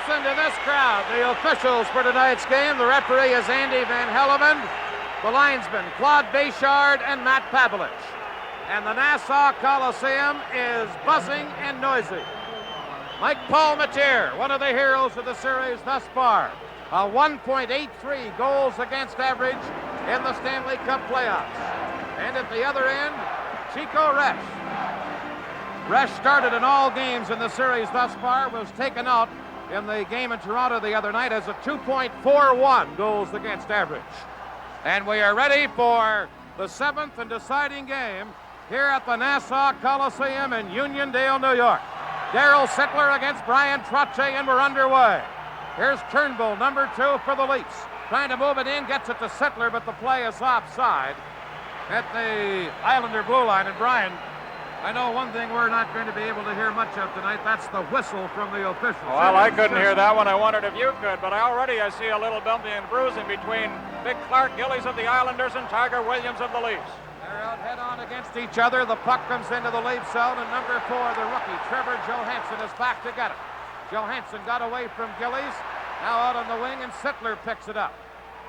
Listen to this crowd. The officials for tonight's game. The referee is Andy Van Helleman. The linesmen, Claude Béchard and Matt Pavlich. And the Nassau Coliseum is buzzing and noisy. Mike Palmateer, one of the heroes of the series thus far. A 1.83 goals against average in the Stanley Cup playoffs. And at the other end, Chico Resch. Resch started in all games in the series thus far, was taken out in the game in Toronto the other night as a 2.41 goals against average. And we are ready for the seventh and deciding game here at the Nassau Coliseum in Uniondale, New York. Darryl Sittler against Brian Trottier, and we're underway. Here's Turnbull, number 2 for the Leafs. Trying to move it in, gets it to Sittler, but the play is offside at the Islander blue line. And Brian, I know one thing we're not going to be able to hear much of tonight. That's the whistle from the officials. Well, I couldn't hear that one. I wondered if you could, but I see a little bumping and bruising between Big Clark Gillies of the Islanders and Tiger Williams of the Leafs. They're out head-on against each other. The puck comes into the Leaf zone, and number 4, the rookie, Trevor Johansson, is back to get it. Johansson got away from Gillies. Now out on the wing, and Sittler picks it up.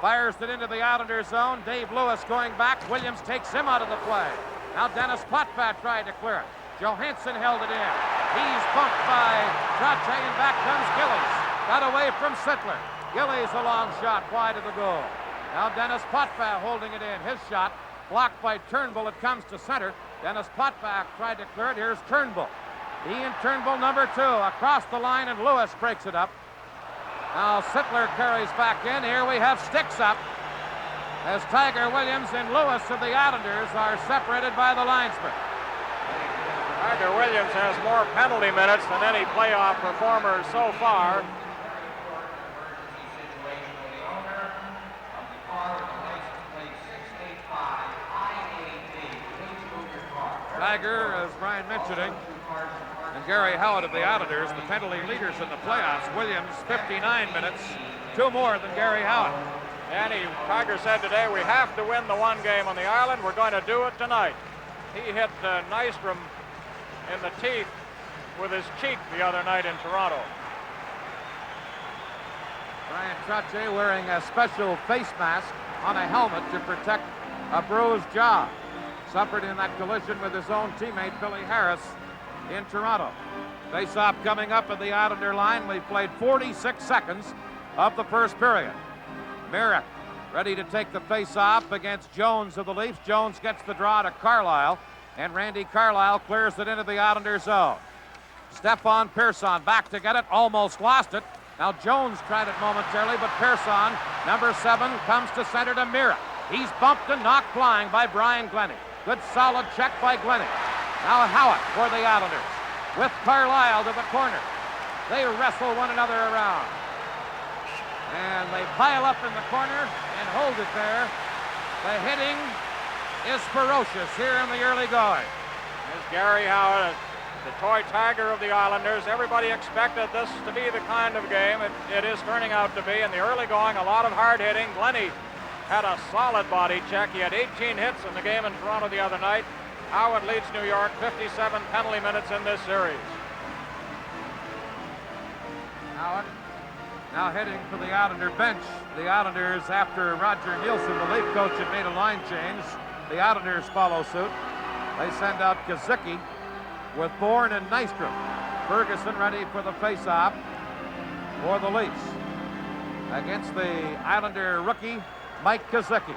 Fires it into the Islander zone. Dave Lewis going back. Williams takes him out of the play. Now Dennis Potvin tried to clear it. Johansson held it in. He's bumped by Trottier, and back comes Gillies. Got away from Sittler. Gillies a long shot wide of the goal. Now Dennis Potvin holding it in. His shot blocked by Turnbull. It comes to center. Dennis Potvin tried to clear it. Here's Turnbull. Ian Turnbull, number 2, across the line, and Lewis breaks it up. Now Sittler carries back in. Here we have sticks up as Tiger Williams and Lewis of the Islanders are separated by the linesman. Tiger Williams has more penalty minutes than any playoff performer so far. Tiger, as Brian mentioning, and Gary Howard of the Islanders, the penalty leaders in the playoffs. Williams, 59 minutes, 2 more than Gary Howard. Tiger said today, we have to win the one game on the island. We're going to do it tonight. He hit Nystrom in the teeth with his cheek the other night in Toronto. Brian Trottier wearing a special face mask on a helmet to protect a bruised jaw. Suffered in that collision with his own teammate, Billy Harris, in Toronto. Face-off coming up at the Islander line. We've played 46 seconds of the first period. Merrick ready to take the face-off against Jones of the Leafs. Jones gets the draw to Carlisle, and Randy Carlisle clears it into the Islander zone. Stefan Persson back to get it, almost lost it. Now Jones tried it momentarily, but Persson, number 7, comes to center to Merrick. He's bumped and knocked flying by Brian Glennie. Good solid check by Glennie. Now Howitt for the Islanders with Carlisle to the corner. They wrestle one another around. And they pile up in the corner and hold it there. The hitting is ferocious here in the early going. There's Gary Howard, the toy tiger of the Islanders. Everybody expected this to be the kind of game it is turning out to be. In the early going, a lot of hard hitting. Glennie had a solid body check. He had 18 hits in the game in Toronto the other night. Howard leads New York, 57 penalty minutes in this series. Howard now heading for the Islander bench. The Islanders, after Roger Nielsen, the Leaf coach, had made a line change. The Islanders follow suit. They send out Kazicki with Bourne and Nystrom. Ferguson ready for the face-off for the Leafs against the Islander rookie, Mike Kazicki.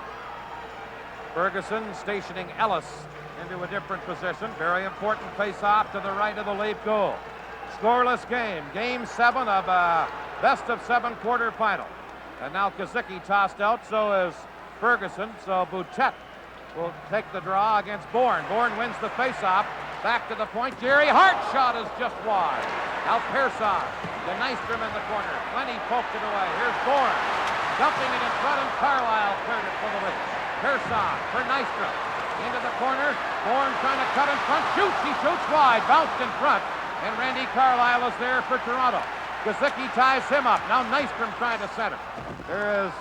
Ferguson stationing Ellis into a different position. Very important face-off to the right of the Leaf goal. Scoreless game. Game 7 of a best-of-7 quarterfinal. And now Kazicki tossed out, so is Ferguson. So Boutet will take the draw against Bourne. Bourne wins the face-off. Back to the point. Jerry Hart's shot is just wide. Now Persson to Nystrom in the corner. Glennie poked it away. Here's Bourne dumping it in front, and Carlisle cleared it for the Leafs. Persson for Nystrom. Into the corner. Bourne trying to cut in front. Shoots. He shoots wide. Bounced in front. And Randy Carlisle is there for Toronto. Kazicki ties him up. Now Nystrom trying to center. There is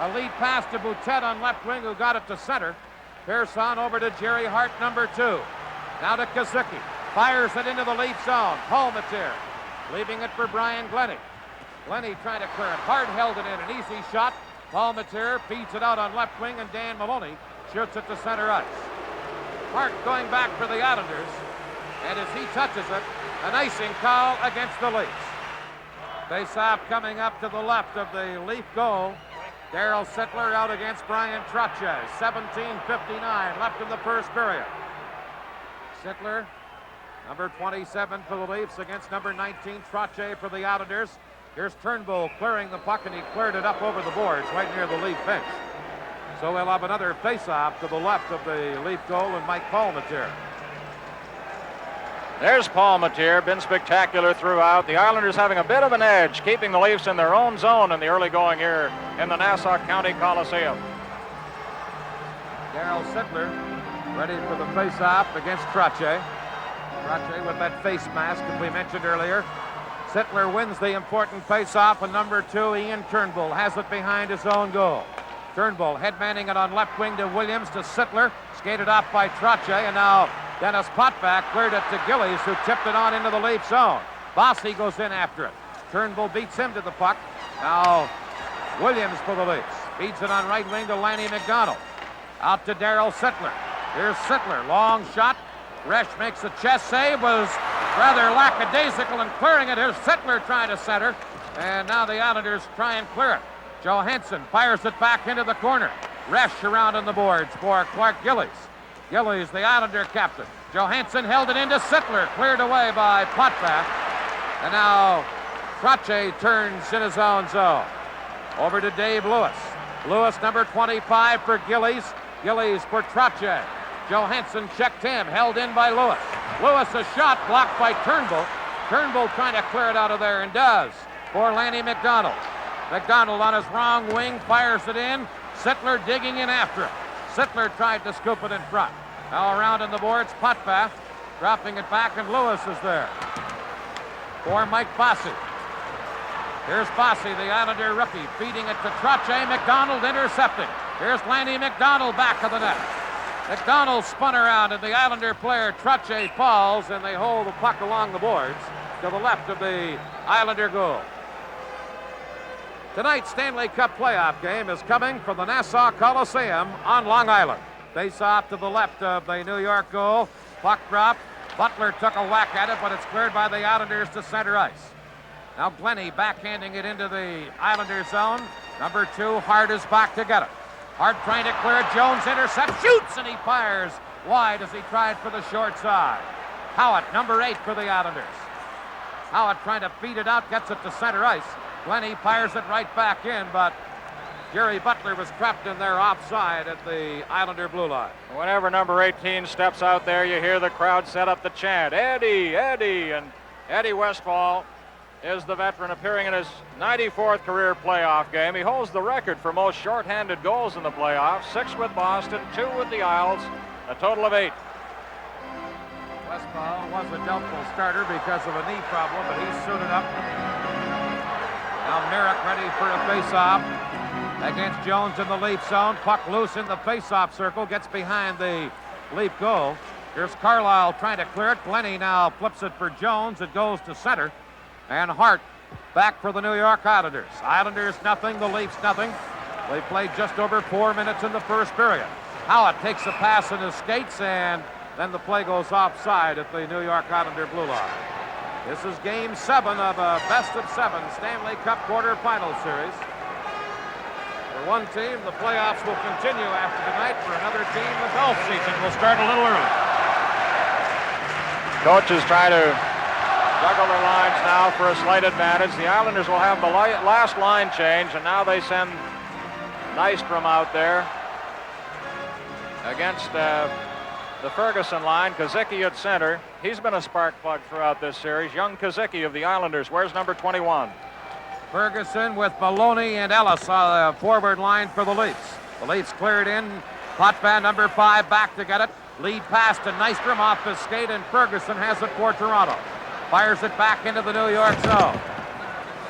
a lead pass to Boutet on left wing, who got it to center. Persson over to Jerry Hart, number 2. Now to Kazicki. Fires it into the Leaf zone. Palmateer leaving it for Brian Glennie. Glenny trying to clear it. Hart held it in. An easy shot. Palmateer feeds it out on left wing, and Dan Maloney shoots it to center ice. Hart going back for the Islanders. And as he touches it, an icing call against the Leafs. Face-off coming up to the left of the Leaf goal. Darryl Sittler out against Brian Trottier. 17:59 left in the first period. Sittler, number 27 for the Leafs against number 19, Trottier for the Islanders. Here's Turnbull clearing the puck, and he cleared it up over the boards right near the Leaf bench. So we'll have another face-off to the left of the Leaf goal, and Mike Palmateer. There's Palmateer, been spectacular throughout. The Islanders having a bit of an edge, keeping the Leafs in their own zone in the early going here in the Nassau County Coliseum. Darryl Sittler ready for the face-off against Trottier. Trottier with that face mask that we mentioned earlier. Sittler wins the important face-off, and number 2, Ian Turnbull, has it behind his own goal. Turnbull headmanning it on left wing to Williams, to Sittler, skated off by Trottier, and now Dennis Potvin cleared it to Gillies, who tipped it on into the Leaf zone. Bossy goes in after it. Turnbull beats him to the puck. Now Williams for the Leafs. Feeds it on right wing to Lanny McDonald. Out to Darryl Sittler. Here's Sittler, long shot. Resch makes a chest save, was rather lackadaisical in clearing it. Here's Sittler trying to center, and now the Islanders try and clear it. Johansson fires it back into the corner. Resch around on the boards for Clark Gillies. Gillies, the Islander captain. Johansson held it into Sittler, cleared away by Potvin. And now Trottier turns in his own zone. Over to Dave Lewis. Lewis, number 25 for Gillies. Gillies for Trottier. Johansson checked him, held in by Lewis. Lewis, a shot blocked by Turnbull. Turnbull trying to clear it out of there, and does, for Lanny McDonald. McDonald on his wrong wing, fires it in. Sittler digging in after it. Sittler tried to scoop it in front. Now around on the boards, Potvin dropping it back, and Lewis is there for Mike Bossy. Here's Bossy, the Islander rookie, feeding it to Trottier. McDonald intercepting. Here's Lanny McDonald back of the net. McDonald spun around, and the Islander player Trottier falls, and they hold the puck along the boards to the left of the Islander goal. Tonight's Stanley Cup playoff game is coming from the Nassau Coliseum on Long Island. Face off to the left of the New York goal. Puck drop. Butler took a whack at it, but it's cleared by the Islanders to center ice. Now Glenny backhanding it into the Islanders zone. Number 2, Hart is back to get it. Hart trying to clear it. Jones intercepts, shoots, and he fires wide as he tried for the short side. Howitt, number 8 for the Islanders. Howitt trying to feed it out, gets it to center ice. Glenny fires it right back in, but Jerry Butler was trapped in there offside at the Islander blue line. Whenever number 18 steps out there, you hear the crowd set up the chant, Eddie, Eddie, and Eddie Westfall is the veteran appearing in his 94th career playoff game. He holds the record for most shorthanded goals in the playoffs, 6 with Boston, 2 with the Isles, a total of 8. Westfall was a doubtful starter because of a knee problem, but he's suited up. Now Merrick ready for a face-off against Jones in the Leaf zone. Puck loose in the face-off circle, gets behind the Leaf goal. Here's Carlisle trying to clear it. Glenny now flips it for Jones. It goes to center. And Hart back for the New York Islanders. Islanders nothing, the Leafs nothing. They played just over 4 minutes in the first period. Howitt takes a pass in his skates, and then the play goes offside at the New York Islander blue line. This is game 7 of a best-of-7 Stanley Cup quarterfinal series. For one team, the playoffs will continue after tonight. For another team, the golf season will start a little early. Coaches try to juggle their lines now for a slight advantage. The Islanders will have the last line change, and now they send Nystrom out there against the Ferguson line. Kazicki at center. He's been a spark plug throughout this series. Young Kazicki of the Islanders. Where's number 21? Ferguson with Maloney and Ellis on the forward line for the Leafs. The Leafs cleared in. Potvin, number 5, back to get it. Lead pass to Nystrom off his skate, and Ferguson has it for Toronto. Fires it back into the New York zone.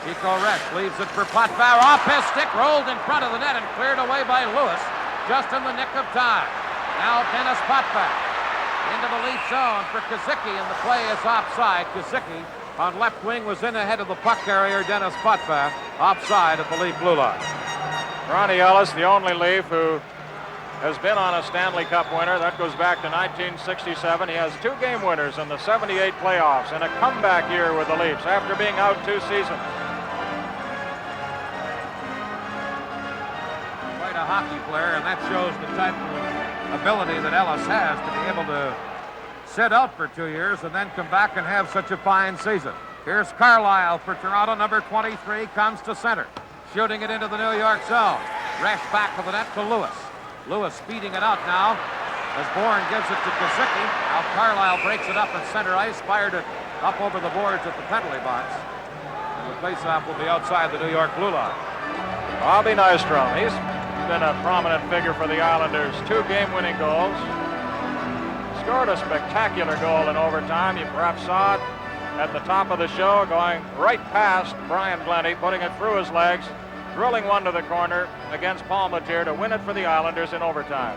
Chico Resch leaves it for Potvin. Off his stick, rolled in front of the net, and cleared away by Lewis just in the nick of time. Now Dennis Potvin into the Leaf zone for Kazicki, and the play is offside. Kazicki on left wing was in ahead of the puck carrier, Dennis Potvin, offside at the Leaf blue line. Ronnie Ellis, the only Leaf who has been on a Stanley Cup winner. That goes back to 1967. He has 2 game winners in the 78 playoffs and a comeback year with the Leafs after being out 2 seasons. Quite a hockey player, and that shows the type of ability that Ellis has to be able to sit out for 2 years and then come back and have such a fine season. Here's Carlisle for Toronto. Number 23 comes to center, shooting it into the New York zone. Resch back of the net to Lewis. Lewis speeding it out now as Bourne gives it to Kazicki. Now Carlisle breaks it up at center ice, fired it up over the boards at the penalty box. And the faceoff will be outside the New York blue line. Bobby Nystrom, he's been a prominent figure for the Islanders. 2 game-winning goals. Scored a spectacular goal in overtime. You perhaps saw it at the top of the show, going right past Brian Glennie, putting it through his legs, drilling one to the corner against Palmatier to win it for the Islanders in overtime.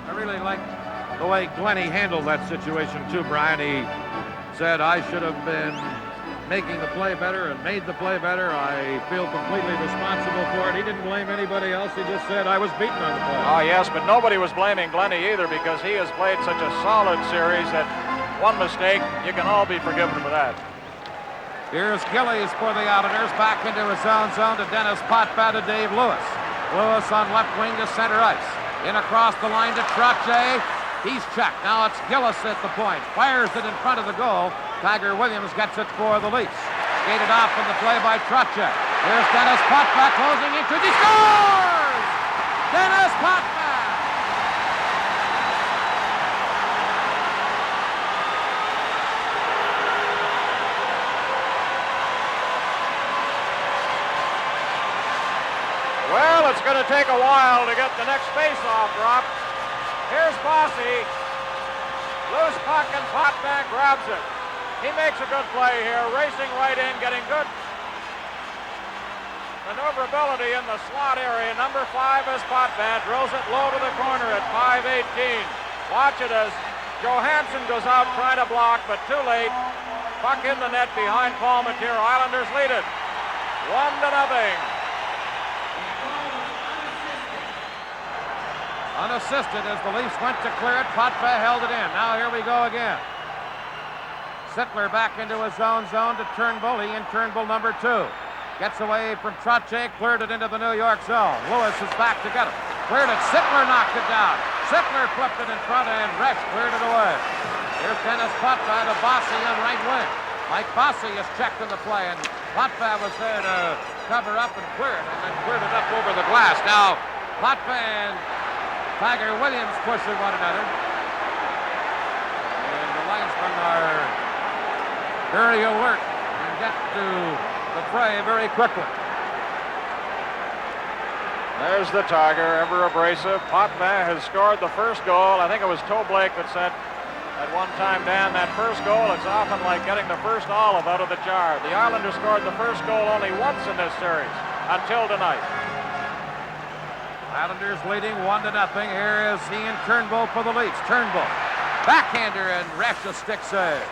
I really like the way Glennie handled that situation too, Brian. He said, I should have been making the play better and made the play better. I feel completely responsible for it. He didn't blame anybody else. He just said, I was beaten on the play. Oh, yes, but nobody was blaming Glennie either, because he has played such a solid series that one mistake, you can all be forgiven for that. Here's Gillies for the Islanders, back into his own zone to Dennis Potvin to Dave Lewis. Lewis on left wing to center ice. In across the line to Trottier. He's checked. Now it's Gillis at the point. Fires it in front of the goal. Tiger Williams gets it for the Leafs. Skated off in the play by Trottier. Here's Dennis Potvin closing in. He scores! Dennis Potvin! Well, it's going to take a while to get the next face-off drop. Here's Bossy. Loose puck and Potvin grabs it. He makes a good play here, racing right in, getting good maneuverability in the slot area. Number 5 is Potvin, drills it low to the corner at 5:18. Watch it as Johansson goes out trying to block, but too late. Puck in the net behind Palmatier. Islanders lead it 1-0. Unassisted as the Leafs went to clear it. Potvin held it in. Now here we go again. Sittler back into his own zone to Turnbull. He in Turnbull number 2. Gets away from Trottier, cleared it into the New York zone. Lewis is back to get it. Cleared it. Sittler knocked it down. Sittler flipped it in front and Resch cleared it away. Here's Dennis Potvin to Bossy on right wing. Mike Bossy is checked in the play, and Potvin was there to cover up and clear it, and then cleared it up over the glass. Now Potvin and Tiger Williams pushing one another. And the linesmen are very alert and get to the fray very quickly. There's the Tiger, ever abrasive. Potvin has scored the first goal. I think it was Toe Blake that said at one time, Dan, that first goal, it's often like getting the first olive out of the jar. The Islanders scored the first goal only once in this series, until tonight. Islanders leading 1-0. Here is Ian Turnbull for the Leafs. Turnbull, backhander, and Resch a stick save.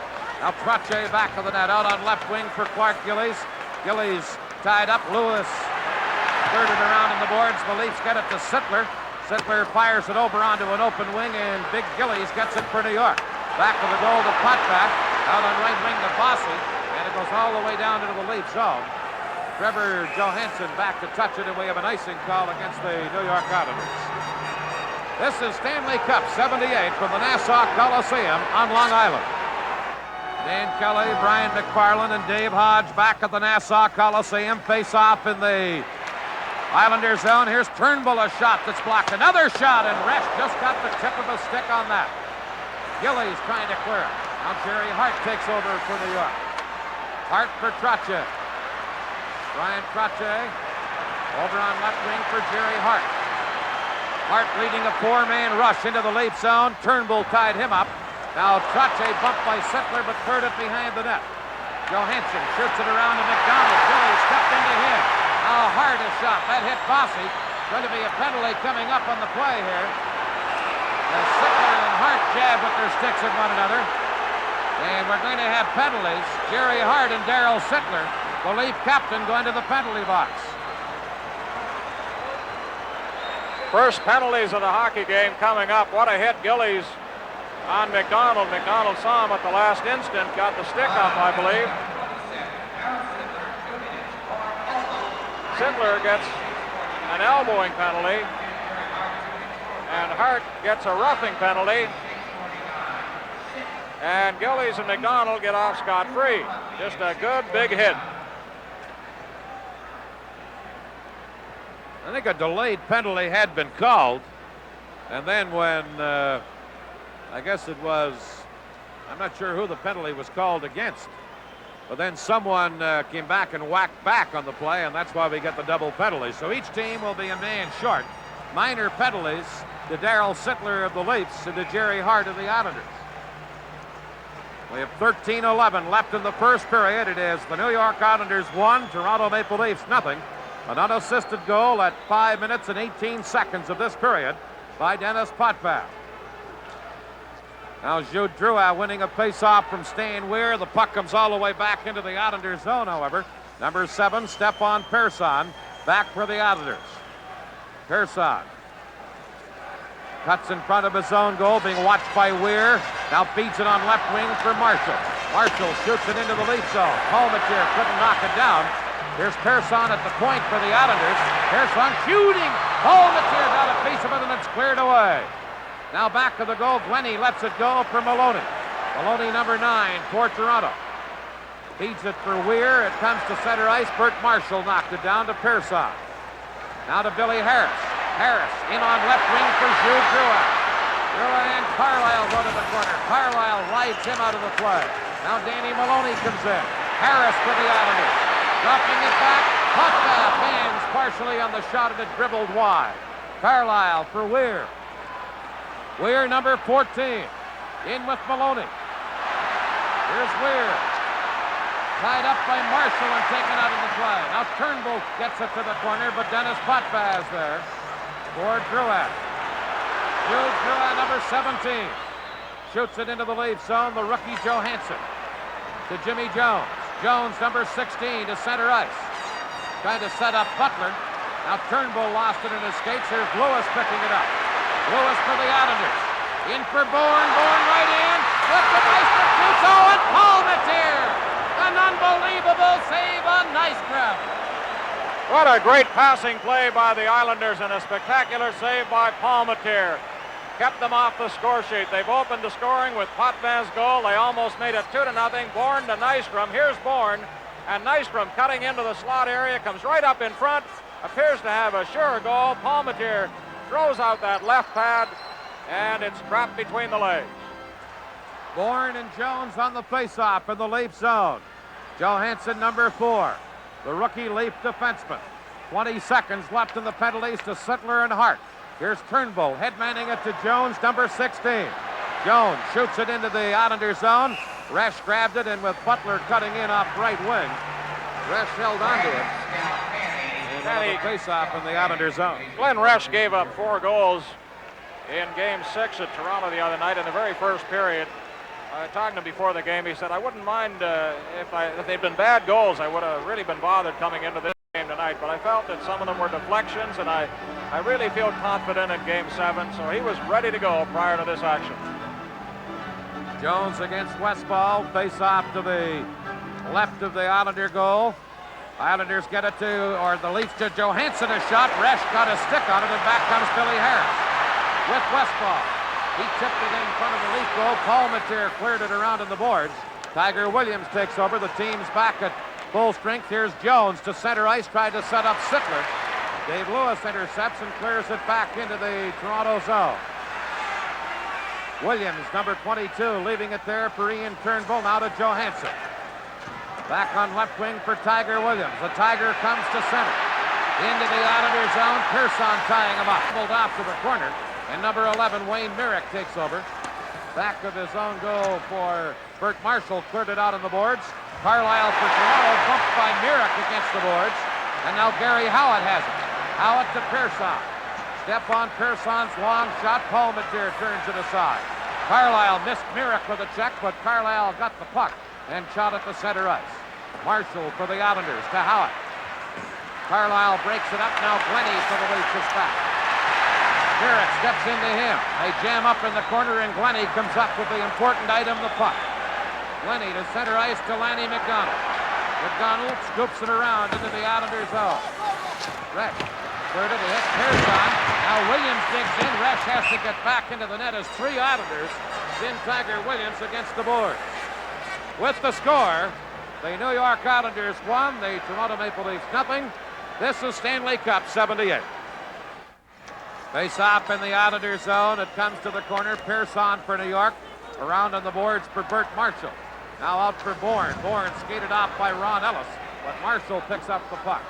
Now Trottier back of the net, out on left wing for Clark Gillies. Gillies tied up. Lewis cleared it around in the boards. The Leafs get it to Sittler. Sittler fires it over onto an open wing, and Big Gillies gets it for New York. Back of the goal to Potvin, out on right wing to Bossy, and it goes all the way down into the Leaf zone. Trevor Johansson back to touch it, and we have an icing call against the New York Islanders. This is Stanley Cup 78 from the Nassau Coliseum on Long Island. Dan Kelly, Brian McFarland, and Dave Hodge back at the Nassau Coliseum. Face off in the Islander zone. Here's Turnbull, a shot that's blocked. Another shot, and Resch just got the tip of a stick on that. Gillies trying to clear it. Now Jerry Hart takes over for New York. Hart for Trottier. Brian Trottier over on left wing for Jerry Hart. Hart leading a 4-man rush into the Leaf zone. Turnbull tied him up. Now Trottier bumped by Sittler, but cleared it behind the net. Johansson shoots it around to McDonald. Gillies stepped into him. Now Hart a shot. That hit Bossy. Going to be a penalty coming up on the play here. As Sittler and Hart jab with their sticks at one another. And we're going to have penalties. Jerry Hart and Darrell Sittler, the Leaf captain, going to the penalty box. First penalties of the hockey game coming up. What a hit Gillies on McDonald. McDonald saw him at the last instant, got the stick up, I believe. Sittler gets an elbowing penalty, and Hart gets a roughing penalty. And Gillies and McDonald get off scot-free. Just a good big hit. I think a delayed penalty had been called. And then when, I guess it was, I'm not sure who the penalty was called against. But then someone came back and whacked back on the play, and that's why we get the double penalty. So each team will be a man short. Minor penalties to Darrell Sittler of the Leafs and to Jerry Hart of the Islanders. We have 13:11 left in the first period. It is the New York Islanders 1, Toronto Maple Leafs nothing. An unassisted goal at 5 minutes and 18 seconds of this period by Dennis Potvin. Now Jude Drouin winning a face-off from Stan Weir. The puck comes all the way back into the Islanders zone, however. Number 7, Stefan Persson, back for the Islanders. Persson cuts in front of his own goal, being watched by Weir. Now feeds it on left wing for Marshall. Marshall shoots it into the Leaf zone. Palmatier couldn't knock it down. Here's Persson at the point for the Islanders. Persson shooting. Palmatier got a piece of it, and it's cleared away. Now back to the goal. Glennie lets it go for Maloney. Maloney, number 9, for Toronto. Feeds it for Weir. It comes to center ice. Bert Marshall knocked it down to Persson. Now to Billy Harris. Harris in on left wing for Jude Drouin. Drouin and Carlisle go to the corner. Carlisle rides him out of the play. Now Danny Maloney comes in. Harris for the Islanders. Dropping it back. Potvin hands partially on the shot, and it dribbled wide. Carlisle for Weir. Weir, number 14. In with Maloney. Here's Weir. Tied up by Marshall and taken out of the play. Now Turnbull gets it to the corner, but Dennis Potvin is there for Drouin. Jude Drouin, number 17. Shoots it into the Leaf zone. The rookie Johansson to Jimmy Jones. Jones, number 16, to center ice. Trying to set up Butler. Now Turnbull lost it in his skates. Here's Lewis picking it up. Lewis for the Islanders. In for Bourne. Bourne right in. With the ice for Clouseau and Palmatier. An unbelievable save on Nystrom. What a great passing play by the Islanders and a spectacular save by Palmatier. Kept them off the score sheet. They've opened the scoring with Potvin's goal. They almost made it 2-0. Bourne to Nystrom. Here's Bourne. And Nystrom cutting into the slot area. Comes right up in front. Appears to have a sure goal. Palmatier throws out that left pad. And it's trapped between the legs. Bourne and Jones on the face-off in the Leaf zone. Johansson, number 4. The rookie Leaf defenseman. 20 seconds left in the penalties to Sittler and Hart. Here's Turnbull headmanning it to Jones, number 16. Jones shoots it into the Islander zone. Resch grabbed it, and with Butler cutting in off right wing, Resch held onto it. And the face-off in the Islander zone. Glenn Resch gave up 4 goals in Game 6 at Toronto the other night in the very first period. Talking to him before the game, he said, I wouldn't mind if they'd been bad goals. I would have really been bothered coming into this game tonight, but I felt that some of them were deflections, and I really feel confident in Game 7, so he was ready to go prior to this action. Jones against Westfall, face off to the left of the Islander goal. Islanders get it to, or the Leafs to Johansson, a shot. Resch got a stick on it, and back comes Billy Harris with Westfall. He tipped it in front of the Leaf goal. Palmatier cleared it around in the boards. Tiger Williams takes over. The team's back at full strength. Here's Jones to center ice, tried to set up Sittler. Dave Lewis intercepts and clears it back into the Toronto zone. Williams, number 22, leaving it there for Ian Turnbull. Now to Johansson. Back on left wing for Tiger Williams. The Tiger comes to center. Into the Islander zone. Persson tying him up. Pulled off to the corner. And number 11, Wayne Merrick, takes over. Back of his own goal for Bert Marshall. Cleared it out on the boards. Carlisle for Toronto. Bumped by Merrick against the boards. And now Gary Howitt has it. Howitt to Persson. Step on Persson's long shot. Palmatier turns it aside. Carlisle missed Myrick with a check, but Carlisle got the puck and shot at the center ice. Marshall for the Islanders to Howitt. Carlisle breaks it up. Now Glennie for the Leafs is back. Myrick steps into him. They jam up in the corner, and Glennie comes up with the important item, the puck. Glennie to center ice to Lanny McDonald. McDonald scoops it around into the Islanders' zone. Resch cleared it to hit Pearson. Now Williams digs in. Resch has to get back into the net as 3 Islanders send Tiger Williams against the boards. With the score, the New York Islanders won, the Toronto Maple Leafs nothing. This is Stanley Cup 78. Face off in the Islanders zone. It comes to the corner. Pearson for New York. Around on the boards for Bert Marshall. Now out for Bourne. Bourne skated off by Ron Ellis, but Marshall picks up the puck.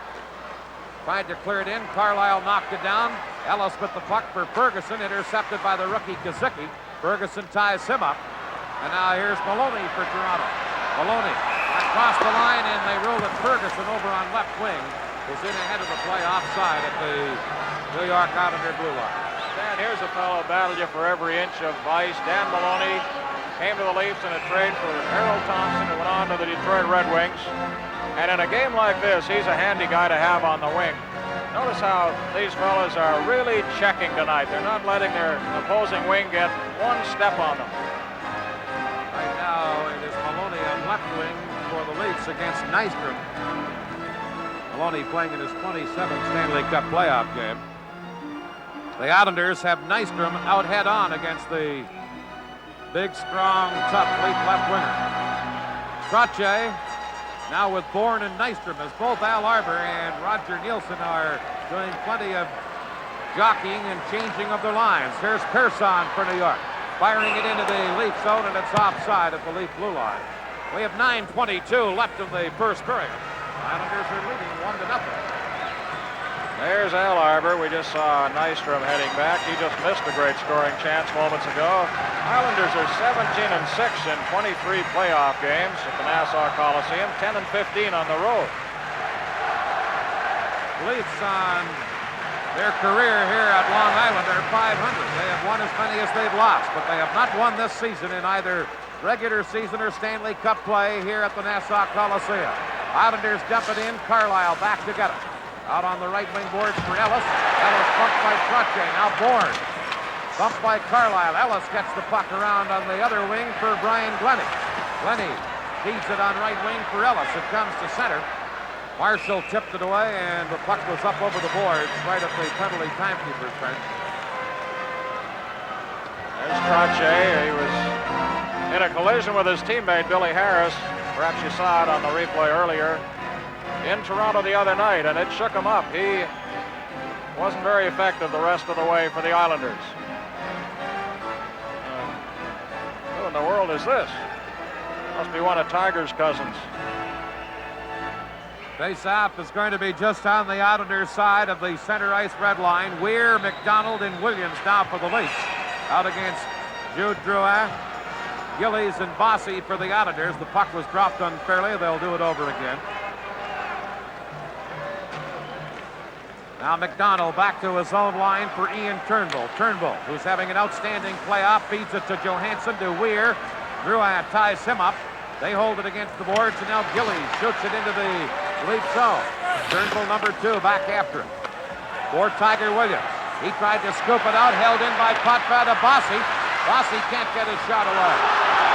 Tried to clear it in. Carlisle knocked it down. Ellis with the puck for Ferguson, intercepted by the rookie Kazicki. Ferguson ties him up. And now here's Maloney for Toronto. Maloney across the line, and they rule it. Ferguson over on left wing is in ahead of the play offside at the New York Islander blue line. Dan, here's a fellow who battled you for every inch of ice. Dan Maloney came to the Leafs in a trade for Harold Thompson, who went on to the Detroit Red Wings. And in a game like this, he's a handy guy to have on the wing. Notice how these fellas are really checking tonight. They're not letting their opposing wing get one step on them. Right now, it is Maloney on left wing for the Leafs against Nystrom. Maloney playing in his 27th Stanley Cup playoff game. The Islanders have Nystrom out head-on against the big, strong, tough Leaf left winger. Trottier now with Bourne and Nystrom, as both Al Arbour and Roger Nielsen are doing plenty of jockeying and changing of their lines. Here's Pearson for New York, firing it into the Leaf zone, and it's offside at the Leaf blue line. We have 9:22 left in the first period. Islanders are leading 1-0. There's Al Arbour. We just saw Nystrom heading back. He just missed a great scoring chance moments ago. Islanders are 17-6 in 23 playoff games at the Nassau Coliseum, 10-15 on the road. Leafs on their career here at Long Island are 500. They have won as many as they've lost, but they have not won this season in either regular season or Stanley Cup play here at the Nassau Coliseum. Islanders dump it in. Carlisle back to get it. Out on the right wing boards for Ellis. Ellis bumped by Trottier. Now Bourne. Bumped by Carlisle. Ellis gets the puck around on the other wing for Brian Glennie. Glennie feeds it on right wing for Ellis. It comes to center. Marshall tipped it away, and the puck was up over the boards right at the penalty timekeeper's bench. There's Trottier. He was in a collision with his teammate Billy Harris. Perhaps you saw it on the replay earlier in Toronto the other night, and it shook him up. He wasn't very effective the rest of the way for the Islanders. Who in the world is this? Must be one of Tiger's cousins. Face-off is going to be just on the Islanders' side of the center ice red line. Weir, McDonald, and Williams now for the Leafs. Out against Jude Drouin, Gillies, and Bossy for the Islanders. The puck was dropped unfairly. They'll do it over again. Now McDonald back to his own line for Ian Turnbull. Turnbull, who's having an outstanding playoff, feeds it to Johansson, to Weir. Drouin ties him up. They hold it against the boards, and now Gillies shoots it into the Leaf zone. Turnbull, number 2, back after it. For Tiger Williams. He tried to scoop it out, held in by Potvin to Bossy. Bossy can't get his shot away.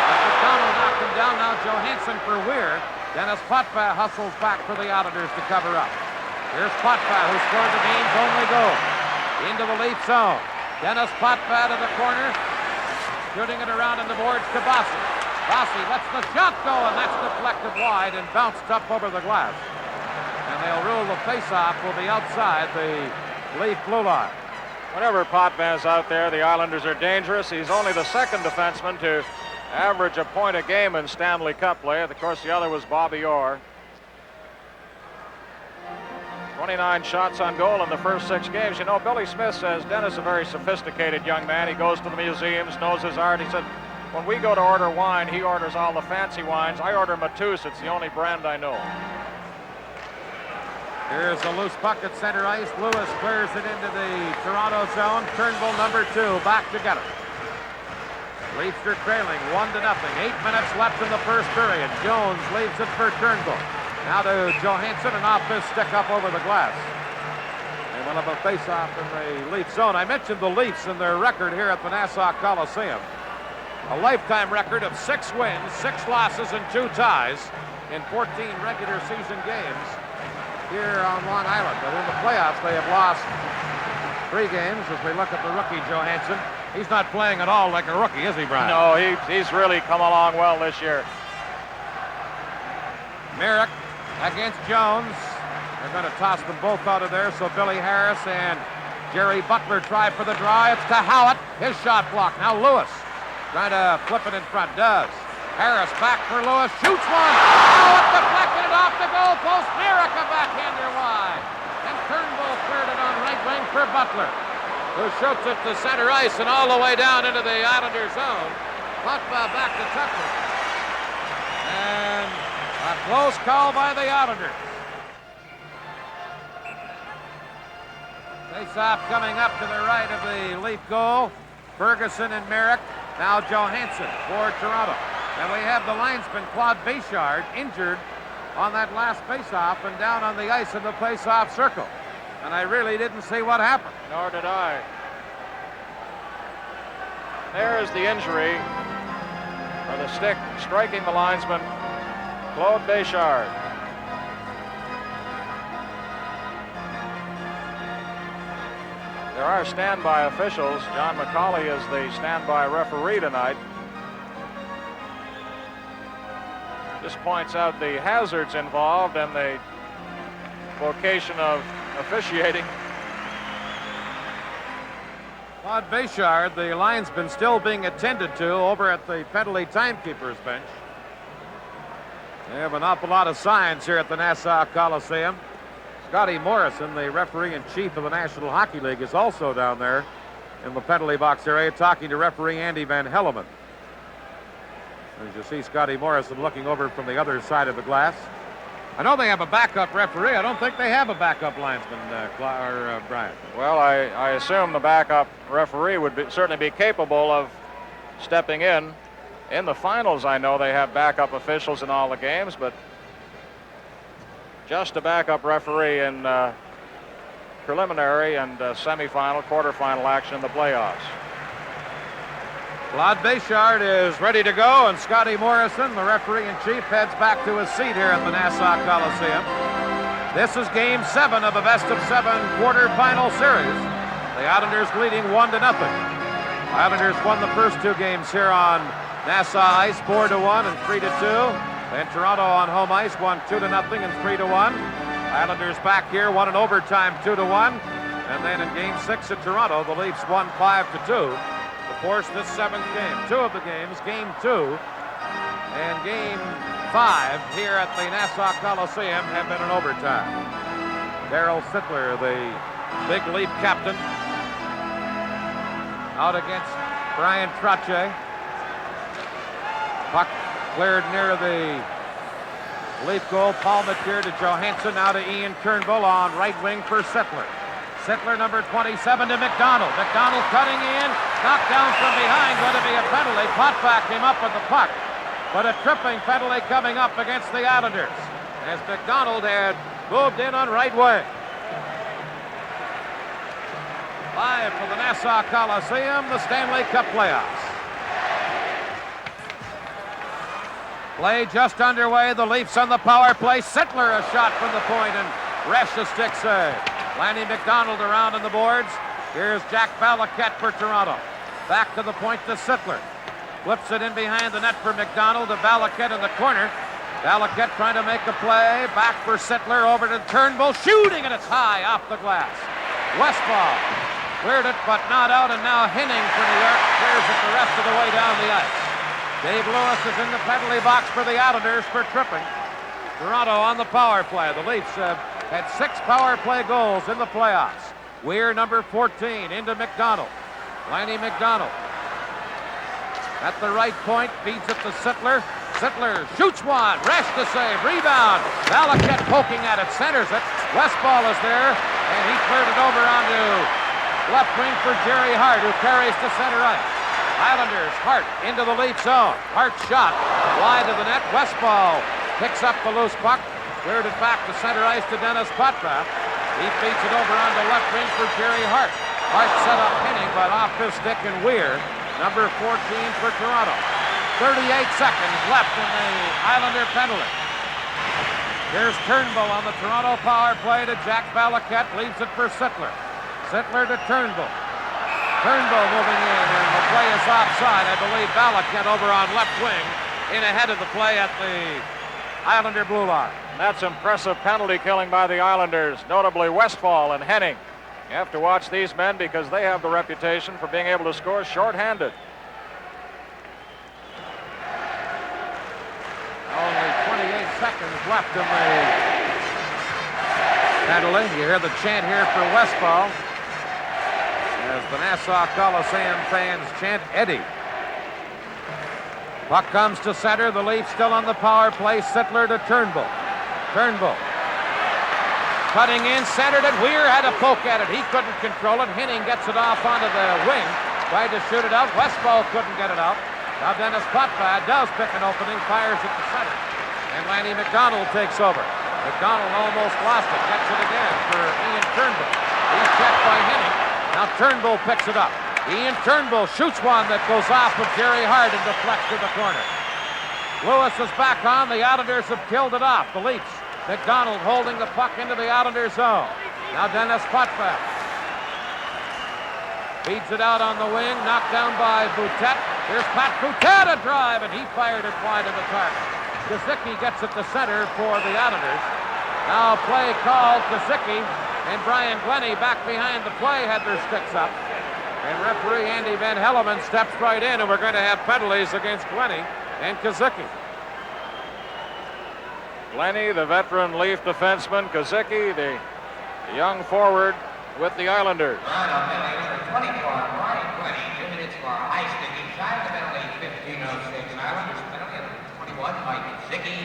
But McDonald knocked him down. Now Johansson for Weir. Dennis Potvin hustles back for the Islanders to cover up. Here's Potvin, who scored the game's only goal. Into the Leaf zone. Dennis Potvin to the corner. Shooting it around on the boards to Bossy. Bossy lets the shot go, and that's deflected wide and bounced up over the glass. And they'll rule the faceoff will be outside the Leaf blue line. Whenever Potvin's out there, the Islanders are dangerous. He's only the second defenseman to average a point a game in Stanley Cup play. Of course, the other was Bobby Orr. 29 shots on goal in the first 6 games. You know, Billy Smith says Dennis is a very sophisticated young man. He goes to the museums, knows his art. He said, when we go to order wine, he orders all the fancy wines. I order Matus. It's the only brand I know. Here's a loose puck at center ice. Lewis clears it into the Toronto zone. Turnbull, number 2, back to get it. Leafs are trailing 1-0. 8 minutes left in the first period. Jones leaves it for Turnbull. Now to Johansson, and off this stick up over the glass. They will have a face-off in the Leaf zone. I mentioned the Leafs and their record here at the Nassau Coliseum. A lifetime record of 6 wins, 6 losses, and 2 ties in 14 regular season games here on Long Island. But in the playoffs, they have lost 3 games. As we look at the rookie Johansson, he's not playing at all like a rookie, is he, Brian? No, he's really come along well this year. Merrick against Jones. They're going to toss them both out of there, so Billy Harris and Jerry Butler try for the draw. It's to Howitt. His shot blocked. Now Lewis trying to flip it in front. Does. Harris back for Lewis. Shoots one. Howitt deflected it off the goal post. Merrick a backhander wide. And Turnbull cleared it on right wing for Butler, who shoots it to center ice and all the way down into the Islander zone. Puck back to Tucker. And a close call by the Islanders. Face-off coming up to the right of the Leaf goal. Ferguson and Merrick. Now Johansson for Toronto. And we have the linesman Claude Béchard injured on that last face-off and down on the ice in the face-off circle. And I really didn't see what happened. Nor did I. There's the injury for the stick striking the linesman, Claude Béchard. There are standby officials. John McCauley is the standby referee tonight. This points out the hazards involved and the vocation of officiating. Claude Béchard, the linesman, still being attended to over at the penalty timekeeper's bench. They have an awful lot of signs here at the Nassau Coliseum. Scotty Morrison, the referee-in-chief of the National Hockey League, is also down there in the penalty box area talking to referee Andy Van Helleman. As you see Scotty Morrison looking over from the other side of the glass. I know they have a backup referee. I don't think they have a backup linesman, Brian. Well, I assume the backup referee would certainly be capable of stepping in. In the finals, I know they have backup officials in all the games, but just a backup referee in preliminary and semifinal, quarterfinal action in the playoffs. Claude Béchard is ready to go, and Scotty Morrison, the referee-in-chief, heads back to his seat here at the Nassau Coliseum. This is Game 7 of a best-of-7 quarterfinal series. The Islanders leading 1-0. Islanders won the first 2 games here on Nassau ice, 4-1 and 3-2. Then Toronto on home ice won 2-0 and 3-1. Islanders back here won in overtime 2-1. And then in Game 6 at Toronto, the Leafs won 5-2. Of course, this 7th game, 2 of the games, Game 2 and Game 5 here at the Nassau Coliseum have been in overtime. Darryl Sittler, the big Leaf captain, out against Brian Trottier. Puck cleared near the Leaf goal. Palmetier to Johansson, now to Ian Turnbull on right wing for Sittler. Sittler, number 27, to McDonald. McDonald cutting in, knocked down from behind, going to be a penalty. Potvak came up with the puck, but a tripping penalty coming up against the Islanders as McDonald had moved in on right wing. Live from the Nassau Coliseum, the Stanley Cup playoffs. Play just underway. The Leafs on the power play. Sittler a shot from the point and Resch a stick save. Lanny McDonald around on the boards. Here's Jack Balaket for Toronto. Back to the point to Sittler. Flips it in behind the net for McDonald to Balaket in the corner. Balaket trying to make a play. Back for Sittler over to Turnbull. Shooting, and it's high off the glass. Westfall cleared it, but not out, and now Henning for New York clears it the rest of the way down the ice. Dave Lewis is in the penalty box for the Islanders for tripping. Toronto on the power play. The Leafs have had 6 power play goals in the playoffs. Weir, number 14, into McDonald. Lanny McDonald at the right point, feeds it to Sittler. Sittler shoots one. Resch to save. Rebound. Balaket poking at it. Centers it. Westfall is there, and he cleared it over onto left wing for Jerry Hart, who carries to center ice. Islanders, Hart into the lead zone. Hart shot wide of the net. Westfall picks up the loose puck. Cleared it back to center ice to Dennis Potvin. He feeds it over onto left wing for Jerry Hart. Hart set up Henning, but off his stick and Weir. Number 14 for Toronto. 38 seconds left in the Islander penalty. Here's Turnbull on the Toronto power play to Jack Balaquette. Leaves it for Sittler. Sittler to Turnbull. Turnbull moving in, and the play is offside. I believe Balaquette over on left wing in ahead of the play at the Islander blue line. That's impressive penalty killing by the Islanders, notably Westfall and Henning. You have to watch these men because they have the reputation for being able to score shorthanded. Only 28 seconds left in the penalty. You hear the chant here for Westfall as the Nassau Coliseum fans chant Eddie. Puck comes to center. The Leafs still on the power play. Sittler to Turnbull. Turnbull cutting in, centered it. Weir had a poke at it. He couldn't control it. Henning gets it off onto the wing. Tried to shoot it out. Westfall couldn't get it out. Now Dennis Potvin does pick an opening, fires it to center. And Lanny McDonald takes over. McDonald almost lost it. Gets it again for Ian Turnbull. He's checked by Henning. Now Turnbull picks it up. Ian Turnbull shoots one that goes off of Jerry Hart and deflects to the corner. Lewis is back on. The Islanders have killed it off. The Leafs. McDonald holding the puck into the Islanders zone. Now Dennis Potvin feeds it out on the wing. Knocked down by Boutet. Here's Pat Boutet, a drive, and he fired it wide of the target. Kazicki gets it to center for the Islanders. Now play called. Kazicki and Brian Glennie back behind the play had their sticks up. And referee Andy Van Helleman steps right in, and we're going to have penalties against Glennie and Kazicki. Glennie, the veteran Leaf defenseman. Kazicki, the young forward with the Islanders. Number 24, Brian Glennie, 2 minutes for high sticking. Side of the penalty, 15:06. Islanders penalty, number 21, Mike Kazicki,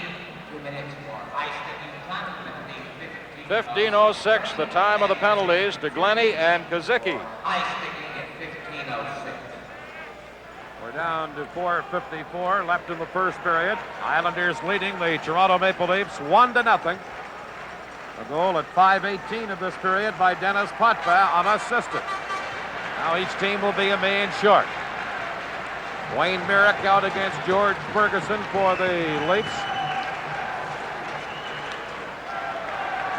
2 minutes for high sticking. Time of the penalty, 15:06, the time of the penalties to Glennie and Kazicki. high sticking at 15:06. We're down to 4:54 left in the first period. Islanders leading the Toronto Maple Leafs 1-0. A goal at 5:18 of this period by Dennis Potvin, unassisted. Now each team will be a man short. Wayne Merrick out against George Ferguson for the Leafs.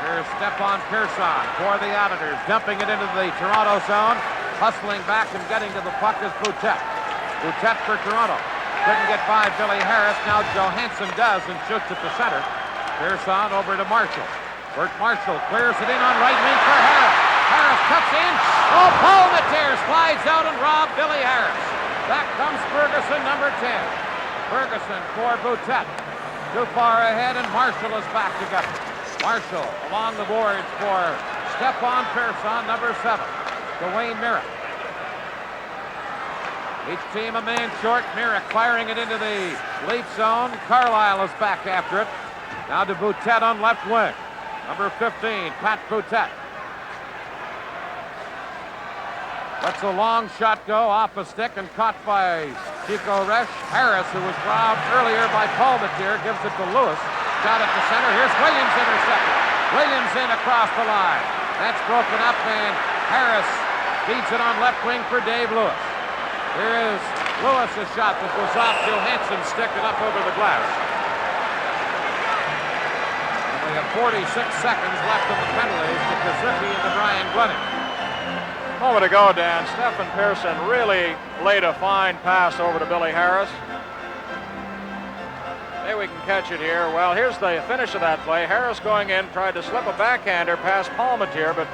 Here's Stepan Pearson for the Islanders, dumping it into the Toronto zone. Hustling back and getting to the puck is Boutet. Boutet for Toronto. Couldn't get by Billy Harris. Now Johansson does and shoots it to center. Pearson over to Marshall. Bert Marshall clears it in on right wing for Harris. Harris cuts in. Oh, Paul Matier slides out and robs Billy Harris. Back comes Ferguson, number 10. Ferguson for Boutet. Too far ahead, and Marshall is back to get it. Marshall along the boards for Stepan Pearson, number 7. To Wayne Merrick. Each team a man short. Merrick firing it into the Leaf zone. Carlisle is back after it. Now to Boutet on left wing. Number 15, Pat Boutet. Lets a long shot go off a stick and caught by Chico Resch. Harris, who was robbed earlier by Paul Matier, gives it to Lewis. Shot at the center. Here's Williams intercepted. Williams in across the line. That's broken up, and Harris feeds it on left wing for Dave Lewis. Here is Lewis' shot that goes off Johansson's stick and up over the glass. We have 46 seconds left in the penalties to Kazicki and to Brian Glennie. A moment ago, Dan, Stephen Pearson really laid a fine pass over to Billy Harris. Maybe we can catch it here. Well, here's the finish of that play. Harris going in, tried to slip a backhander past Palmatier, but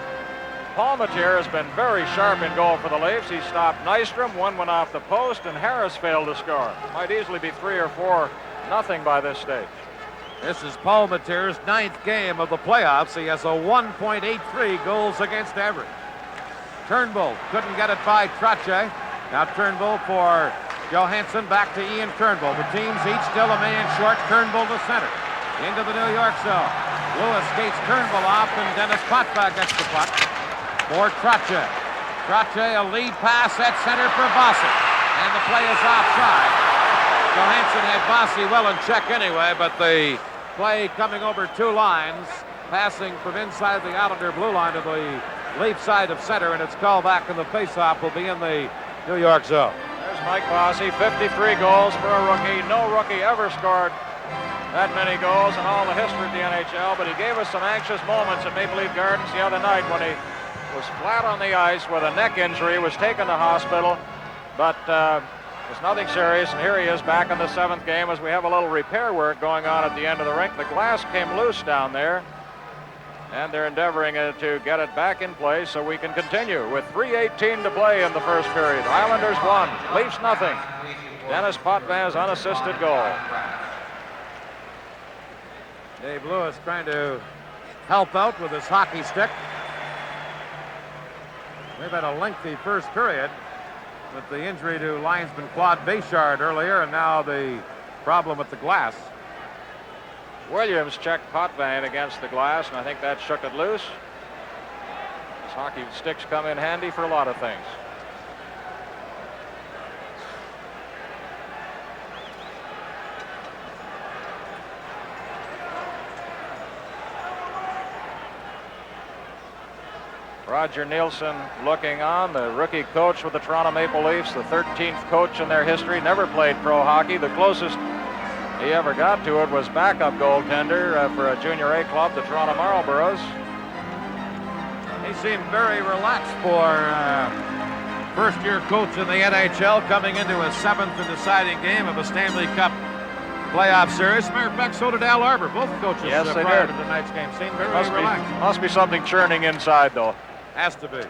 Palmatier has been very sharp in goal for the Leafs. He stopped Nystrom, one went off the post, and Harris failed to score. Might easily be 3 or 4-0 by this stage. This is Paul Matier's 9th game of the playoffs. He has a 1.83 goals against average. Turnbull couldn't get it by Trottier. Now Turnbull for Johansson, back to Ian Turnbull. The teams each still a man short. Turnbull to center. Into the New York zone. Lewis skates Turnbull off, and Dennis Potvin gets the puck for Trottier. Trottier, a lead pass at center for Bossy. And the play is offside. Johansson had Bossy well in check anyway, but the play coming over two lines, passing from inside the Islander blue line to the Leaf side of center, and it's called back, and the faceoff will be in the New York zone. There's Mike Bossy, 53 goals for a rookie. No rookie ever scored that many goals in all the history of the NHL, but he gave us some anxious moments at Maple Leaf Gardens the other night when he was flat on the ice with a neck injury, was taken to hospital, but it's nothing serious, and here he is back in the seventh game as we have a little repair work going on at the end of the rink. The glass came loose down there, and they're endeavoring to get it back in place so we can continue with 3:18 to play in the first period. Islanders 1, Leafs nothing. Dennis Potvin's unassisted goal. Dave Lewis trying to help out with his hockey stick. They've had a lengthy first period with the injury to linesman Claude Béchard earlier, and now the problem with the glass. Williams checked Potvin against the glass, and I think that shook it loose. His hockey sticks come in handy for a lot of things. Roger Nielsen looking on, the rookie coach with the Toronto Maple Leafs, the 13th coach in their history, never played pro hockey. The closest he ever got to it was backup goaltender for a junior A club, the Toronto Marlboros. He seemed very relaxed for first-year coach in the NHL, coming into his seventh and deciding game of a Stanley Cup playoff series. As a matter of fact, so did Al Arbor. Both coaches prior to tonight's game seemed very relaxed. Must be something churning inside, though. Has to be.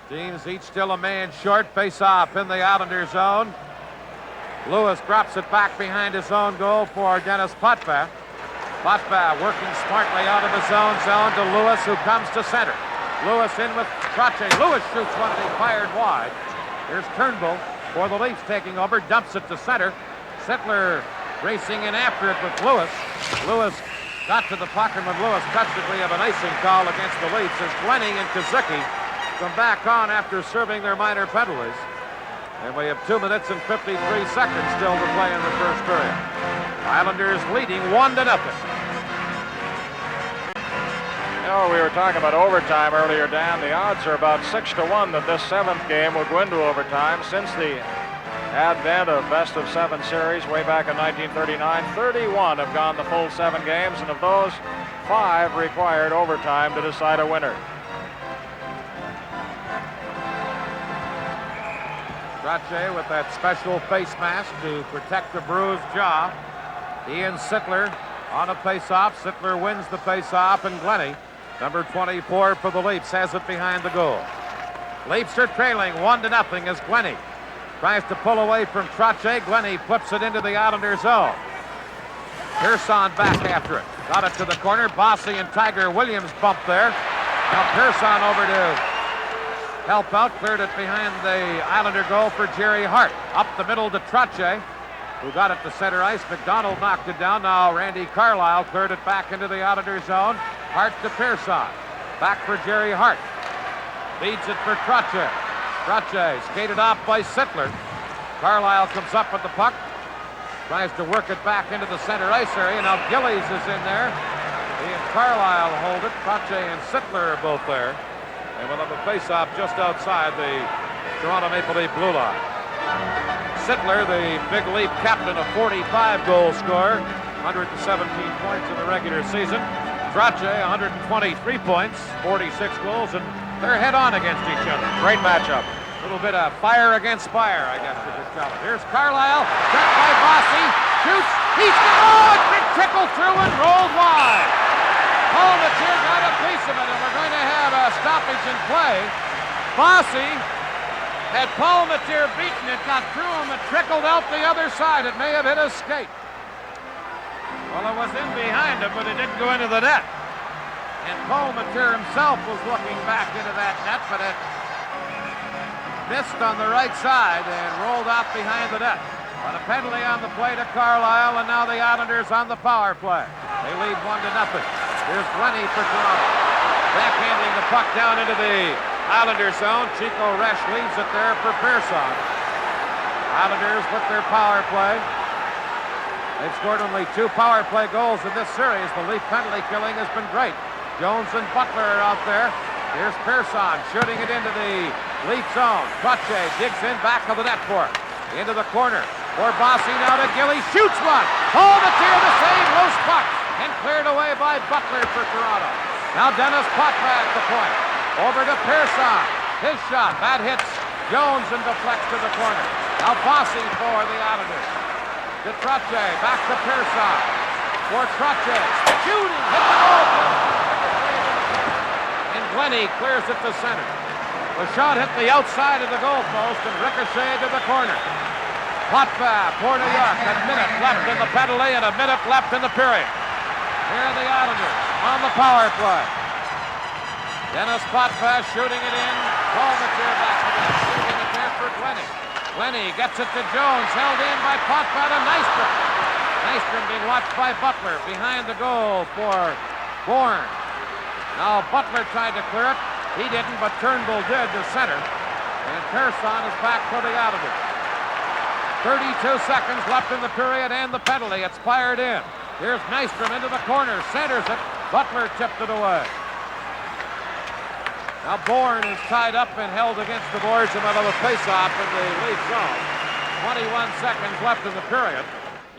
Teams each still a man short. Face off in the Islander zone. Lewis drops it back behind his own goal for Dennis Potvin. Potvin working smartly out of his own zone to Lewis, who comes to center. Lewis in with Trottier. Lewis shoots one and he fired wide. Here's Turnbull for the Leafs taking over. Dumps it to center. Sittler racing in after it with Lewis. Lewis got to the puck, and when Lewis touched it, we have an icing call against the Leafs as Glennie and Kazicki come back on after serving their minor penalties. And we have 2 minutes and 53 seconds still to play in the first period. Islanders leading 1-0. You know, we were talking about overtime earlier, Dan. The odds are about 6-1 that this seventh game will go into overtime. Since the advent of best-of-7 series way back in 1939, 31 have gone the full 7 games, and of those, 5 required overtime to decide a winner. Trottier with that special face mask to protect the bruised jaw. Ian Sittler on a face-off. Sittler wins the face-off, and Glennie, number 24 for the Leafs, has it behind the goal. Leafs are trailing 1-0 as Glennie tries to pull away from Trottier. Glennie flips it into the Islander zone. Pearson back after it. Got it to the corner. Bossy and Tiger Williams bump there. Now Pearson over to help out. Cleared it behind the Islander goal for Jerry Hart. Up the middle to Trottier, who got it to center ice. McDonald knocked it down. Now Randy Carlyle cleared it back into the Islander zone. Hart to Pearson. Back for Jerry Hart. Leads it for Trottier. Trottier skated off by Sittler. Carlyle comes up with the puck. Tries to work it back into the center ice area. Now Gillies is in there. He and Carlyle hold it. Trottier and Sittler are both there. And we'll have a face-off just outside the Toronto Maple Leaf blue line. Sittler, the big Leaf captain, a 45-goal scorer, 117 points in the regular season. Trottier, 123 points, 46 goals, and they're head-on against each other. Great matchup. A little bit of fire against fire, I guess you could call it. Here's Carlyle, checked by Bossy, shoots, he's it's been trickled through and rolled wide. Palmatier got a piece of it, and we're going to have a stoppage in play. Bossy had Palmatier beaten, it got through him and trickled out the other side. It may have hit a skate. Well, it was in behind him, but it didn't go into the net. And Palmatier himself was looking back into that net, but it missed on the right side and rolled out behind the net. But a penalty on the play to Carlyle, and now the Islanders on the power play. They lead 1-0. Here's Glennie for Toronto. Backhanding the puck down into the Islander zone. Chico Resch leaves it there for Pearson. Islanders with their power play. They've scored only 2 power play goals in this series. The Leaf penalty killing has been great. Jones and Butler are out there. Here's Pearson shooting it into the Leaf zone. Trottier digs in back of the net for it. Into the corner. For Bossy now to Gillies. Shoots one. Oh, the tear the save. Loose puck. And cleared away by Butler for Toronto. Now Dennis Potvin at the point. Over to Pearson. His shot. That hits Jones and deflects to the corner. Now Bossy for the Islanders. To Trottier. Back to Pearson. For Trottier. Shooting. Hit the goal. And Glenny clears it to center. The shot hit the outside of the goal post and ricocheted to the corner. Potvin for New York. A minute left in the penalty and a minute left in the period. Here are the Islanders on the power play. Dennis Potvin shooting it in. Palmetier back to the shooting it there for Glenny. Glenny gets it to Jones, held in by Potvin and Nystrom. Nystrom being watched by Butler behind the goal for Bourne. Now Butler tried to clear it. He didn't, but Turnbull did to center. And Pearson is back for the Islanders. 32 seconds left in the period and the penalty. It's fired in. Here's Nystrom into the corner, centers it. Butler tipped it away. Now Bourne is tied up and held against the boards and will have a face-off in the Leaf zone. 21 seconds left in the period.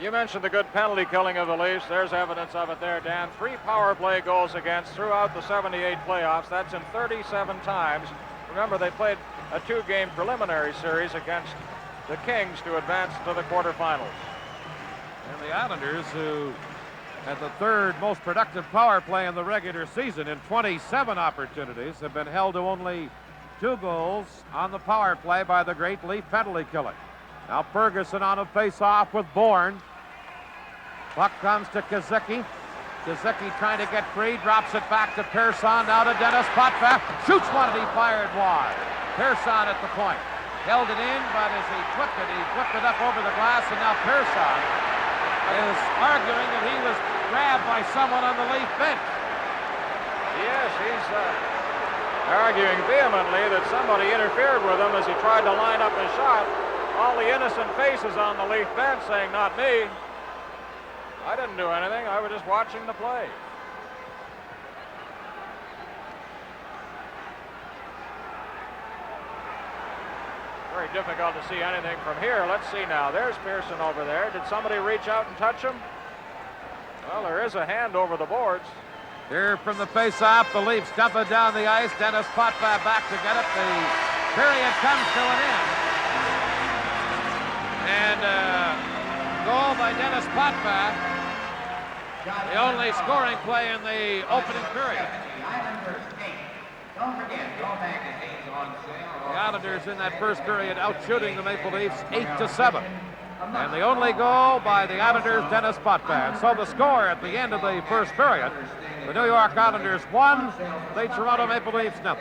You mentioned the good penalty killing of the Leafs. There's evidence of it there, Dan. 3 power play goals against throughout the 78 playoffs. That's in 37 times. Remember, they played a 2-game preliminary series against the Kings to advance to the quarterfinals. And the Islanders, who had the 3rd most productive power play in the regular season in 27 opportunities, have been held to only 2 goals on the power play by the great Leaf penalty killing. Now Ferguson on a face-off with Bourne. Puck comes to Kazicki. Kazicki trying to get free, drops it back to Pearson, now to Dennis Potvin. Shoots one and he fired wide. Pearson at the point. Held it in, but as he flipped it up over the glass, and now Pearson is arguing that he was grabbed by someone on the Leaf bench. Yes, he's arguing vehemently that somebody interfered with him as he tried to line up his shot. All the innocent faces on the Leaf bench saying, "Not me. I didn't do anything. I was just watching the play." Very difficult to see anything from here. Let's see now. There's Pearson over there. Did somebody reach out and touch him? Well, there is a hand over the boards. Here from the face-off, the Leafs dump it down the ice. Dennis Potvin back to get it. The period comes to an end. And goal by Dennis Potvin, the only scoring play in the opening period. Don't forget, your magazine's on sale. The Islanders in that first period out-shooting the Maple Leafs 8-7. And the only goal by the Islanders, Dennis Potvin. So the score at the end of the first period, the New York Islanders 1, the Toronto Maple Leafs 0.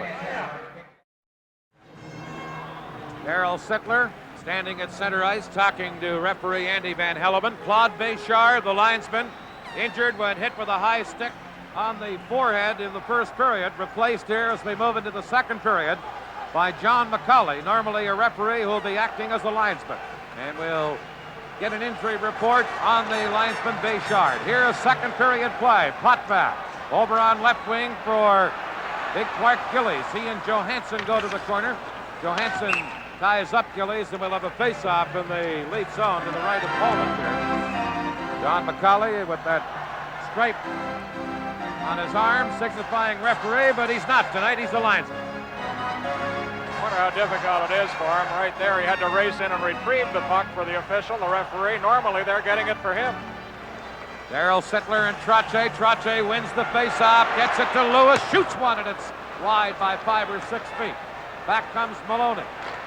Darryl Sittler standing at center ice talking to referee Andy Van Helleman. Claude Béchard, the linesman, injured when hit with a high stick on the forehead in the first period, replaced here as we move into the second period by John McCauley, normally a referee who will be acting as a linesman. And we'll get an injury report on the linesman Béchard. Here's second period play. Potvin over on left wing for Big Clark Gillies. He and Johansson go to the corner. Johansson ties up Gillies and we'll have a face-off in the Leaf zone to the right of Poland here. John McCauley with that stripe on his arm signifying referee, but he's not tonight. He's a linesman. I wonder how difficult it is for him. Right there, he had to race in and retrieve the puck for the official, the referee. Normally, they're getting it for him. Darryl Sittler and Trottier. Trottier wins the face-off, gets it to Lewis, shoots one, and it's wide by 5 or 6 feet. Back comes Maloney.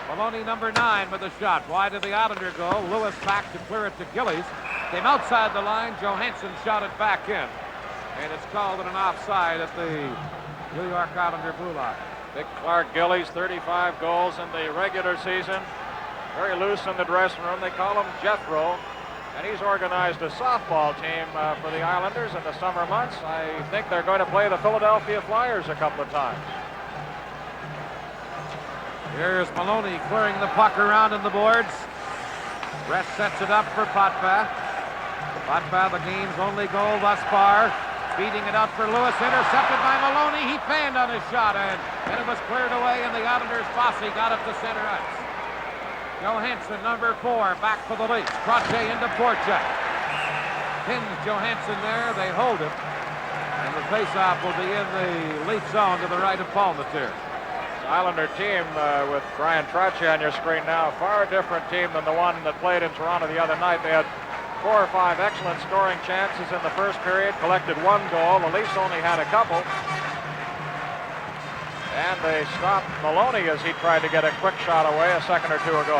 Maloney, number 9, with a shot. Wide of the Islander goal. Lewis back to clear it to Gillies. Came outside the line. Johansson shot it back in. And it's called an offside at the New York Islander blue line. Big Clark Gillies, 35 goals in the regular season. Very loose in the dressing room. They call him Jethro. And he's organized a softball team for the Islanders in the summer months. I think they're going to play the Philadelphia Flyers a couple of times. Here's Maloney clearing the puck around in the boards. Resch sets it up for Potvin. Potvin, the game's only goal thus far. Feeding it out for Lewis, intercepted by Maloney. He fanned on his shot, and it was cleared away, and the Islanders' Fossey got it to center ice. Johansson, number 4, back for the Leafs. Trottier into Voracek. Pins Johansson there. They hold him. And the faceoff will be in the Leaf zone to the right of Palmateer. The Islander team with Brian Trottier on your screen now, a far different team than the one that played in Toronto the other night. They had 4 or 5 excellent scoring chances in the first period, collected 1 goal. The Leafs only had a couple. And they stopped Maloney as he tried to get a quick shot away a second or 2 ago.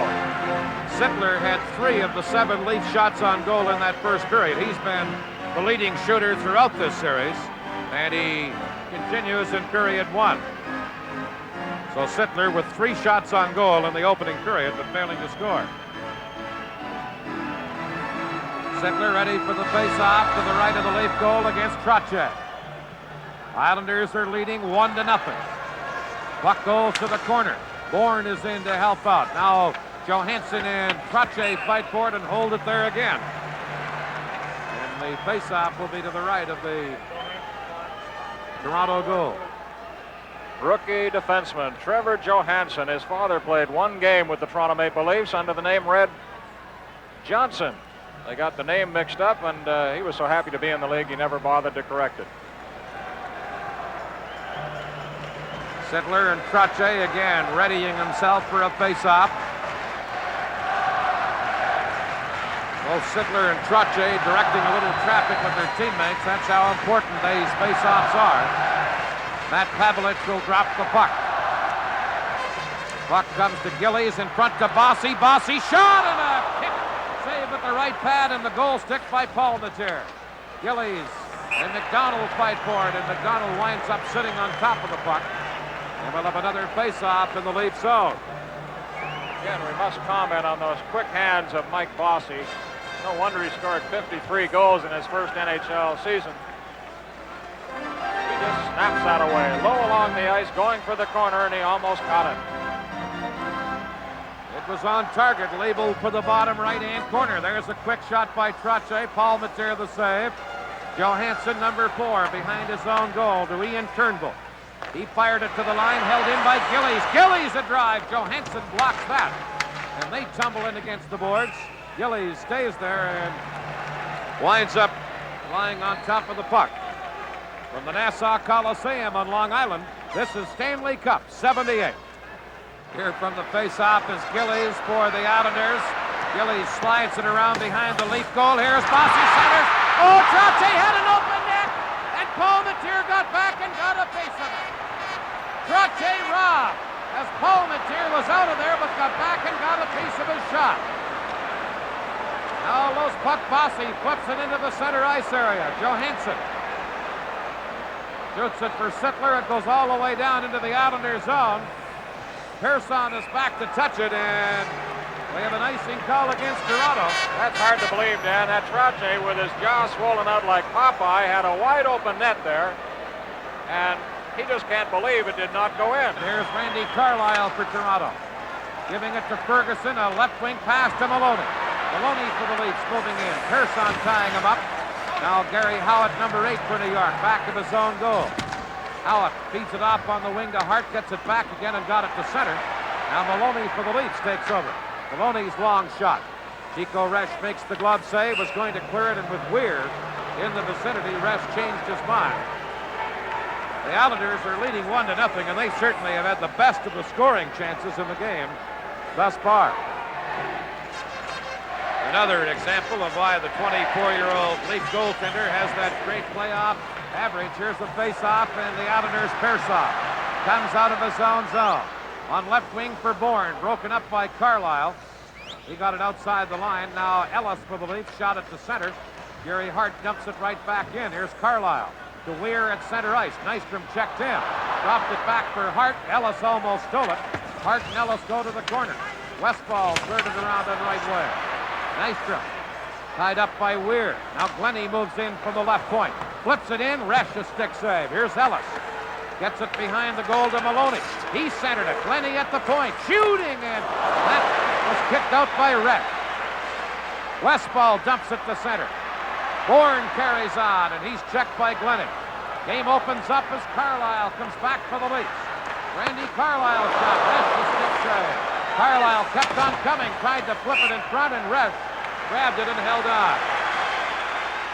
Sittler had 3 of the 7 Leaf shots on goal in that first period. He's been the leading shooter throughout this series, and he continues in period 1. So Sittler with 3 shots on goal in the opening period, but failing to score. Sittler ready for the face-off to the right of the Leaf goal against Trottier. Islanders are leading 1-0. Puck goes to the corner. Bourne is in to help out. Now Johansson and Trottier fight for it and hold it there again. And the face-off will be to the right of the Toronto goal. Rookie defenseman Trevor Johansson. His father played 1 game with the Toronto Maple Leafs under the name Red Johnson. They got the name mixed up, and he was so happy to be in the league he never bothered to correct it. Sittler and Trottier again readying himself for a face-off. Both Sittler and Trottier directing a little traffic with their teammates. That's how important these face-offs are. Matt Pavelich will drop the puck. Puck comes to Gillies in front to Bossy. Bossy shot and a kick. Save at the right pad and the goal stick by Palmateer. Gillies and McDonald fight for it, and McDonald winds up sitting on top of the puck. And we'll have another face-off in the Leaf zone. Again, we must comment on those quick hands of Mike Bossy. No wonder he scored 53 goals in his first NHL season. He just snaps that away. Low along the ice, going for the corner, and he almost got it. It was on target, labeled for the bottom right-hand corner. There's a quick shot by Trottier. Palmateer the save. Johansson, number 4, behind his own goal to Ian Turnbull. He fired it to the line, held in by Gillies. Gillies a drive. Johansson blocks that. And they tumble in against the boards. Gillies stays there and winds up lying on top of the puck. From the Nassau Coliseum on Long Island, this is Stanley Cup 78. Here from the face-off is Gillies for the Islanders. Gillies slides it around behind the Leaf goal. Here's Bossy centers. Oh, Trottier had an open net, and Palmateer got back and got a piece of it. Trottier robbed as Palmateer was out of there, but got back and got a piece of his shot. Now loose puck. Bossy flips it into the center ice area. Johansson shoots it for Sittler. It goes all the way down into the Islanders zone. Pearson is back to touch it, and we have an icing call against Toronto. That's hard to believe, Dan. That Trottier, with his jaw swollen out like Popeye, had a wide open net there, and he just can't believe it did not go in. Here's Randy Carlyle for Toronto. Giving it to Ferguson, a left wing pass to Maloney. Maloney for the Leafs moving in. Pearson tying him up. Now Gary Howitt, number 8 for New York, back of his own goal. Howitt feeds it off on the wing to Hart, gets it back again and got it to center. Now Maloney for the Leafs takes over. Maloney's long shot. Chico Resch makes the glove save, was going to clear it, and with Weir in the vicinity, Resch changed his mind. The Islanders are leading 1-0, and they certainly have had the best of the scoring chances in the game thus far. Another example of why the 24-year-old Leaf goaltender has that great playoff average. Here's the face-off, and the Islanders Pearson comes out of his own zone. On left wing for Bourne, broken up by Carlyle. He got it outside the line. Now Ellis for the Leafs, shot it to center. Gary Hart dumps it right back in. Here's Carlyle to Weir at center ice. Nystrom checked in. Dropped it back for Hart. Ellis almost stole it. Hart and Ellis go to the corner. Westfall third it around on right wing. Nystrom tied up by Weir. Now Glennie moves in from the left point. Flips it in. Resch a stick save. Here's Ellis. Gets it behind the goal to Maloney. He centered it. Glennie at the point. Shooting, and that was kicked out by Resch. Westfall dumps it to center. Bourne carries on, and he's checked by Glenny. Game opens up as Carlisle comes back for the Leafs. Randy Carlisle shot. Resch the stick save. Carlisle kept on coming, tried to flip it in front, and Resch grabbed it and held on.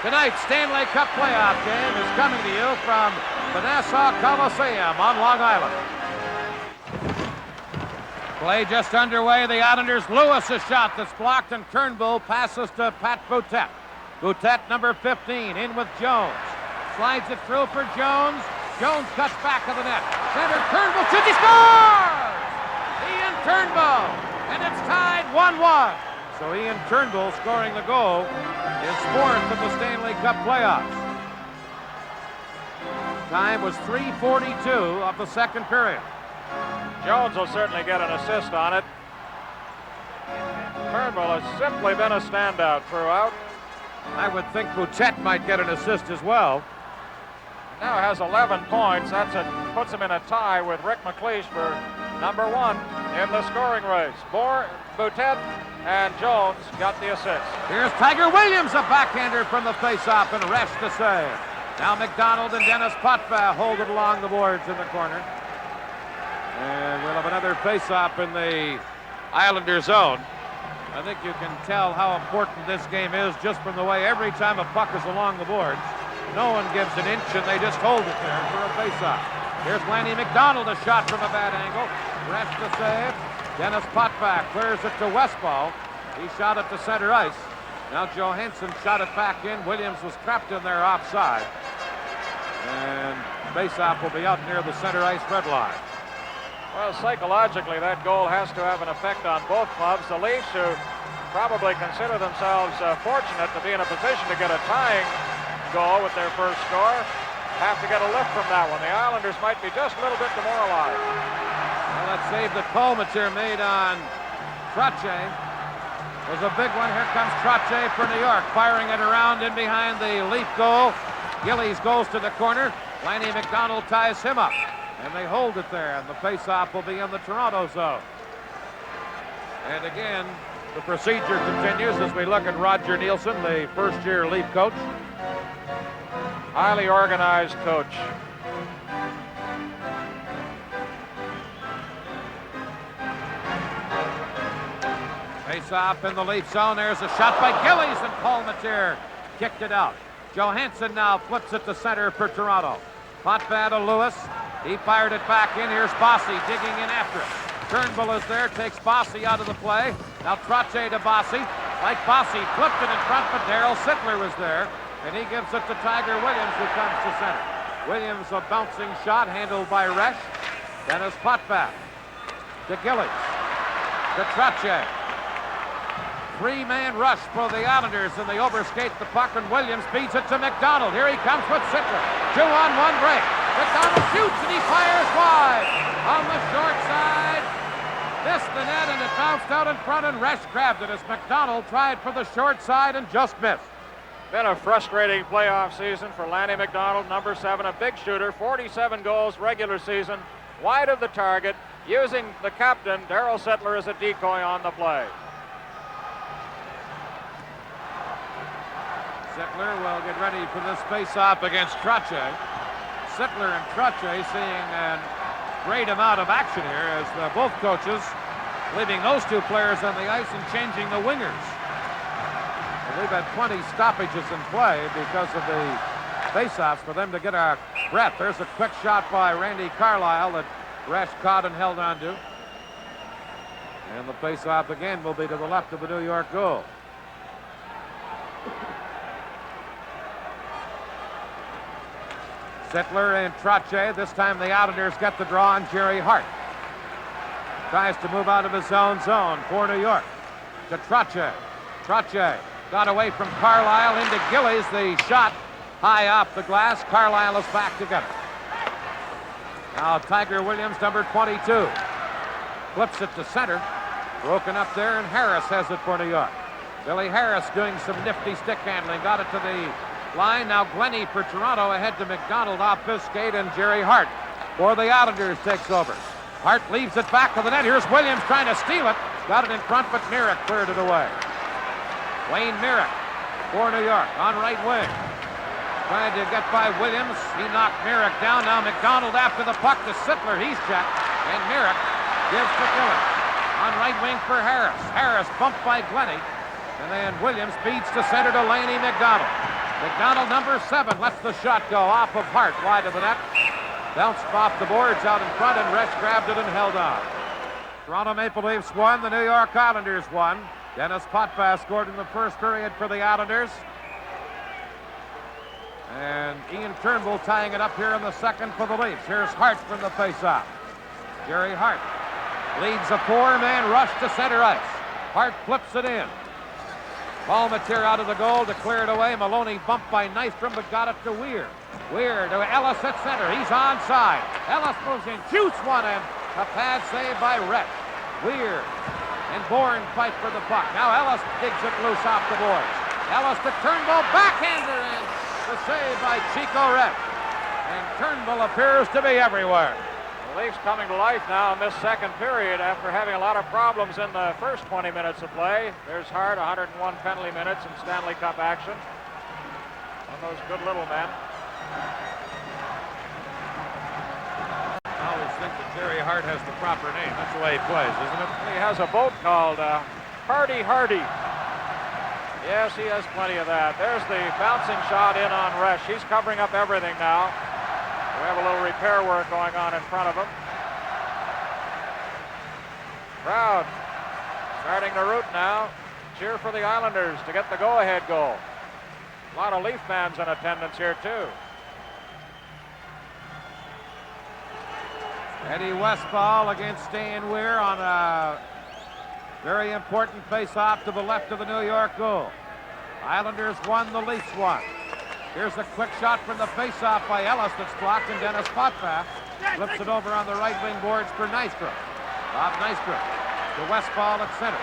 Tonight's Stanley Cup playoff game is coming to you from the Nassau Coliseum on Long Island. Play just underway. The Islanders. Lewis a shot that's blocked, and Turnbull passes to Pat Boutet. Boutet, number 15, in with Jones. Slides it through for Jones. Jones cuts back of the net. Center Turnbull shoots. He scores! Ian Turnbull, and it's tied 1-1. So Ian Turnbull scoring the goal, his fourth of the Stanley Cup playoffs. Time was 3:42 of the second period. Jones will certainly get an assist on it. Turnbull has simply been a standout throughout. I would think Boutet might get an assist as well. Now has 11 points. Puts him in a tie with Rick McLeish for number 1 in the scoring race. Boutet and Jones got the assist. Here's Tiger Williams, a backhander from the faceoff, and Resch to save. Now McDonald and Dennis Potvin hold it along the boards in the corner. And we'll have another faceoff in the Islander zone. I think you can tell how important this game is just from the way every time a puck is along the boards, no one gives an inch and they just hold it there for a faceoff. Here's Lanny McDonald, a shot from a bad angle. Resch to save. Dennis Potvin clears it to Westfall. He shot it to center ice. Now Johansson shot it back in. Williams was trapped in there offside. And faceoff will be out near the center ice red line. Well, psychologically, that goal has to have an effect on both clubs. The Leafs, who probably consider themselves fortunate to be in a position to get a tying goal with their first score, have to get a lift from that one. The Islanders might be just a little bit demoralized. Well, that save that Kolmatir made on Trottier was a big one. Here comes Trottier for New York, firing it around in behind the Leaf goal. Gillies goes to the corner. Lanny McDonald ties him up. And they hold it there, and the faceoff will be in the Toronto zone. And again, the procedure continues as we look at Roger Nielsen, the first-year Leaf coach. Highly organized coach. Face-off in the Leaf zone. There's a shot by Gillies, and Kolmatir kicked it out. Johansson now flips it to center for Toronto. Potvin to Lewis. He fired it back in. Here's Bossy digging in after it. Turnbull is there, takes Bossy out of the play. Now Trottier to Bossy. Like Bossy, flipped it in front, but Darryl Sittler was there. And he gives it to Tiger Williams, who comes to center. Williams, a bouncing shot handled by Resch. Dennis Potvin to Gillies. To Trottier. Three-man rush for the Islanders, and they overskate the puck, and Williams feeds it to McDonald. Here he comes with Sittler. 2-on-1 break. McDonald shoots, and he fires wide. On the short side. Missed the net, and it bounced out in front, and Resch grabbed it as McDonald tried for the short side and just missed. Been a frustrating playoff season for Lanny McDonald, number 7, a big shooter, 47 goals regular season, wide of the target, using the captain, Darryl Sittler, as a decoy on the play. Sittler will get ready for this face-off against Trottier. Sittler and Trottier seeing a great amount of action here as both coaches leaving those two players on the ice and changing the wingers. Well, we've had 20 stoppages in play because of the face-offs for them to get our breath. There's a quick shot by Randy Carlisle that Resch caught and held on to. And the face-off again will be to the left of the New York goal. Sittler and Trottier. This time the Islanders get the draw on Jerry Hart. Tries to move out of his own zone for New York. To Trottier. Trottier got away from Carlisle into Gillies. The shot high off the glass. Carlisle is back together. Now Tiger Williams, number 22. Flips it to center. Broken up there, and Harris has it for New York. Billy Harris doing some nifty stick handling. Got it to the line. Now Glenny for Toronto ahead to McDonald off this skate, and Jerry Hart for the Islanders takes over. Hart leaves it back to the net. Here's Williams trying to steal it. Got it in front, but Merrick cleared it away. Wayne Merrick for New York on right wing. Trying to get by Williams. He knocked Merrick down. Now McDonald after the puck to Sittler. He's checked. And Merrick gives to Gilly. On right wing for Harris. Harris bumped by Glenny. And then Williams feeds to center to Laney McDonald. McDonald, number 7, lets the shot go off of Hart, wide of the net. Bounced off the boards out in front, and Resch grabbed it and held on. Toronto Maple Leafs won. The New York Islanders won. Dennis Potvin scored in the first period for the Islanders. And Ian Turnbull tying it up here in the second for the Leafs. Here's Hart from the faceoff. Jerry Hart leads a 4-man rush to center ice. Hart flips it in. Palmateer out of the goal to clear it away. Maloney bumped by Nystrom, but got it to Weir. Weir to Ellis at center. He's onside. Ellis moves in, shoots one, and a pad save by Resch. Weir and Bourne fight for the puck. Now Ellis digs it loose off the boards. Ellis to Turnbull, backhander, and the save by Chico Resch. And Turnbull appears to be everywhere. The Leafs coming to life now in this second period after having a lot of problems in the first 20 minutes of play. There's Hart, 101 penalty minutes in Stanley Cup action. One of those good little men. I always think that Jerry Hart has the proper name. That's the way he plays, isn't it? He has a boat called Hardy Hardy. Yes, he has plenty of that. There's the bouncing shot in on Resch. He's covering up everything now. We have a little repair work going on in front of him. Crowd starting to root now. Cheer for the Islanders to get the go-ahead goal. A lot of Leaf fans in attendance here, too. Eddie Westphal against Stan Weir on a very important face-off to the left of the New York goal. Islanders won, the Leafs won. Here's a quick shot from the face-off by Ellis that's blocked, and Dennis Potvin flips it over on the right wing boards for Nystrom. Bob Nystrom to Westphal at center.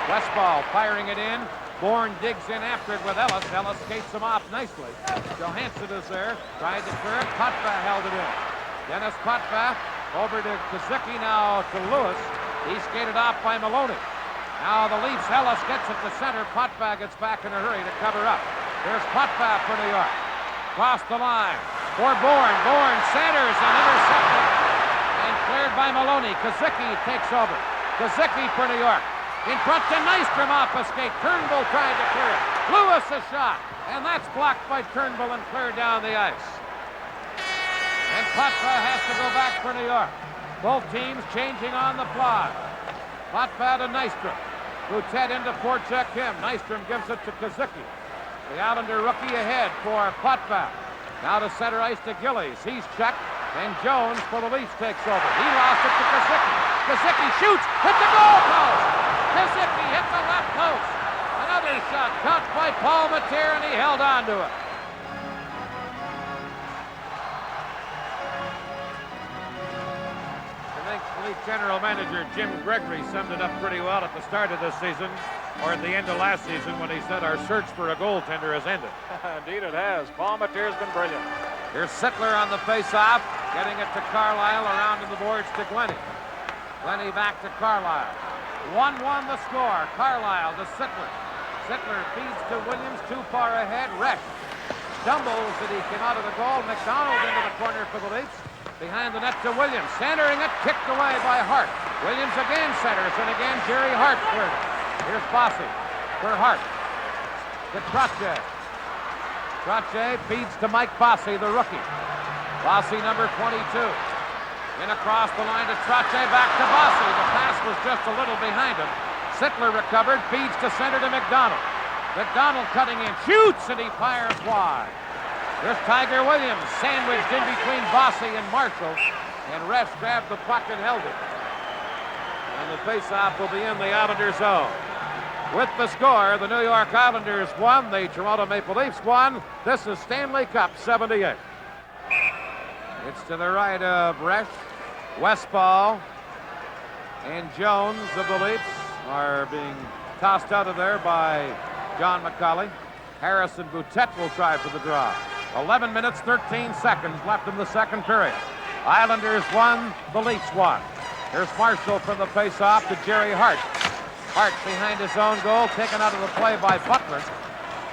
Westphal firing it in. Bourne digs in after it with Ellis. Ellis skates him off nicely. Johansson is there, tried to clear it. Potvin held it in. Dennis Potvin over to Kazicki, now to Lewis. He skated off by Maloney. Now the Leafs, Ellis gets it to center. Potvin gets back in a hurry to cover up. There's Potvin for New York. Cross the line for Bourne. Bourne centers and intercepted and cleared by Maloney. Kazicki takes over. Kazicki for New York. In front to Nystrom off a skate. Turnbull tried to clear it. Lewis a shot. And that's blocked by Turnbull and cleared down the ice. And Potvin has to go back for New York. Both teams changing on the fly. Potvin to Nystrom. Boutet into forecheck him. Nystrom gives it to Kazicki. The Islander rookie ahead for Potvin. Now to center ice to Gillies. He's checked. And Jones for the Leafs takes over. He lost it to Kazicki. Kazicki shoots. Hit the goal post. Kazicki hit the left post. Another shot caught by Palmateer, and he held on to it. I think Leaf General Manager Jim Gregory summed it up pretty well at the start of this season, or at the end of last season, when he said our search for a goaltender has ended. Indeed it has. Palmateer's been brilliant. Here's Sittler on the face-off, getting it to Carlisle, around in the boards to Glenny. Glenny back to Carlisle. 1-1 the score. Carlisle to Sittler. Sittler feeds to Williams, too far ahead. Resch stumbles and he came out of the goal. McDonald into the corner for the Leafs. Behind the net to Williams. Centering it, kicked away by Hart. Williams again centers, and again Jerry Hart cleared it. Here's Bossy for Hart. To Trottier. Trottier feeds to Mike Bossy, the rookie. Bossy, number 22. In across the line to Trottier, back to Bossy. The pass was just a little behind him. Sittler recovered, feeds to center to McDonald. McDonald cutting in, shoots, and he fires wide. There's Tiger Williams, sandwiched in between Bossy and Marshall. And Resch grabbed the puck and held it. And the faceoff will be in the Islanders' zone. With the score, the New York Islanders won, the Toronto Maple Leafs won. This is Stanley Cup 78. It's to the right of Resch. Westphal and Jones of the Leafs are being tossed out of there by John McCauley. Harris and Boutet will try for the draw. 11 minutes, 13 seconds left in the second period. Islanders won, the Leafs won. Here's Marshall from the face-off to Jerry Hart. Hart behind his own goal, taken out of the play by Butler.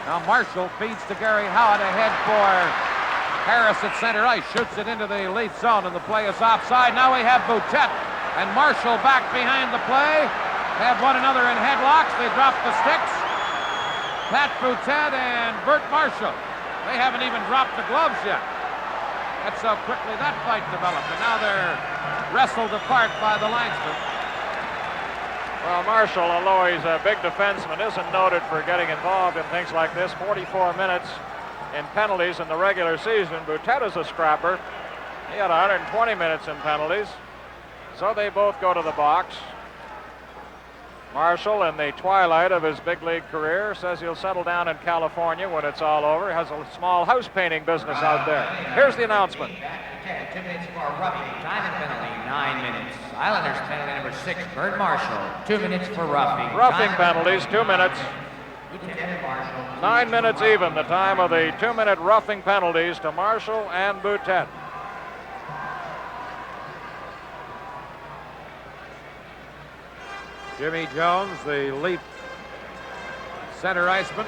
Now Marshall feeds to Gary Howard, ahead for Harris at center ice, shoots it into the Leaf zone, and the play is offside. Now we have Boutette and Marshall back behind the play. They have one another in headlocks. They drop the sticks. Pat Boutette and Bert Marshall. They haven't even dropped the gloves yet. That's how quickly that fight developed. And now they're wrestled apart by the linesman. Well, Marshall, although he's a big defenseman, isn't noted for getting involved in things like this. 44 minutes in penalties in the regular season. Boutette is a scrapper. He had 120 minutes in penalties. So they both go to the box. Marshall, in the twilight of his big league career, says he'll settle down in California when it's all over. He has a small house painting business out there. Here's the announcement. 2 minutes for roughing. Time and penalty, 9 minutes. Islanders penalty number 6, Bert Marshall. 2 minutes for roughing. Roughing penalties, 2 minutes. 9 minutes even, the time of the 2-minute roughing penalties to Marshall and Boutette. Jimmy Jones, the Leaf center iceman.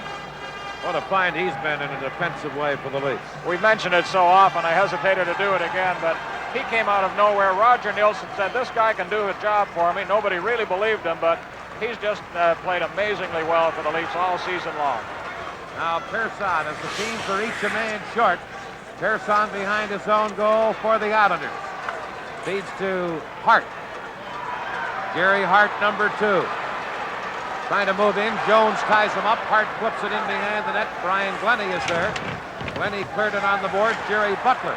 What a find he's been in a defensive way for the Leafs. We've mentioned it so often, I hesitated to do it again, but he came out of nowhere. Roger Nielsen said, this guy can do a job for me. Nobody really believed him, but he's just played amazingly well for the Leafs all season long. Now Persson, as the teams are each a man short. Persson behind his own goal for the Islanders. Feeds to Hart. Gary Hart, number 2. Trying to move in. Jones ties him up. Hart flips it in behind the net. Brian Glennie is there. Glennie cleared it on the board. Jerry Butler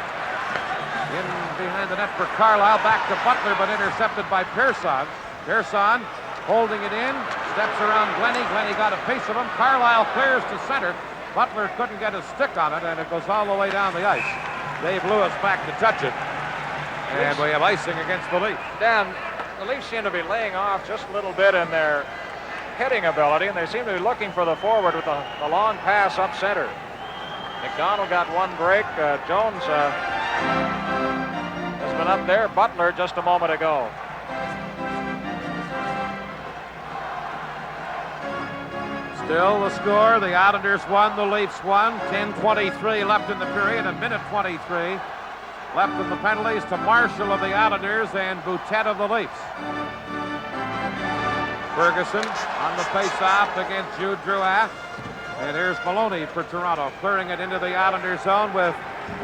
in behind the net for Carlisle. Back to Butler, but intercepted by Persson. Persson holding it in. Steps around Glennie. Glennie got a piece of him. Carlisle clears to center. Butler couldn't get a stick on it, and it goes all the way down the ice. Dave Lewis back to touch it. And we have icing against the Leafs. Dan, the Leafs seem to be laying off just a little bit in their hitting ability, and they seem to be looking for the forward with the long pass up center. McDonald got one break. Jones has been up there. Butler just a moment ago. Still the score. The Islanders won, the Leafs won. 10:23 left in the period, a minute 23 left in the penalties to Marshall of the Islanders and Boutette of the Leafs. Ferguson on the face-off against Jude Drouin. And here's Maloney for Toronto, clearing it into the Islanders zone with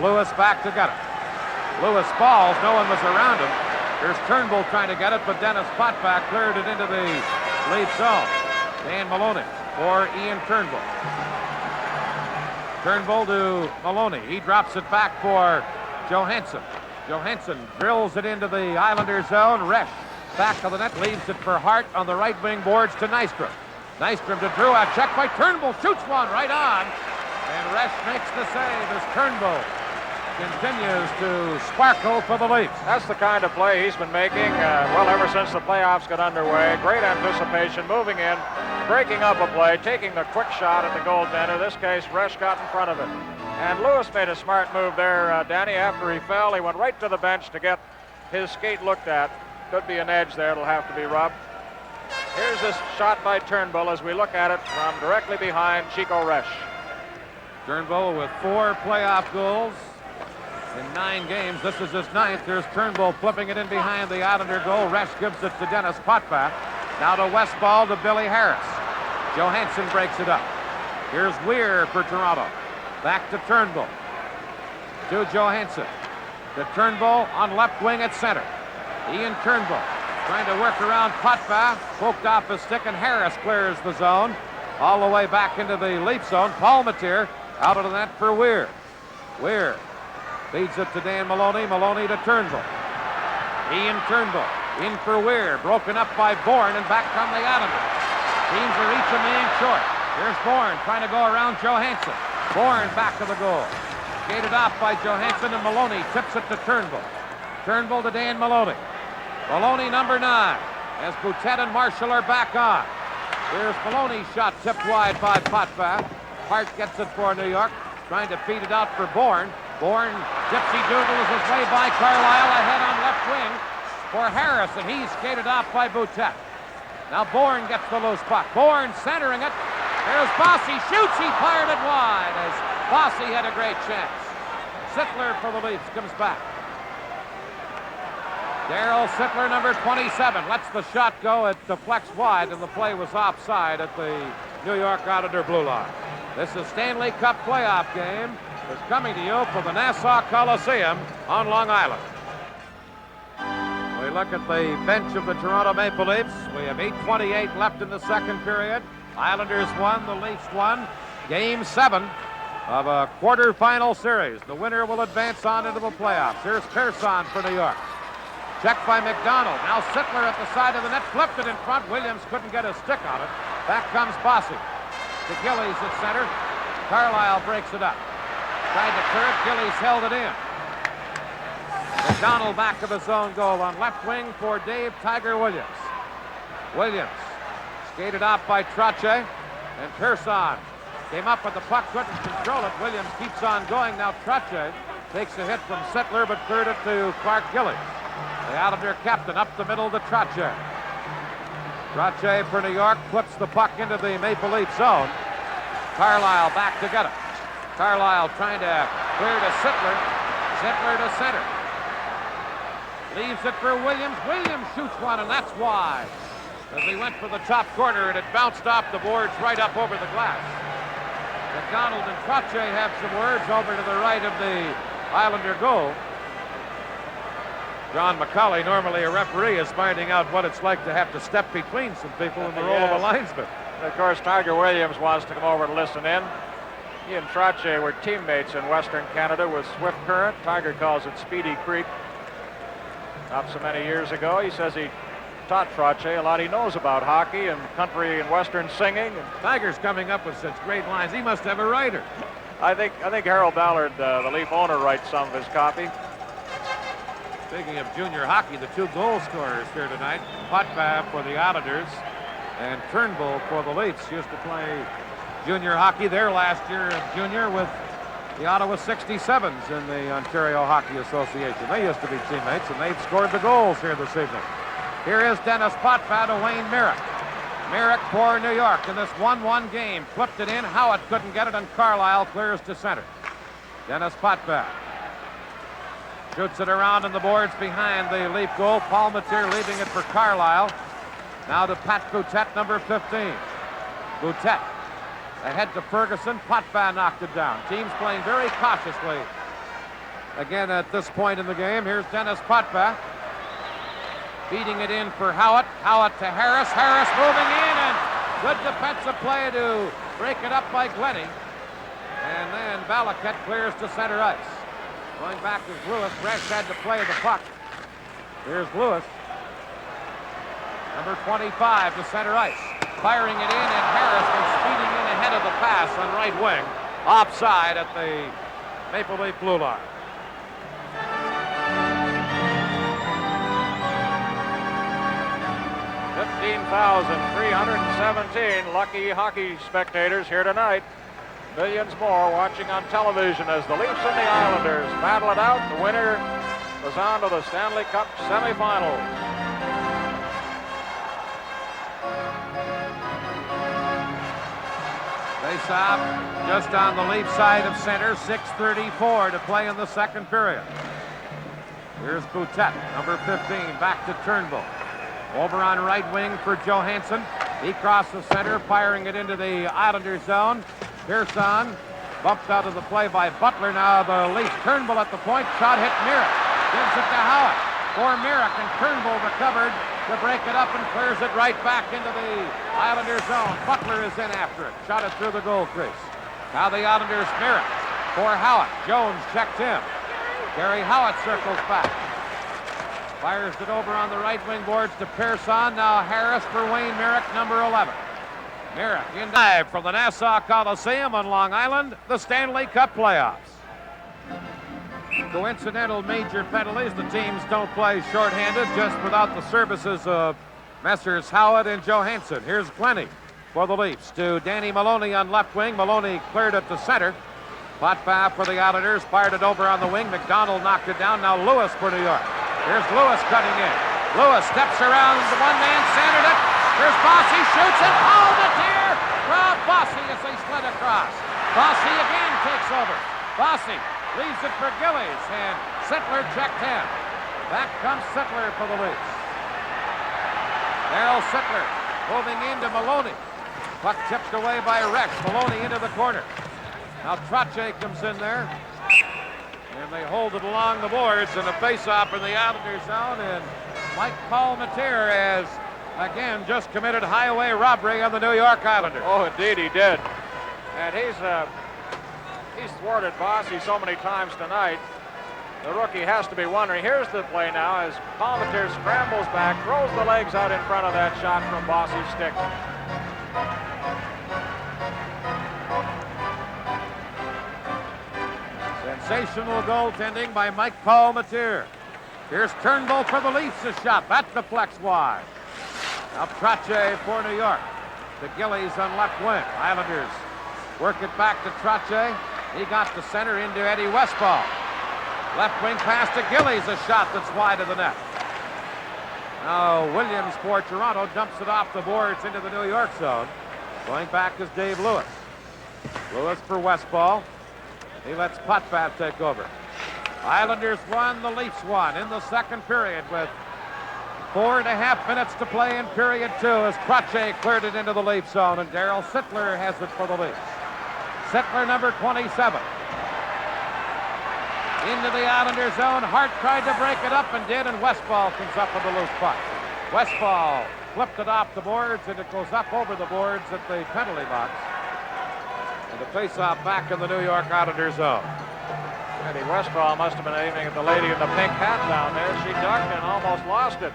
Lewis back to get it. Lewis falls, no one was around him. Here's Turnbull trying to get it, but Dennis Potvak cleared it into the Leaf zone. Dan Maloney for Ian Turnbull. Turnbull to Maloney. He drops it back for Johansson. Johansson drills it into the Islanders zone. Resch back to the net, leaves it for Hart on the right wing boards to Nystrom. Nystrom to Drouin, checked by Turnbull, shoots one right on. And Resch makes the save as Turnbull continues to sparkle for the Leafs. That's the kind of play he's been making, well, ever since the playoffs got underway. Great anticipation, moving in, breaking up a play, taking the quick shot at the goaltender. This case, Resch got in front of it. And Lewis made a smart move there, Danny. After he fell, he went right to the bench to get his skate looked at. Could be an edge there. It'll have to be rubbed. Here's this shot by Turnbull as we look at it from directly behind Chico Resch. Turnbull with 4 playoff goals in 9 games. This is his 9th. There's Turnbull flipping it in behind the Islander goal. Resch gives it to Dennis Potvak. Now to Westball to Billy Harris. Johansson breaks it up. Here's Weir for Toronto. Back to Turnbull. To Johansson. To Turnbull on left wing at center. Ian Turnbull trying to work around Potvak. Poked off his stick, and Harris clears the zone. All the way back into the Leaf zone. Palmatier out of the net for Weir. Weir feeds it to Dan Maloney. Maloney to Turnbull. Ian Turnbull in for Weir. Broken up by Bourne, and back come the Islanders. Teams are each a man short. Here's Bourne trying to go around Johansson. Bourne back to the goal. Skated off by Johansson, and Maloney tips it to Turnbull. Turnbull to Dan Maloney. Maloney number 9 as Boutette and Marshall are back on. Here's Maloney's shot tipped wide by Potvak. Hart gets it for New York, trying to feed it out for Bourne. Bourne gypsy-doodles his way by Carlisle, ahead on left wing for Harris, and he's skated off by Boutette. Now Bourne gets the loose puck. Bourne centering it. There's Bossy. Shoots. He fired it wide as Bossy had a great chance. Sittler for the Leafs comes back. Darryl Sittler, number 27, lets the shot go. It deflects wide, and the play was offside at the New York Islander blue line. This is Stanley Cup playoff game. It's coming to you from the Nassau Coliseum on Long Island. We look at the bench of the Toronto Maple Leafs. We have 8:28 left in the second period. Islanders won, the Leafs won. Game 7 of a quarterfinal series. The winner will advance on into the playoffs. Here's Pearson for New York. Checked by McDonald. Now Sittler at the side of the net, flipped it in front. Williams couldn't get a stick on it. Back comes Bossy. To Gillies at center. Carlisle breaks it up. Tried to clear it. Gillies held it in. McDonald back of his own goal on left wing for Dave Tiger Williams. Williams skated off by Trottier. And Pearson came up with the puck, couldn't control it. Williams keeps on going. Now Trottier takes a hit from Sittler, but cleared it to Clark Gillies. The Islander captain up the middle to Trottier. Trottier for New York puts the puck into the Maple Leaf zone. Carlisle back to get it. Carlisle trying to clear to Sittler. Sittler to center. Leaves it for Williams. Williams shoots one, and that's wide. As he went for the top corner, and it bounced off the boards right up over the glass. McDonald and Trottier have some words over to the right of the Islander goal. John McCauley, normally a referee, is finding out what it's like to have to step between some people in the role of a linesman. Of course, Tiger Williams wants to come over to listen in. He and Trottier were teammates in Western Canada with Swift Current. Tiger calls it Speedy Creek. Not so many years ago, he says he taught Trottier a lot he knows about hockey and country and Western singing. And Tiger's coming up with such great lines. He must have a writer. I think Harold Ballard, the Leaf owner, writes some of his copy. Speaking of junior hockey, the two goal scorers here tonight, Potvin for the Islanders and Turnbull for the Leafs, used to play junior hockey there last year of junior with the Ottawa 67s in the Ontario Hockey Association. They used to be teammates, and they've scored the goals here this evening. Here is Dennis Potvin to Wayne Merrick. Merrick for New York in this 1-1 game. Flipped it in. Howitt couldn't get it, and Carlisle clears to center. Dennis Potvin shoots it around on the boards behind the Leaf goal. Palmatier leaving it for Carlisle. Now to Pat Boutet, number 15. Boutet ahead to Ferguson. Potvin knocked it down. Teams playing very cautiously again at this point in the game. Here's Dennis Potvin feeding it in for Howitt. Howitt to Harris. Harris moving in, and good defensive play to break it up by Glennie. And then Valaket clears to center ice. Going back is Lewis. Resch had to play the puck. Here's Lewis. Number 25 to center ice. Firing it in, and Harris was speeding in ahead of the pass on right wing. Offside at the Maple Leaf blue line. $15,317 lucky hockey spectators here tonight. Millions more watching on television as the Leafs and the Islanders battle it out. The winner goes on to the Stanley Cup semifinals. Face-off just on the Leaf side of center. 6:34 to play in the second period. Here's Boutet, number 15, back to Turnbull. Over on right wing for Johansson. He crosses center, firing it into the Islander zone. Pearson bumped out of the play by Butler. Now the Leafs. Turnbull at the point. Shot hit Merrick. Gives it to Howitt for Merrick, and Turnbull recovered to break it up and clears it right back into the Islander zone. Butler is in after it. Shot it through the goal crease. Now the Islanders. Merrick for Howitt. Jones checked him. Gary Howitt circles back. Fires it over on the right wing boards to Pearson. Now Harris for Wayne Merrick, number 11. Merrick in live from the Nassau Coliseum on Long Island, the Stanley Cup playoffs. Coincidental major penalties. The teams don't play shorthanded, just without the services of Messrs. Howitt and Johansson. Here's Glennie for the Leafs to Danny Maloney on left wing. Maloney cleared it to center. Potvin for the Islanders, fired it over on the wing. McDonald knocked it down. Now Lewis for New York. Here's Lewis cutting in. Lewis steps around the one man, centered it. Here's Bossy, shoots it. Palmatier! Rob Bossy as they slid across. Bossy again takes over. Bossy leaves it for Gillies, and Sittler checked in. Back comes Sittler for the Leafs. Darryl Sittler moving into Maloney. Puck tipped away by Rex. Maloney into the corner. Now Trottier comes in there. And they hold it along the boards in the face-off in the Islanders zone. And Mike Palmatier has, again, just committed highway robbery on the New York Islanders. Oh, indeed he did. And he's thwarted Bossy so many times tonight. The rookie has to be wondering. Here's the play now as Palmatier scrambles back, throws the legs out in front of that shot from Bossy's stick. Sensational goaltending by Mike Palmatier. Here's Turnbull for the Leafs, a shot. That deflects wide. Now Trottier for New York. To Gillies on left wing. Islanders work it back to Trottier. He got the center into Eddie Westphal. Left wing pass to Gillies, a shot that's wide of the net. Now Williams for Toronto dumps it off the boards into the New York zone. Going back is Dave Lewis. Lewis for Westphal. He lets Potvin take over. Islanders won, the Leafs won in the second period with 4.5 minutes to play in period 2 as Trottier cleared it into the Leafs zone, and Darryl Sittler has it for the Leafs. Sittler, number 27. Into the Islander zone. Hart tried to break it up and did, and Westphal comes up with a loose puck. Westphal flipped it off the boards, and it goes up over the boards at the penalty box. And the face-off back in the New York Islander zone. Eddie Westphal must have been aiming at the lady in the pink hat down there. She ducked and almost lost it.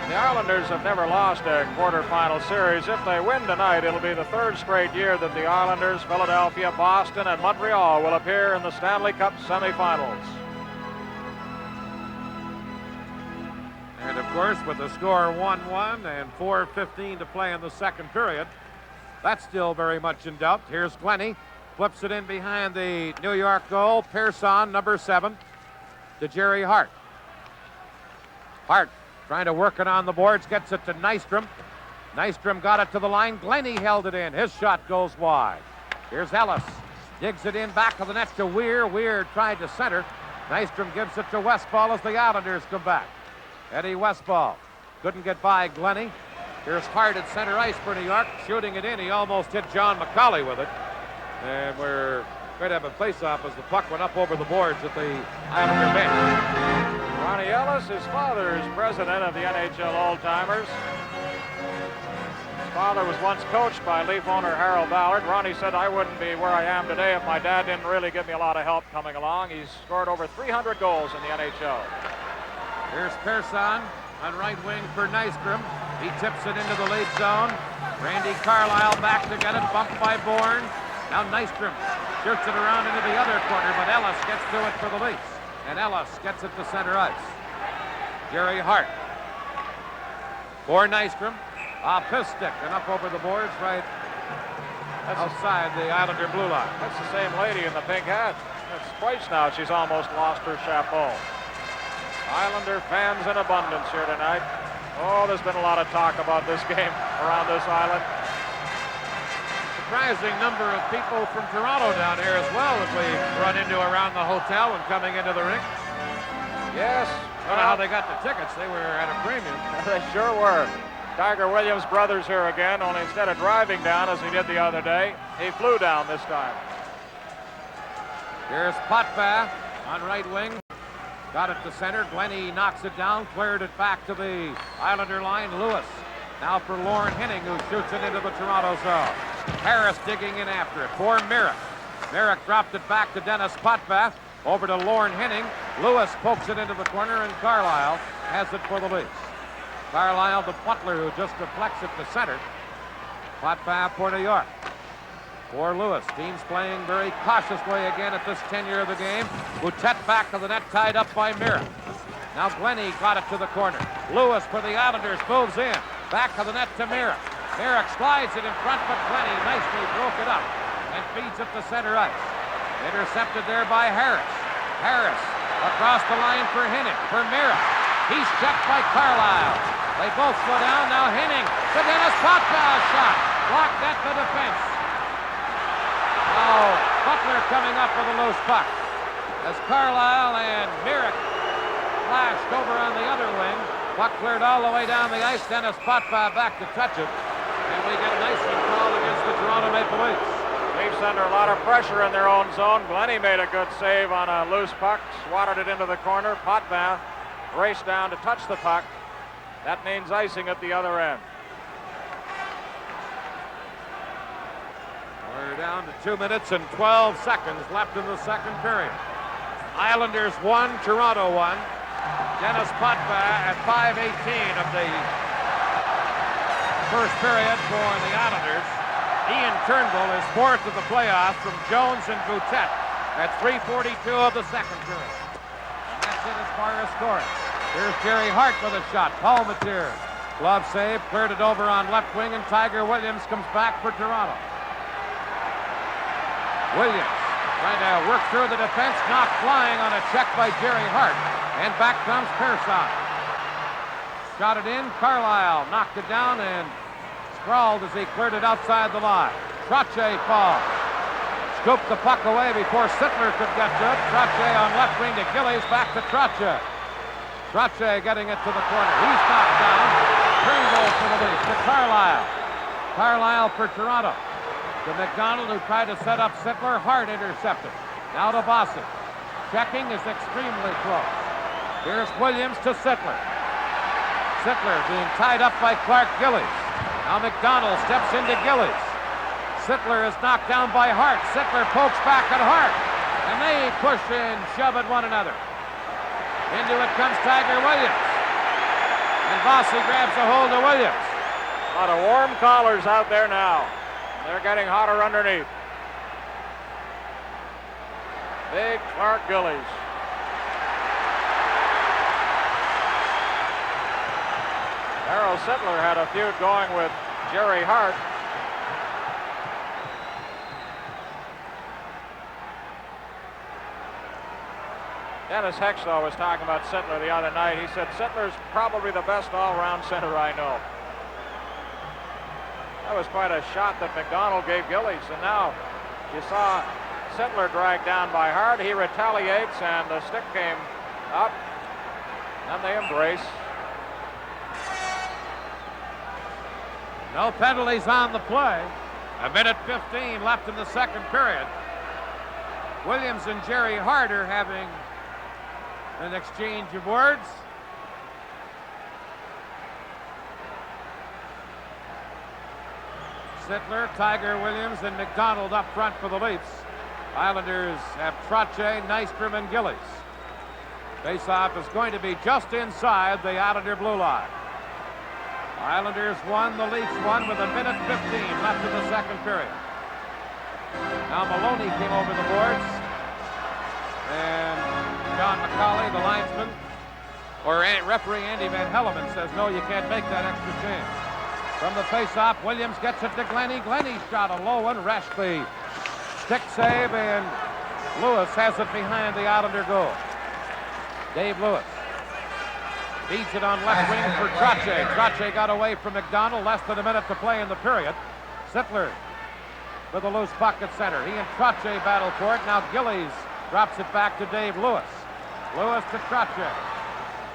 The Islanders have never lost a quarterfinal series. If they win tonight, it'll be the third straight year that the Islanders, Philadelphia, Boston, and Montreal will appear in the Stanley Cup semifinals. And of course, with the score 1-1 and 4:15 to play in the second period, that's still very much in doubt. Here's Glennie, flips it in behind the New York goal. Pearson, number 7, to Jerry Hart. Hart trying to work it on the boards, gets it to Nystrom. Nystrom got it to the line. Glennie held it in. His shot goes wide. Here's Ellis. Digs it in back of the net to Weir. Weir tried to center. Nystrom gives it to Westphal as the Islanders come back. Eddie Westphal couldn't get by Glennie. Here's Hart at center ice for New York, shooting it in. He almost hit John McCauley with it. And we're going to have a face-off as the puck went up over the boards at the Islander bench. Ronnie Ellis, his father is president of the NHL Old-Timers. His father was once coached by Leaf owner Harold Ballard. Ronnie said, I wouldn't be where I am today if my dad didn't really give me a lot of help coming along. He's scored over 300 goals in the NHL. Here's Pearson on right wing for Nystrom. He tips it into the lead zone. Randy Carlyle back to get it, bumped by Bourne. Now Nystrom shoots it around into the other corner, but Ellis gets to it for the Leafs. And Ellis gets it to center ice. Jerry Hart for Nystrom. Off his stick and up over the boards right outside the Islander blue line. That's the same lady in the pink hat. That's twice now she's almost lost her chapeau. Islander fans in abundance here tonight. Oh, there's been a lot of talk about this game around this island. Surprising number of people from Toronto down here as well that we've run into around the hotel and coming into the rink. Yes. I don't know how they got the tickets. They were at a premium. They sure were. Tiger Williams' brothers here again, only instead of driving down as he did the other day, he flew down this time. Here's Potvin on right wing. Got it to center. Glennie knocks it down, cleared it back to the Islander line. Lewis now for Lauren Henning, who shoots it into the Toronto zone. Harris digging in after it for Merrick. Merrick dropped it back to Dennis Potvin. Over to Lauren Henning. Lewis pokes it into the corner, and Carlyle has it for the Leafs. Carlyle to Butler, who just deflects it to center. Potvin for New York. For Lewis. Teams playing very cautiously again at this tenure of the game. Boutet back to the net, tied up by Merrick. Now Glennie got it to the corner. Lewis for the Islanders moves in. Back to the net to Merrick. Merrick slides it in front, but Glennie nicely broke it up and feeds it to center ice. Intercepted there by Harris. Harris across the line for Hennig, for Merrick. He's checked by Carlyle. They both slow down. Now Henning to Dennis Potvin. Shot. Blocked at the defense. Now Butler coming up with a loose puck. As Carlisle and Myrick flashed over on the other wing. Puck cleared all the way down the ice. Dennis Potvin back to touch it. And we get an icing call against the Toronto Maple Leafs. Leafs under a lot of pressure in their own zone. Glennie made a good save on a loose puck, swatted it into the corner. Potvin raced down to touch the puck. That means icing at the other end. We're down to 2 minutes and 12 seconds left in the second period. Islanders 1, Toronto 1. Dennis Potvin at 5:18 of the first period for the Islanders. Ian Turnbull is fourth of the playoffs from Jones and Boutet at 3:42 of the second period. And that's it as far as scoring. Here's Jerry Hart with a shot. Paul Matier, glove save, cleared it over on left wing, and Tiger Williams comes back for Toronto. Williams trying to work through the defense, knocked flying on a check by Jerry Hart, and back comes Pearson. Shot it in, Carlisle knocked it down and sprawled as he cleared it outside the line. Trottier falls. Scooped the puck away before Sittler could get to it. Trottier on left wing to Gillies, back to Trottier. Trottier getting it to the corner. He's knocked down. Turnbull for the Leafs to Carlisle. Carlisle for Toronto. To McDonald, who tried to set up Sittler. Hart intercepted. Now to Bossy. Checking is extremely close. Here's Williams to Sittler. Sittler being tied up by Clark Gillies. Now McDonald steps into Gillies. Sittler is knocked down by Hart. Sittler pokes back at Hart. And they push and shove at one another. Into it comes Tiger Williams. And Bossy grabs a hold of Williams. A lot of warm collars out there now. They're getting hotter underneath. Big Clark Gillies. Darryl Sittler had a feud going with Jerry Hart. Dennis Hextall was talking about Sittler the other night. He said, Sittler's probably the best all-round center I know. That was quite a shot that McDonald gave Gillies. And now you saw Sittler dragged down by Hart. He retaliates, and the stick came up. And they embrace. No penalties on the play. 1:15 left in the second period. Williams and Jerry Hart are having an exchange of words. Sittler, Tiger Williams, and McDonald up front for the Leafs. Islanders have Trottier, Nystrom, and Gillies. Faceoff is going to be just inside the Islander blue line. Islanders won, the Leafs won with 1:15 left in the second period. Now Maloney came over the boards. And John McCauley, the linesman, or referee Andy Van Helleman says, no, you can't make that extra change. From the faceoff, Williams gets it to Glennie. Glennie shot a low one. Rashby stick save, and Lewis has it behind the Islander goal. Dave Lewis feeds it on left wing for Trottier. Trottier got away from McDonald. Less than a minute to play in the period. Sittler with a loose puck at center. He and Trottier battle for it. Now Gillies drops it back to Dave Lewis. Lewis to Trottier.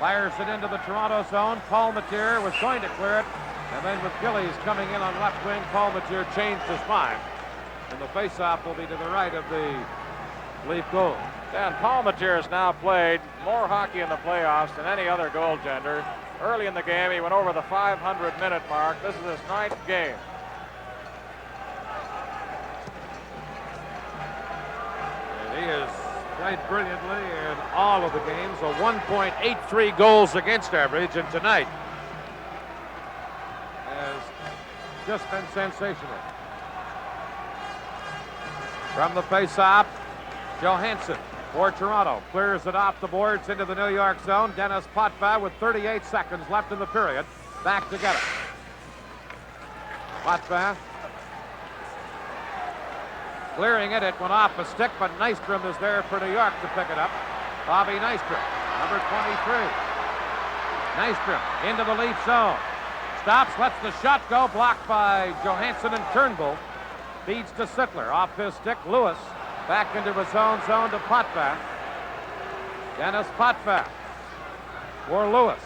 Fires it into the Toronto zone. Paul Matier was going to clear it. And then with Gillies coming in on left wing, Paul Matier changed his mind. And the faceoff will be to the right of the Leaf goal. Dan, Paul Matier has now played more hockey in the playoffs than any other goaltender. Early in the game, he went over the 500-minute mark. This is his 9th game. And he has played brilliantly in all of the games. A 1.83 goals against average, and tonight has just been sensational. From the face-off, Johansson for Toronto clears it off the boards into the New York zone. Dennis Potvin with 38 seconds left in the period. Back to get it. Potvin clearing it. It went off a stick, but Nystrom is there for New York to pick it up. Bobby Nystrom, number 23. Nystrom into the Leaf zone. Stops, lets the shot go, blocked by Johansson and Turnbull. Feeds to Sittler, off his stick, Lewis. Back into his own zone to Potvin. Dennis Potvin for Lewis.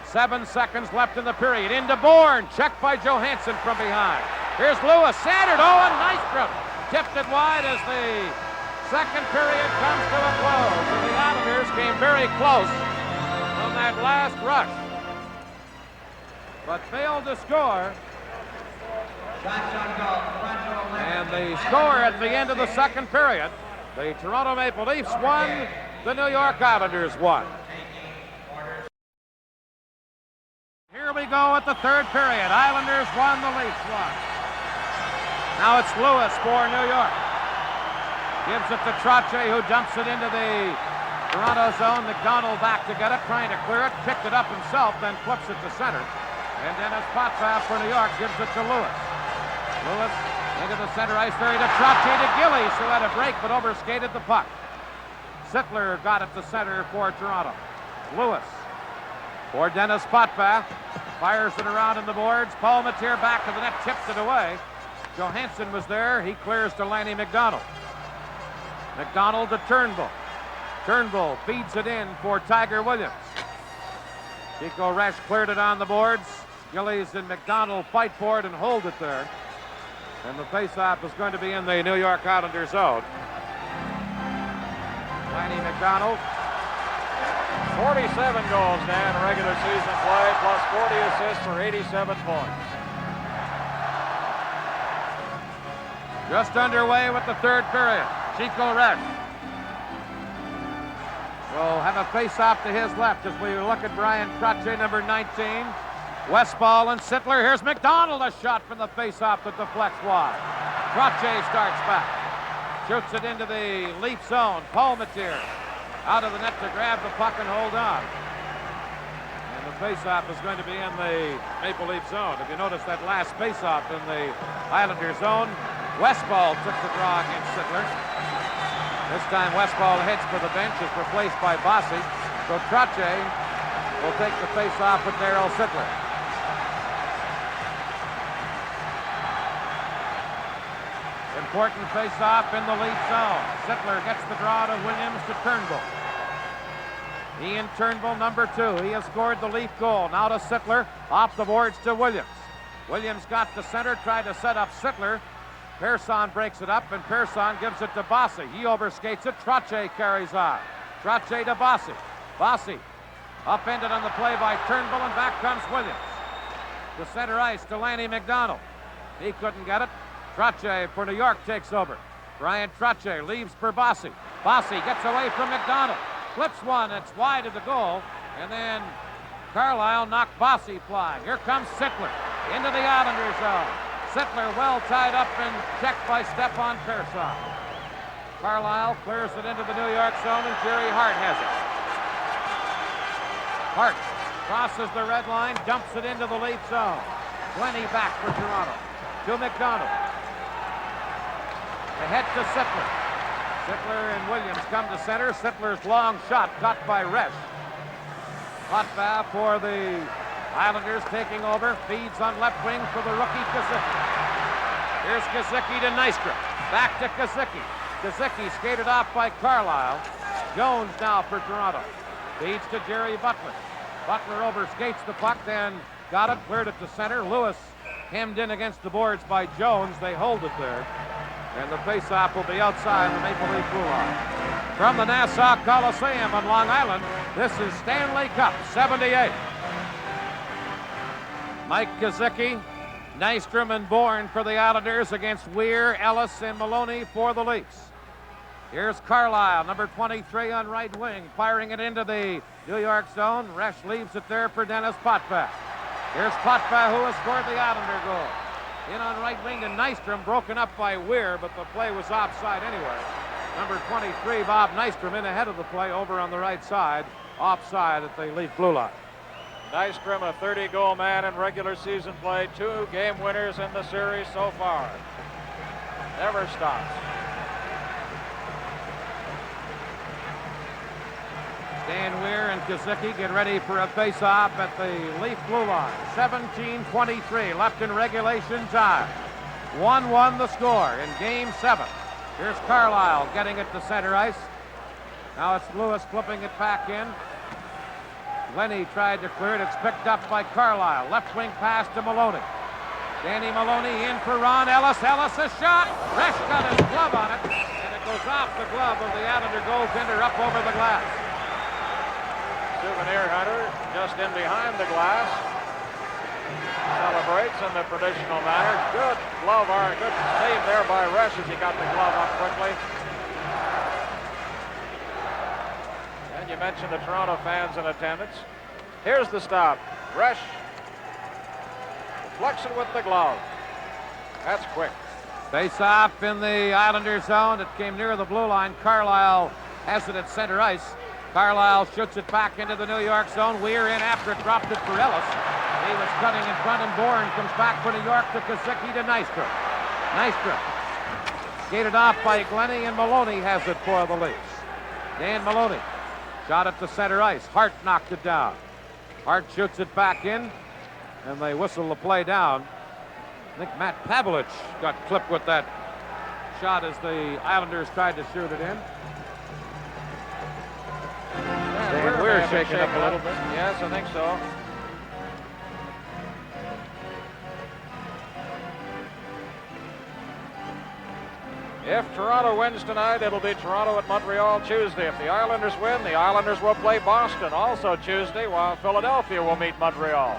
7 seconds left in the period. Into Bourne, checked by Johansson from behind. Here's Lewis, centered, and Nystrom tipped it wide as the second period comes to a close. And the Islanders came very close on that last rush, but failed to score. And the score at the end of the second period, the Toronto Maple Leafs won, the New York Islanders won. Here we go at the third period. Islanders won, the Leafs won. Now it's Lewis for New York. Gives it to Trottier, who dumps it into the Toronto zone. McDonald back to get it, trying to clear it, picked it up himself, then flips it to center. And Dennis Potvin for New York gives it to Lewis. Lewis into the center ice area to Trottier to Gillies, who had a break but overskated the puck. Sittler got it to center for Toronto. Lewis for Dennis Potvin. Fires it around in the boards. Paul Matier back to the net, tipped it away. Johansson was there. He clears to Lanny McDonald. McDonald to Turnbull. Turnbull feeds it in for Tiger Williams. Chico Resch cleared it on the boards. Gillies and McDonald fight for it and hold it there. And the faceoff is going to be in the New York Islanders zone. Lanny McDonald. 47 goals, Dan, in regular season play, plus 40 assists for 87 points. Just underway with the third period. Chico Resch will have a face-off to his left as we look at Brian Trottier, number 19. Westphal and Sittler. Here's McDonald, a shot from the face-off that deflects wide. Trottier starts back. Shoots it into the Leaf zone. Paul Matier out of the net to grab the puck and hold on. And the face-off is going to be in the Maple Leaf zone. If you notice that last face-off in the Islander zone, Westphal took the draw against Sittler. This time Westphal heads for the bench, is replaced by Bossy. So Trottier will take the face-off with Darryl Sittler. Important face-off in the Leaf zone. Sittler gets the draw to Williams to Turnbull. Ian Turnbull, number 2. He has scored the Leaf goal. Now to Sittler, off the boards to Williams. Williams got to center, tried to set up Sittler. Persson breaks it up, and Persson gives it to Bossy. He overskates it. Trottier carries on. Trottier to Bossy. Bossy upended on the play by Turnbull, and back comes Williams. To center ice to Lanny McDonald. He couldn't get it. Trottier for New York takes over. Brian Trottier leaves for Bossy. Bossy gets away from McDonald. Flips one, it's wide of the goal. And then Carlisle knocked Bossy flying. Here comes Sittler into the Islanders zone. Sittler well tied up and checked by Stefan Persson. Carlisle clears it into the New York zone, and Jerry Hart has it. Hart crosses the red line, dumps it into the Leaf zone. 20 back for Toronto. To McDonald. Ahead to Sittler. Sittler and Williams come to center. Sittler's long shot caught by Resch. Potvin for the Islanders taking over. Feeds on left wing for the rookie Kazicki. Here's Kazicki to Nystrom. Back to Kazicki. Kazicki skated off by Carlisle. Jones now for Toronto. Feeds to Jerry Butler. Butler overskates the puck, then got it, cleared it to center. Lewis hemmed in against the boards by Jones. They hold it there. And the faceoff will be outside the Maple Leaf blue line. From the Nassau Coliseum on Long Island, this is Stanley Cup 78. Mike Kazicki, Nystrom and Bourne for the Islanders against Weir, Ellis, and Maloney for the Leafs. Here's Carlisle, number 23 on right wing, firing it into the New York zone. Resch leaves it there for Dennis Potvin. Here's Potvin, who has scored the Islander goal. In on right wing to Nystrom, broken up by Weir, but the play was offside anyway. Number 23, Bob Nystrom, in ahead of the play over on the right side, offside at the Leaf blue line. Nystrom, a 30-goal man in regular season play, 2 game winners in the series so far. Never stops. Dan Weir and Kazicki get ready for a face-off at the Leaf blue line. 17:23 left in regulation time. 1-1 the score in Game 7. Here's Carlisle getting it to center ice. Now it's Lewis flipping it back in. Lenny tried to clear it. It's picked up by Carlisle. Left wing pass to Maloney. Danny Maloney in for Ron Ellis. Ellis' shot. Resch got his glove on it, and it goes off the glove of the Islander goaltender up over the glass. Souvenir hunter just in behind the glass. Celebrates in the traditional manner. Good glove arm, good save there by Resch as he got the glove up quickly. And you mentioned the Toronto fans in attendance. Here's the stop. Resch deflects it with the glove. That's quick. Face off in the Islander zone. It came near the blue line. Carlisle has it at center ice. Carlisle shoots it back into the New York zone. Weir in after it, dropped it for Ellis. He was cutting in front, and Bourne comes back for New York to Kazicki to Nystrom. Nystrom skated off by Glennie, and Maloney has it for the Leafs. Dan Maloney shot it to center ice. Hart knocked it down. Hart shoots it back in, and they whistle the play down. I think Matt Pavelich got clipped with that shot as the Islanders tried to shoot it in. We're shaking up a little bit. Yes, I think so. If Toronto wins tonight, it'll be Toronto at Montreal Tuesday. If the Islanders win, the Islanders will play Boston also Tuesday, while Philadelphia will meet Montreal.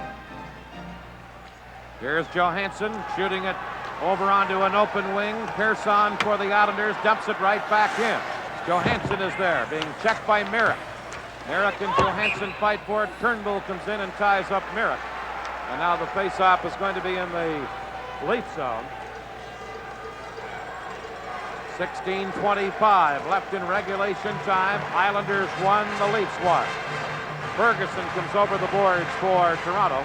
Here's Johansson shooting it over onto an open wing. Pearson for the Islanders dumps it right back in. Johansson is there, being checked by Merrick. Merrick and Johansson fight for it. Turnbull comes in and ties up Merrick. And now the face-off is going to be in the Leaf zone. 16:25 left in regulation time. Islanders won, the Leafs won. Ferguson comes over the boards for Toronto.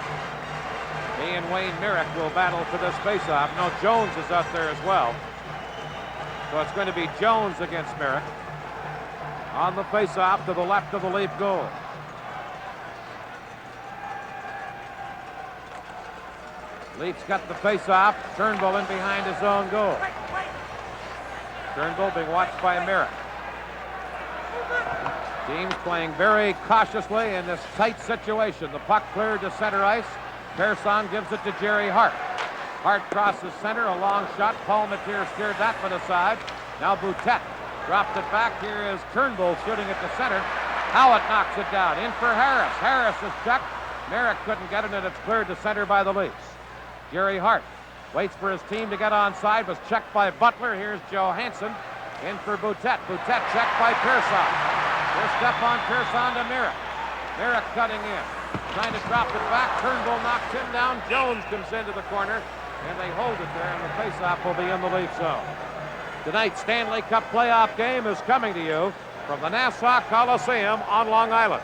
He and Wayne Merrick will battle for this face-off. No, Jones is out there as well. So it's going to be Jones against Merrick on the face-off to the left of the Leaf goal. Leafs got the face-off. Turnbull in behind his own goal. Turnbull being watched by Merrick. Teams playing very cautiously in this tight situation. The puck cleared to center ice. Pearson gives it to Jerry Hart. Hart crosses center, a long shot. Paul Matier steered that one aside. Now Boutet dropped it back. Here is Turnbull shooting it to center. Howard knocks it down. In for Harris. Harris is checked. Merrick couldn't get it, and it's cleared to center by the Leafs. Jerry Hart waits for his team to get onside. Was checked by Butler. Here's Johansson. In for Boutet. Boutet checked by Pearson. Here's Stefan Pearson to Merrick. Merrick cutting in. Trying to drop it back. Turnbull knocks him down. Jones comes into the corner, and they hold it there, and the faceoff will be in the Leaf zone. Tonight's Stanley Cup playoff game is coming to you from the Nassau Coliseum on Long Island.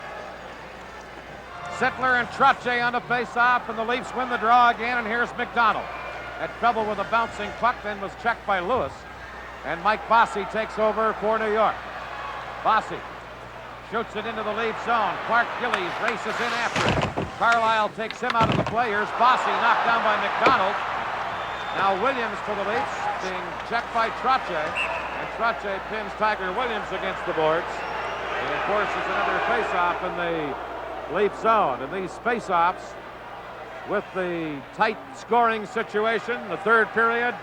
Sittler and Trottier on the face-off, and the Leafs win the draw again, and here's McDonald. Had trouble with a bouncing puck, then was checked by Lewis, and Mike Bossy takes over for New York. Bossy shoots it into the Leaf zone. Clark Gillies races in after it. Carlisle takes him out of the play. Here's Bossy knocked down by McDonald. Now Williams for the Leafs, being checked by Trottier, and Trottier pins Tiger Williams against the boards. And of course, it's another face-off in the Leaf zone. And these face-offs, with the tight scoring situation, the third period,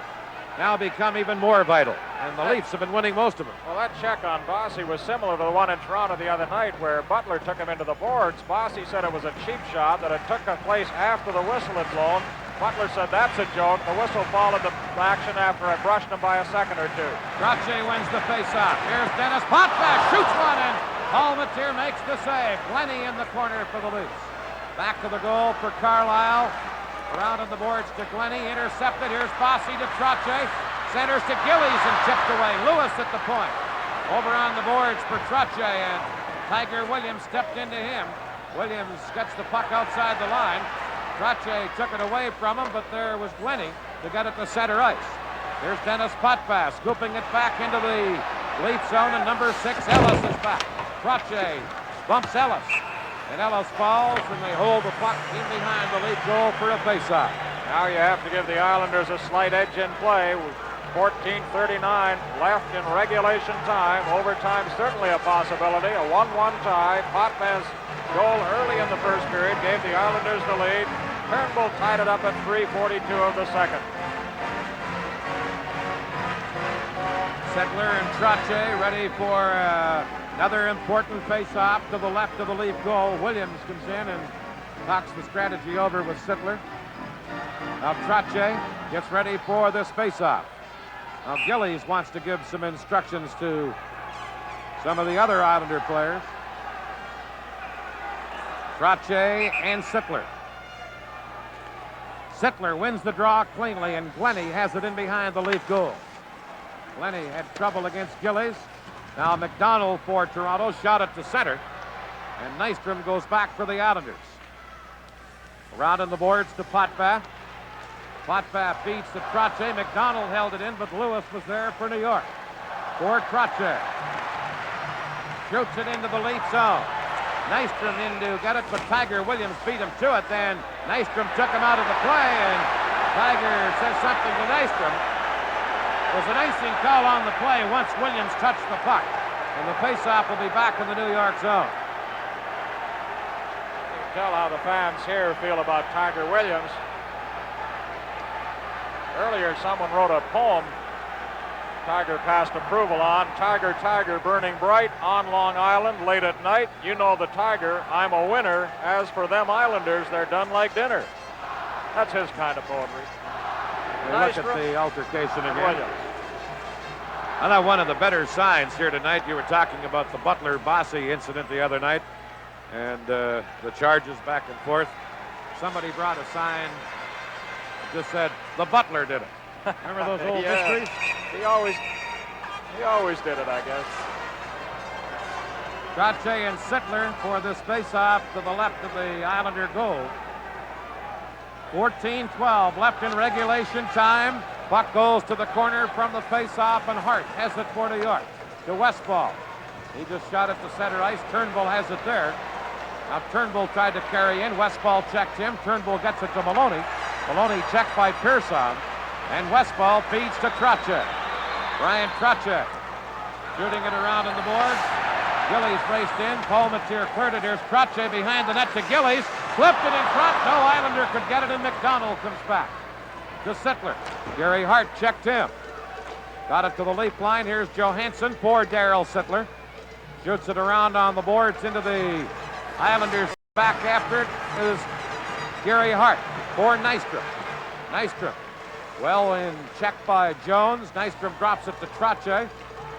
now become even more vital. And the Leafs have been winning most of them. Well, that check on Bossy was similar to the one in Toronto the other night where Butler took him into the boards. Bossy said it was a cheap shot, that it took place after the whistle had blown. Butler said that's a joke. The whistle followed the action after I brushed him by a second or two. Trottier wins the face-off. Here's Dennis Potvin, shoots one in. Paul Matier makes the save. Glennie in the corner for the Leafs. Back to the goal for Carlisle. Around on the boards to Glennie, intercepted. Here's Bossy to Trottier. Centers to Gillies and tipped away. Lewis at the point. Over on the boards for Trottier, and Tiger Williams stepped into him. Williams gets the puck outside the line. Trottier took it away from him, but there was Glennie to get it to center ice. Here's Dennis Potvin scooping it back into the Leaf zone, and number 6, Ellis, is back. Trottier bumps Ellis. And Ellis falls, and they hold the puck in behind the lead goal for a faceoff. Now you have to give the Islanders a slight edge in play. 14:39 left in regulation time. Overtime certainly a possibility. A 1-1 tie. Potvin's goal early in the first period gave the Islanders the lead. Turnbull tied it up at 3:42 of the second. Settler and Trottier ready for another important face-off to the left of the lead goal. Williams comes in and talks the strategy over with Sittler. Now Trottier gets ready for this face-off. Now Gillies wants to give some instructions to some of the other Islander players. Trottier and Sittler. Sittler wins the draw cleanly, and Glennie has it in behind the lead goal. Glennie had trouble against Gillies. Now McDonald for Toronto, shot it to center. And Nystrom goes back for the Islanders. Around on the boards to Potvin. Potvin feeds to Trottier. McDonald held it in, but Lewis was there for New York. For Trottier. Shoots it into the lead zone. Nystrom in to get it, but Tiger Williams beat him to it. Then Nystrom took him out of the play, and Tiger says something to Nystrom. It was an icing call on the play once Williams touched the puck. And the faceoff will be back in the New York zone. You can tell how the fans here feel about Tiger Williams. Earlier, someone wrote a poem Tiger passed approval on. Tiger, Tiger, burning bright on Long Island late at night. You know the Tiger, I'm a winner. As for them Islanders, they're done like dinner. That's his kind of poetry. Look at the altercation again. I thought one of the better signs here tonight, you were talking about the Butler-Bossy incident the other night and the charges back and forth. Somebody brought a sign that just said, the Butler did it. Remember those old mysteries? He always did it, I guess. Trottier and Sittler for this face-off to the left of the Islander goal. 14-12 left in regulation time. Puck goes to the corner from the face-off, and Hart has it for New York. To Westfall. He just shot it to center ice. Turnbull has it there. Now Turnbull tried to carry in. Westfall checked him. Turnbull gets it to Maloney. Maloney checked by Pearson. And Westfall feeds to Trottier. Brian Trottier shooting it around on the boards. Gillies raced in. Palmetier cleared it. Here's Trottier behind the net to Gillies. Flipped it in front. No Islander could get it, and McDonald comes back to Sittler. Gary Hart checked him. Got it to the leap line. Here's Johansson. Poor Darryl Sittler. Shoots it around on the boards into the Islanders. Back after it is Gary Hart. For Nystrom. Nystrom. Well in check by Jones. Nystrom drops it to Trottier.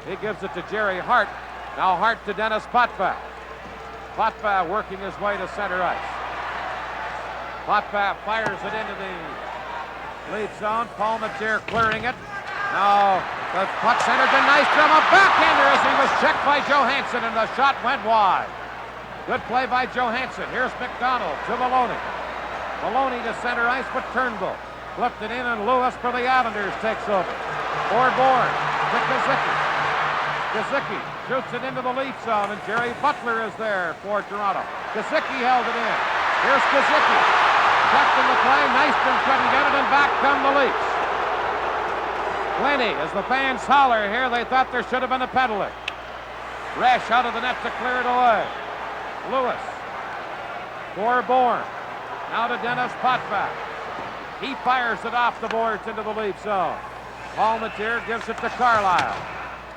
He gives it to Jerry Hart. Now Hart to Dennis Potvin. Potvin working his way to center ice. Potvin fires it into the lead zone. Palmetier clearing it. Now the puck's entered to Nystrom. A backhander as he was checked by Johansson, and the shot went wide. Good play by Johansson. Here's McDonald to Maloney. Maloney to center ice, but Turnbull flipped it in, and Lewis for the Islanders takes over. For Bourne to Kazicki. Kazicki shoots it into the lead zone, and Jerry Butler is there for Toronto. Kazicki held it in. Here's Kazicki. Checked in the play. Nystrom couldn't get it, and back come the Leafs. Glennie, as the fans holler here, they thought there should have been a penalty. Resch out of the net to clear it away. Lewis for Bourne. Now to Dennis Potvin. He fires it off the boards into the lead zone. Palmetier gives it to Carlisle.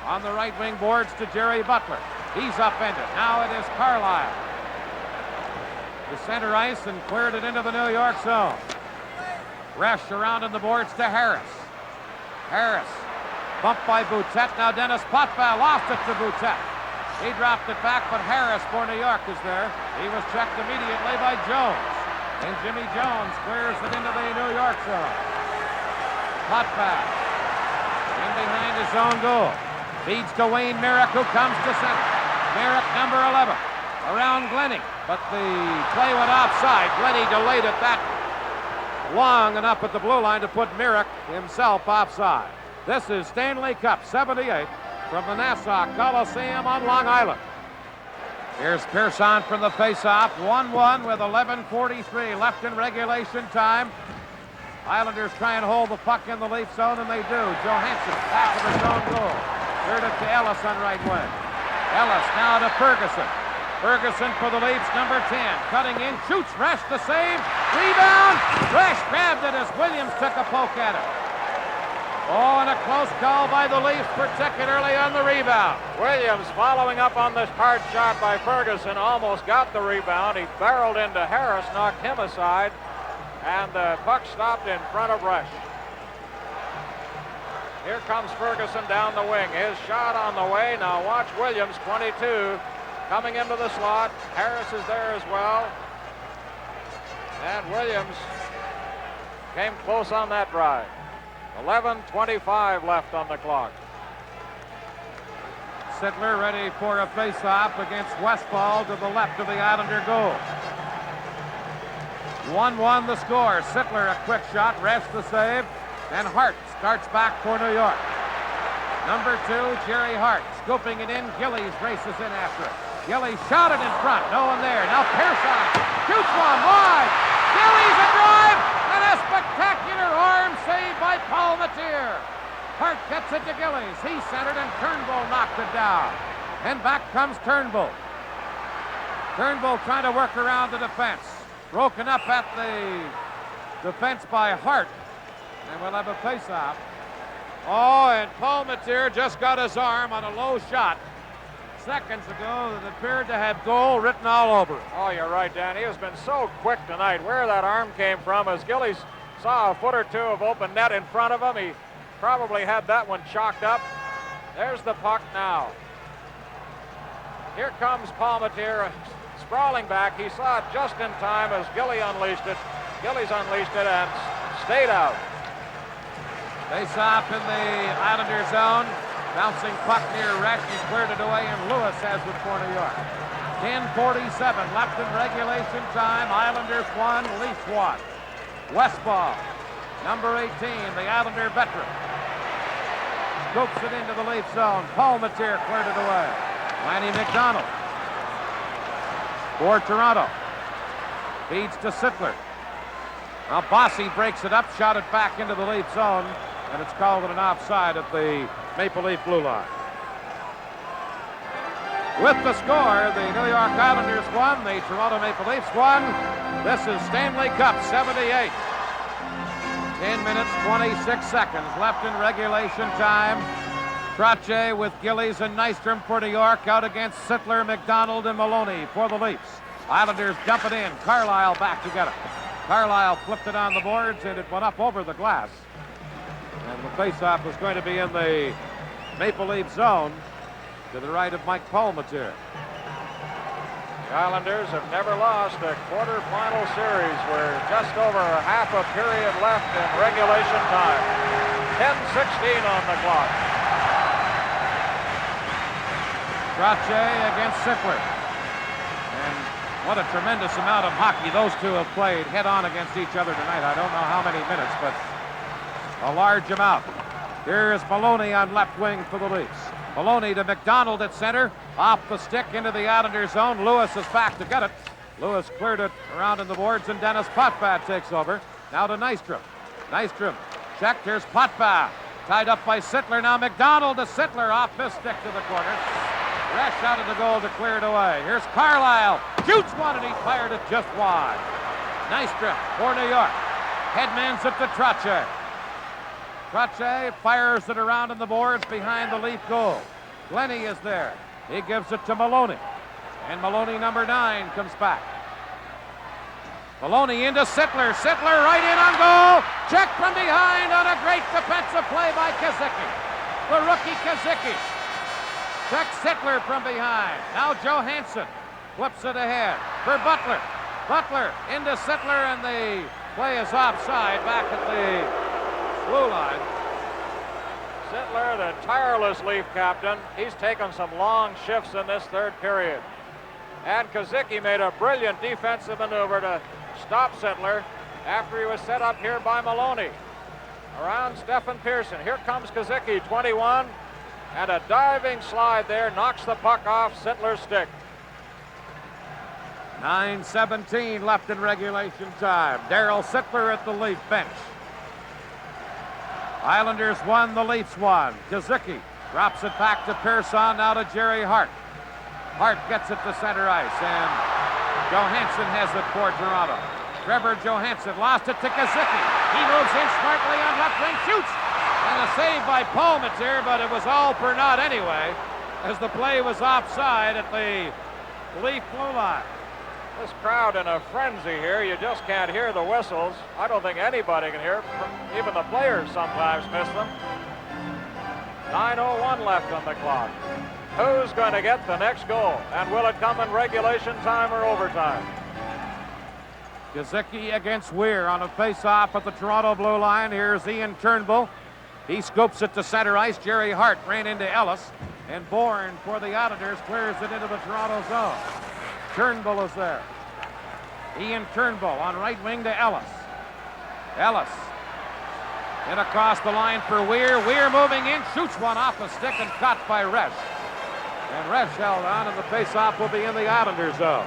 On the right wing boards to Jerry Butler. He's upended. Now it is Carlisle. To center ice and cleared it into the New York zone. Resch around on the boards to Harris. Harris bumped by Boutet. Now Dennis Potvin lost it to Boutet. He dropped it back, but Harris for New York is there. He was checked immediately by Jones. And Jimmy Jones clears it into the New York zone. Potvin in behind his own goal. Feeds to Wayne Merrick, who comes to center. Merrick, number 11, around Glennie. But the play went offside. Glennie delayed it that long enough at the blue line to put Merrick himself offside. This is Stanley Cup 78 from the Nassau Coliseum on Long Island. Here's Pearson from the faceoff. 1-1 with 11:43 left in regulation time. Islanders try and hold the puck in the Leaf zone, and they do. Johansson, back of his own goal. Cleared it to Ellis on right wing. Ellis now to Ferguson. Ferguson for the Leafs, number 10. Cutting in, shoots, Resch the save. Rebound. Resch grabbed it as Williams took a poke at it. Oh, and a close call by the Leafs, particularly on the rebound. Williams following up on this hard shot by Ferguson, almost got the rebound. He barreled into Harris, knocked him aside, and the puck stopped in front of Resch. Here comes Ferguson down the wing. His shot on the way. Now watch Williams, 22, coming into the slot. Harris is there as well. And Williams came close on that drive. 11:25 left on the clock. Sittler ready for a face-off against Westfall to the left of the Islander goal. 1-1 the score. Sittler a quick shot, Resch the save, and Hart starts back for New York. Number 2, Jerry Hart, scooping it in. Gillies races in after it. Gillies shot it in front, no one there. Now Pearson shoots one wide. Gillies a drive, and a spectacular arm save by Palmateer. Hart gets it to Gillies. He centered, and Turnbull knocked it down. And back comes Turnbull. Turnbull trying to work around the defense. Broken up at the defense by Hart. And we'll have a face-off. Oh, and Palmateer just got his arm on a low shot seconds ago that appeared to have goal written all over it. Oh, you're right, Dan. He has been so quick tonight. Where that arm came from, as Gillies saw a foot or two of open net in front of him, he probably had that one chalked up. There's the puck now. Here comes Palmateer sprawling back. He saw it just in time as Gillies unleashed it. Gillies unleashed it and stayed out. Face off in the Islander zone. Bouncing puck near Resch. He cleared it away, and Lewis has it for New York. 10:47 left in regulation time. Islanders 1, Leafs 1. Westfall, number 18, the Islander veteran. Scoops it into the Leaf zone. Palmateer cleared it away. Lanny McDonald for Toronto. Feeds to Sittler. Now Bossy breaks it up, shot it back into the Leaf zone, and it's called an offside at the Maple Leaf blue line. With the score, the New York Islanders won, the Toronto Maple Leafs won. This is Stanley Cup 78. 10 minutes, 26 seconds left in regulation time. Trottier with Gillies and Nystrom for New York, out against Sittler, McDonald, and Maloney for the Leafs. Islanders dump it in. Carlisle back to get it. Carlisle flipped it on the boards, and it went up over the glass. And the faceoff was going to be in the Maple Leaf zone to the right of Mike Palmateer. The Islanders have never lost a quarterfinal series. We're just over half a period left in regulation time. 10:16 on the clock. Trottier against Sittler. And what a tremendous amount of hockey those two have played head-on against each other tonight. I don't know how many minutes, but a large amount. Here is Maloney on left wing for the Leafs. Maloney to McDonald at center. Off the stick into the Islander zone. Lewis is back to get it. Lewis cleared it around in the boards, and Dennis Potvin takes over. Now to Nystrom. Nystrom checked. Here's Potvin. Tied up by Sittler. Now McDonald to Sittler. Off his stick to the corner. Resch out of the goal to clear it away. Here's Carlisle. Shoots one, and he fired it just wide. Nystrom for New York. Headmans it to Trottier. Trottier fires it around in the boards behind the Leaf goal. Glennie is there. He gives it to Maloney. And Maloney, number 9, comes back. Maloney into Sittler. Sittler right in on goal. Check from behind on a great defensive play by Kazicki. The rookie Kazicki. Checks Sittler from behind. Now Johansson flips it ahead for Butler. Butler into Sittler, and the play is offside back at the blue line. Sittler, the tireless Leaf captain, he's taken some long shifts in this third period. And Kazicki made a brilliant defensive maneuver to stop Sittler after he was set up here by Maloney. Around Stephen Pearson. Here comes Kazicki, 21, and a diving slide there knocks the puck off Sittler's stick. 9:17 left in regulation time. Darryl Sittler at the Leaf bench. Islanders won, the Leafs won. Kazicki drops it back to Pearson, now to Jerry Hart. Hart gets it to center ice, and Johansson has it for Toronto. Trevor Johansson lost it to Kazicki. He moves in smartly on left wing, shoots! And a save by Palmateer, but it was all for naught anyway, as the play was offside at the Leaf blue line. This crowd in a frenzy here. You just can't hear the whistles. I don't think anybody can hear. Even the players sometimes miss them. 9:01 left on the clock. Who's going to get the next goal? And will it come in regulation time or overtime? Kazicki against Weir on a face-off at the Toronto blue line. Here's Ian Turnbull. He scoops it to center ice. Jerry Hart ran into Ellis. And Bourne for the Islanders clears it into the Toronto zone. Turnbull is there. Ian Turnbull on right wing to Ellis. Ellis in across the line for Weir. Weir moving in, shoots one off a stick and caught by Resch. And Resch held on, and the faceoff will be in the Islanders zone.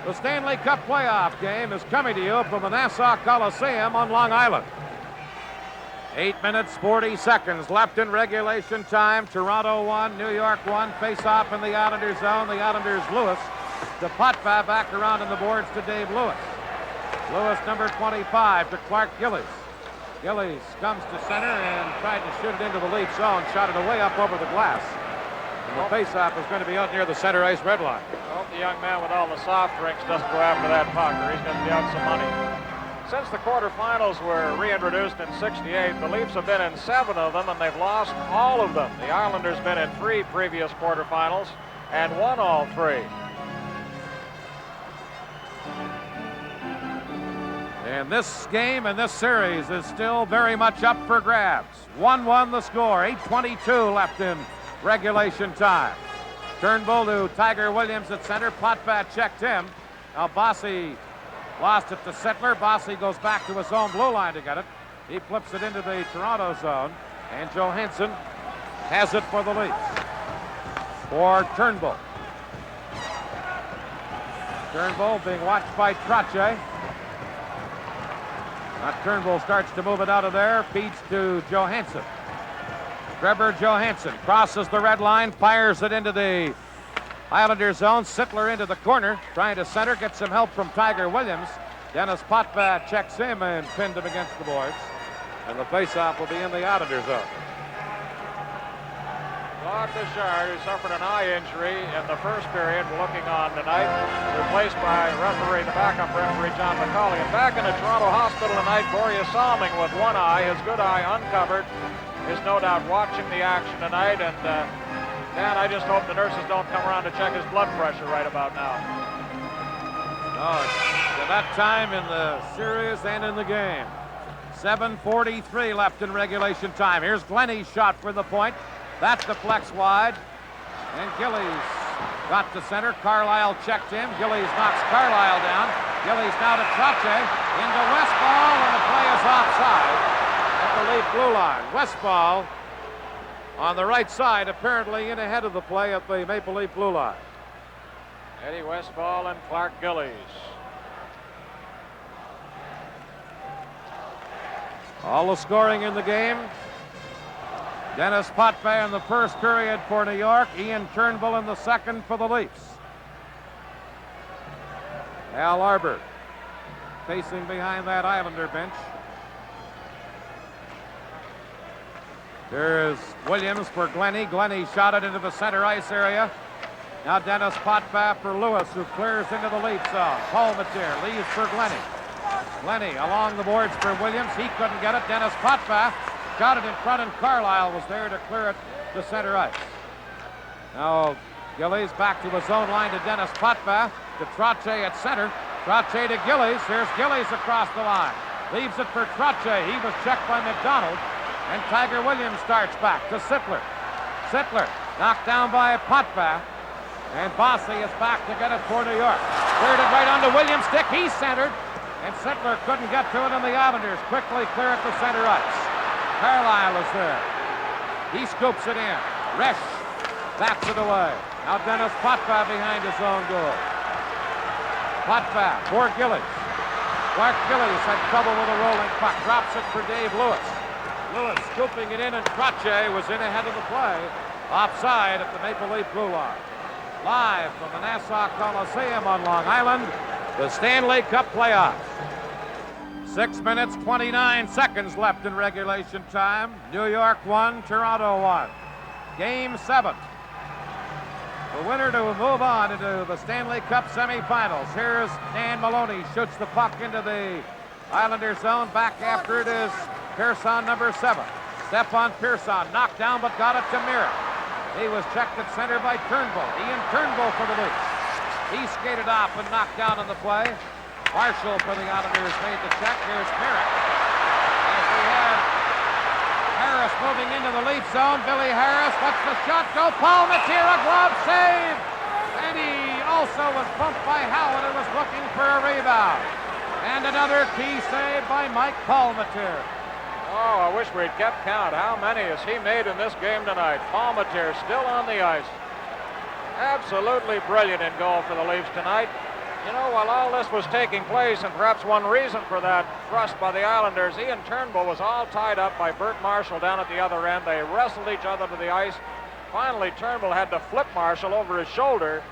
The Stanley Cup playoff game is coming to you from the Nassau Coliseum on Long Island. 8 minutes, 40 seconds left in regulation time. Toronto won, New York won. Face-off in the Islanders zone. The Islanders, Lewis. To Potvin, back around on the boards to Dave Lewis. Lewis, number 25, to Clark Gillies. Gillies comes to center and tried to shoot it into the Leaf zone. Shot it away up over the glass. And the face-off is going to be out near the center ice red line. I hope the young man with all the soft drinks doesn't go after that puck, or he's going to be out some money. Since the quarterfinals were reintroduced in '68, the Leafs have been in 7 of them, and they've lost all of them. The Islanders been in 3 previous quarterfinals and won all 3. And this game and this series is still very much up for grabs. 1-1 the score, 8:22 left in regulation time. Turnbull to Tiger Williams at center. Potvin checked him. Now Bossy lost it to Sittler. Bossy goes back to his own blue line to get it. He flips it into the Toronto zone. And Johansson has it for the Leafs. For Turnbull. Turnbull being watched by Trottier. Now Turnbull starts to move it out of there. Feeds to Johansson. Trevor Johansson crosses the red line. Fires it into the Islander zone. Sittler into the corner, trying to center, gets some help from Tiger Williams. Dennis Potvin checks him and pinned him against the boards. And the faceoff will be in the Islander zone. Claude Bouchard, who suffered an eye injury in the first period, looking on tonight, replaced by the backup referee, John McCauley. And back in the Toronto hospital tonight, Borje Salming with one eye, his good eye uncovered, is no doubt watching the action tonight. And Dan, I just hope the nurses don't come around to check his blood pressure right about now. No, it's that time in the series and in the game. 7:43 left in regulation time. Here's Glennie's shot for the point. That deflects wide. And Gillies got to center. Carlisle checked him. Gillies knocks Carlisle down. Gillies now to Trottier. Into Westball, and the play is offside at the Leaf blue line. Westball on the right side, apparently in ahead of the play at the Maple Leaf blue line. Eddie Westball and Clark Gillies. All the scoring in the game. Dennis Potvin in the first period for New York. Ian Turnbull in the second for the Leafs. Al Arbor facing behind that Islander bench. There's Williams for Glennie. Glennie shot it into the center ice area. Now Dennis Potvin for Lewis, who clears into the Leaf zone. Palmateer leaves for Glennie. Glennie along the boards for Williams. He couldn't get it. Dennis Potvin got it in front, and Carlisle was there to clear it to center ice. Now Gillies back to his own line to Dennis Potvin. To Trottier at center. Trottier to Gillies. Here's Gillies across the line. Leaves it for Trottier. He was checked by McDonald. And Tiger Williams starts back to Sittler. Sittler knocked down by Potvin. And Bossy is back to get it for New York. Cleared it right onto Williams' stick. He's centered. And Sittler couldn't get to it, and the Islanders quickly clear it to center ice. Carlisle is there. He scoops it in. Resch bats it away. Now Dennis Potvin behind his own goal. Potvin for Gillies. Clark Gillies had trouble with a rolling puck. Drops it for Dave Lewis. Lewis scooping it in, and Trottier was in ahead of the play. Offside at the Maple Leaf blue line. Live from the Nassau Coliseum on Long Island, the Stanley Cup playoffs. 6 minutes, 29 seconds left in regulation time. New York 1, Toronto 1. Game 7. The winner to move on into the Stanley Cup semifinals. Here's Dan Maloney, shoots the puck into the Islander zone. Back after it is Pearson, number 7. Stefan Pearson knocked down but got it to Merritt. He was checked at center by Turnbull. Ian Turnbull for the Leafs. He skated off and knocked down on the play. Marshall for the Islanders made the check. Here's Merritt. As we have Harris moving into the Leaf zone. Billy Harris lets the shot go. Paul Matera, glove save. And he also was bumped by Howard and was looking for a rebound. And another key save by Mike Palmateer. Oh, I wish we'd kept count. How many has he made in this game tonight? Palmateer still on the ice. Absolutely brilliant in goal for the Leafs tonight. You know, while all this was taking place, and perhaps one reason for that thrust by the Islanders, Ian Turnbull was all tied up by Bert Marshall down at the other end. They wrestled each other to the ice. Finally, Turnbull had to flip Marshall over his shoulder.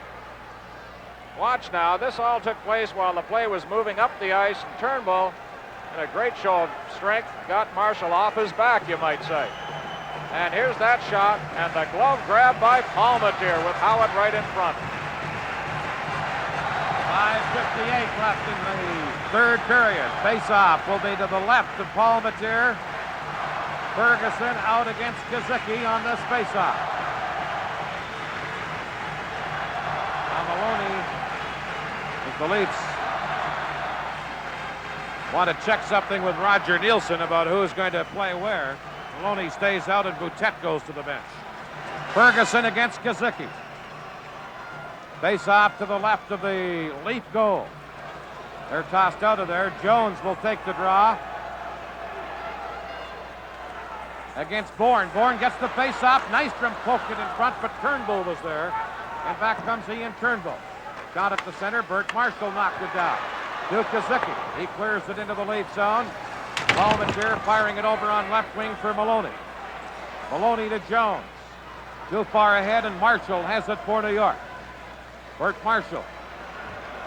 Watch now, this all took place while the play was moving up the ice, and Turnbull, in a great show of strength, got Marshall off his back, you might say. And here's that shot, and the glove grab by Palmateer with Howard right in front. 5:58 left in the third period. Face-off will be to the left of Palmateer. Ferguson out against Kazicki on this face-off. Now Maloney, as the Leafs want to check something with Roger Nielsen about who's going to play where. Maloney stays out and Boutet goes to the bench. Ferguson against Kazicki. Face off to the left of the Leaf goal. They're tossed out of there. Jones will take the draw. Against Bourne. Bourne gets the face off. Nystrom poked it in front, but Turnbull was there. And back comes Ian Turnbull. Shot at the center. Bert Marshall knocked it down. To Kazicki. He clears it into the Leaf zone. Palmateer firing it over on left wing for Maloney. Maloney to Jones. Too far ahead, and Marshall has it for New York. Bert Marshall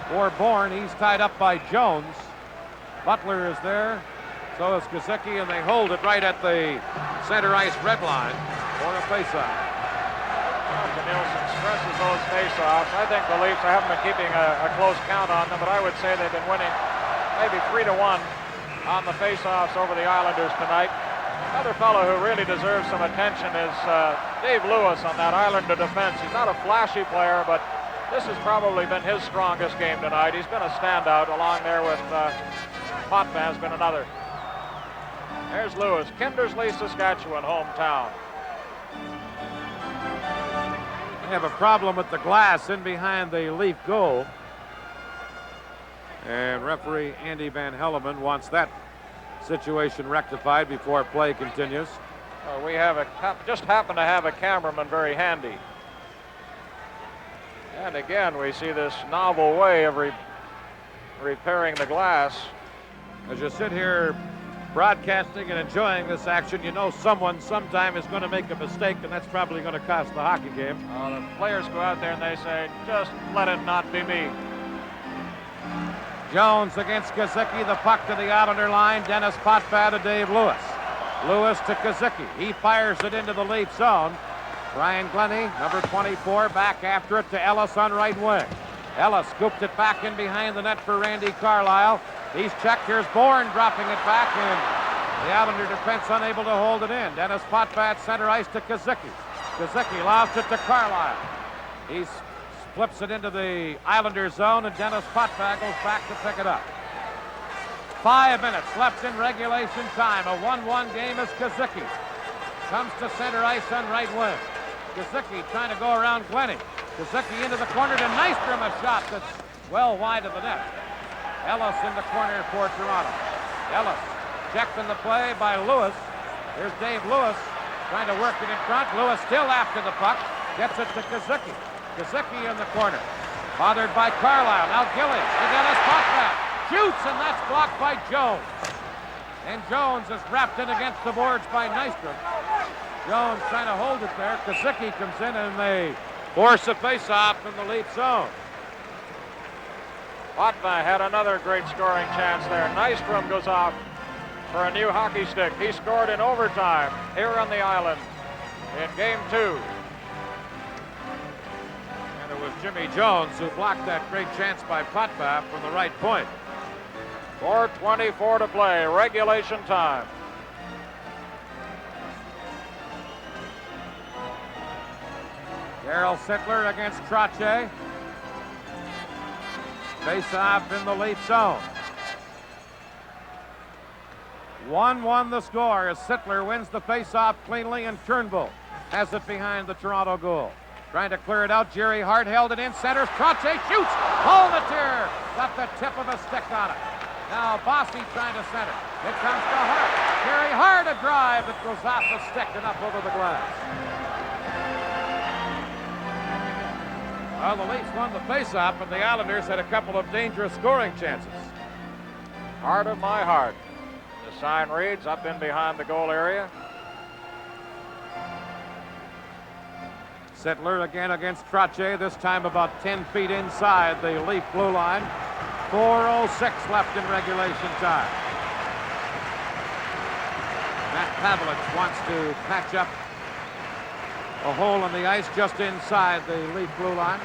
for Bourne. He's tied up by Jones. Butler is there. So is Kazicki, and they hold it right at the center ice red line for a faceoff. Nielsen stresses those faceoffs. I think the Leafs, I haven't been keeping a close count on them, but I would say they've been winning maybe 3-1 on the faceoffs over the Islanders tonight. Another fellow who really deserves some attention is Dave Lewis on that Islander defense. He's not a flashy player, but this has probably been his strongest game tonight. He's been a standout along there with Potvin has been another. There's Lewis, Kindersley, Saskatchewan, hometown. They have a problem with the glass in behind the Leaf goal. And referee Andy Van Helleman wants that situation rectified before play continues. We have just happen to have a cameraman very handy. And again, we see this novel way of repairing the glass. As you sit here broadcasting and enjoying this action, you know someone sometime is going to make a mistake, and that's probably going to cost the hockey game. The players go out there and they say, just let it not be me. Jones against Kazicki, the puck to the Islander line. Dennis Potvin to Dave Lewis. Lewis to Kazicki. He fires it into the Leaf zone. Brian Glennie, number 24, back after it to Ellis on right wing. Ellis scooped it back in behind the net for Randy Carlyle. He's checked. Here's Bourne dropping it back, and the Islander defense unable to hold it in. Dennis Potvin center ice to Kazicki. Kazicki lost it to Carlyle. He flips it into the Islander zone, and Dennis Potvin goes back to pick it up. 5 minutes left in regulation time. A 1-1 game as Kazicki comes to center ice on right wing. Kazicki trying to go around Glennie. Kazicki into the corner to Nystrom, a shot that's well wide of the net. Ellis in the corner for Toronto. Ellis checked in the play by Lewis. Here's Dave Lewis trying to work it in front. Lewis still after the puck. Gets it to Kazicki. Kazicki in the corner. Bothered by Carlisle. Now Gillies. To Dennis Potvin. Shoots, and that's blocked by Jones. And Jones is wrapped in against the boards by Nystrom. Jones trying to hold it there. Kazicki comes in, and they force a face-off in the Leaf zone. Potvin had another great scoring chance there. Nystrom goes off for a new hockey stick. He scored in overtime here on the island in Game 2. And it was Jimmy Jones who blocked that great chance by Potvin from the right point. 4:24 to play, regulation time. Darryl Sittler against Trottier. Face-off in the Leaf zone. 1-1 the score as Sittler wins the face-off cleanly, and Turnbull has it behind the Toronto goal. Trying to clear it out, Jerry Hart held it in center. Trottier shoots. Palmateer got the tip of a stick on it. Now Bossy trying to center. It comes to Hart. Jerry Hart a drive that goes off the stick and up over the glass. Well, the Leafs won the face-off, but the Islanders had a couple of dangerous scoring chances. Heart of my heart. The sign reads up in behind the goal area. Sittler again against Trottier, this time about 10 feet inside the Leaf blue line. 4:06 left in regulation time. Matt Pavlich wants to patch up a hole in the ice just inside the Leaf blue line.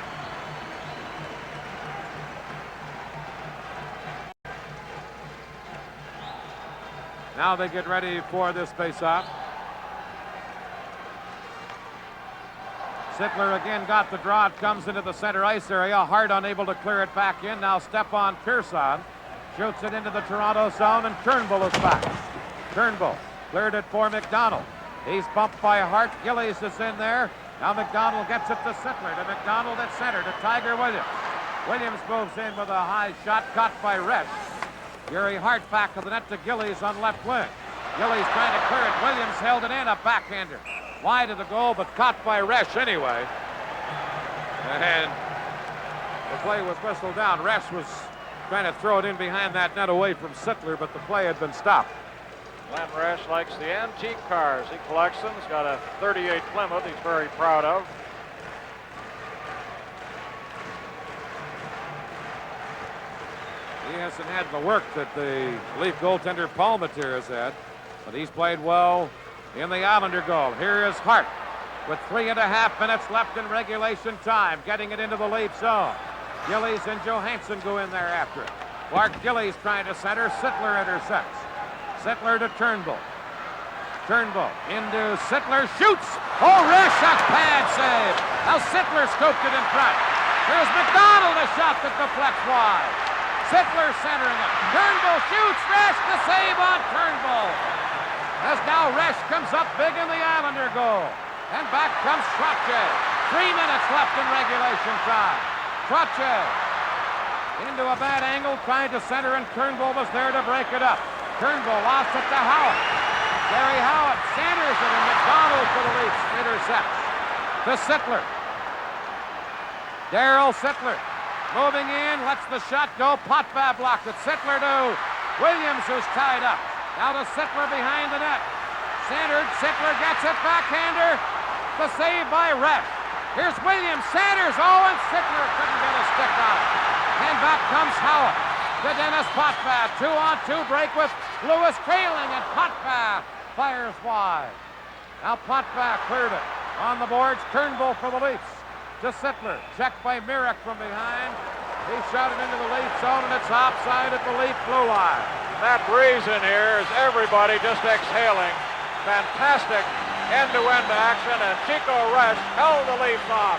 Now they get ready for this face-off. Sittler again got the draw. It comes into the center ice area. Hart unable to clear it back in. Now Stepan Pearson shoots it into the Toronto zone, and Turnbull is back. Turnbull cleared it for McDonald. He's bumped by Hart. Gillies is in there. Now McDonald gets it to Sittler. To McDonald at center. To Tiger Williams. Williams moves in with a high shot caught by Resch. Gary Hart back of the net to Gillies on left wing. Gillies trying to clear it. Williams held it in. A backhander. Wide of the goal, but caught by Resch anyway. And the play was whistled down. Resch was trying to throw it in behind that net away from Sittler, but the play had been stopped. Glenn Resch likes the antique cars. He collects them. He's got a 38 Plymouth he's very proud of. He hasn't had the work that the Leaf goaltender Palmateer has had, but he's played well in the Islander goal. Here is Hart with 3.5 minutes left in regulation time, getting it into the Leaf zone. Gillies and Johansson go in there after it. Clark Gillies trying to center. Sittler intercepts. Sittler to Turnbull. Turnbull into Sittler, shoots. Oh, Resch, a pad save. Now Sittler scooped it in front. Here's McDonald, a shot that deflects wide. Sittler centering it. Turnbull shoots. Resch, the save on Turnbull. As now Resch comes up big in the Islander goal. And back comes Trottier. 3 minutes left in regulation time. Trottier into a bad angle, trying to center, and Turnbull was there to break it up. Turnbull lost it to Howard. Gary Howard centers it, and McDonald for the Leafs intercepts. To Sittler. Darryl Sittler moving in, lets the shot go. Potvin blocked it. Sittler to Williams, who's tied up. Now to Sittler behind the net. Centered. Sittler gets it. Backhander. The save by Resch. Here's Williams. Sanders. Oh, and Sittler couldn't get a stick on it. And back comes Howard to Dennis Potvin. 2-on-2 break with Lewis trailing, and Potvin fires wide. Now Potvin cleared it. On the boards, Turnbull for the Leafs. To Sittler. Checked by Mirek from behind. He shot it into the Leaf zone, and it's offside at the Leaf blue line. That breeze in here is everybody just exhaling. Fantastic end-to-end action, and Chico Resch held the Leafs off.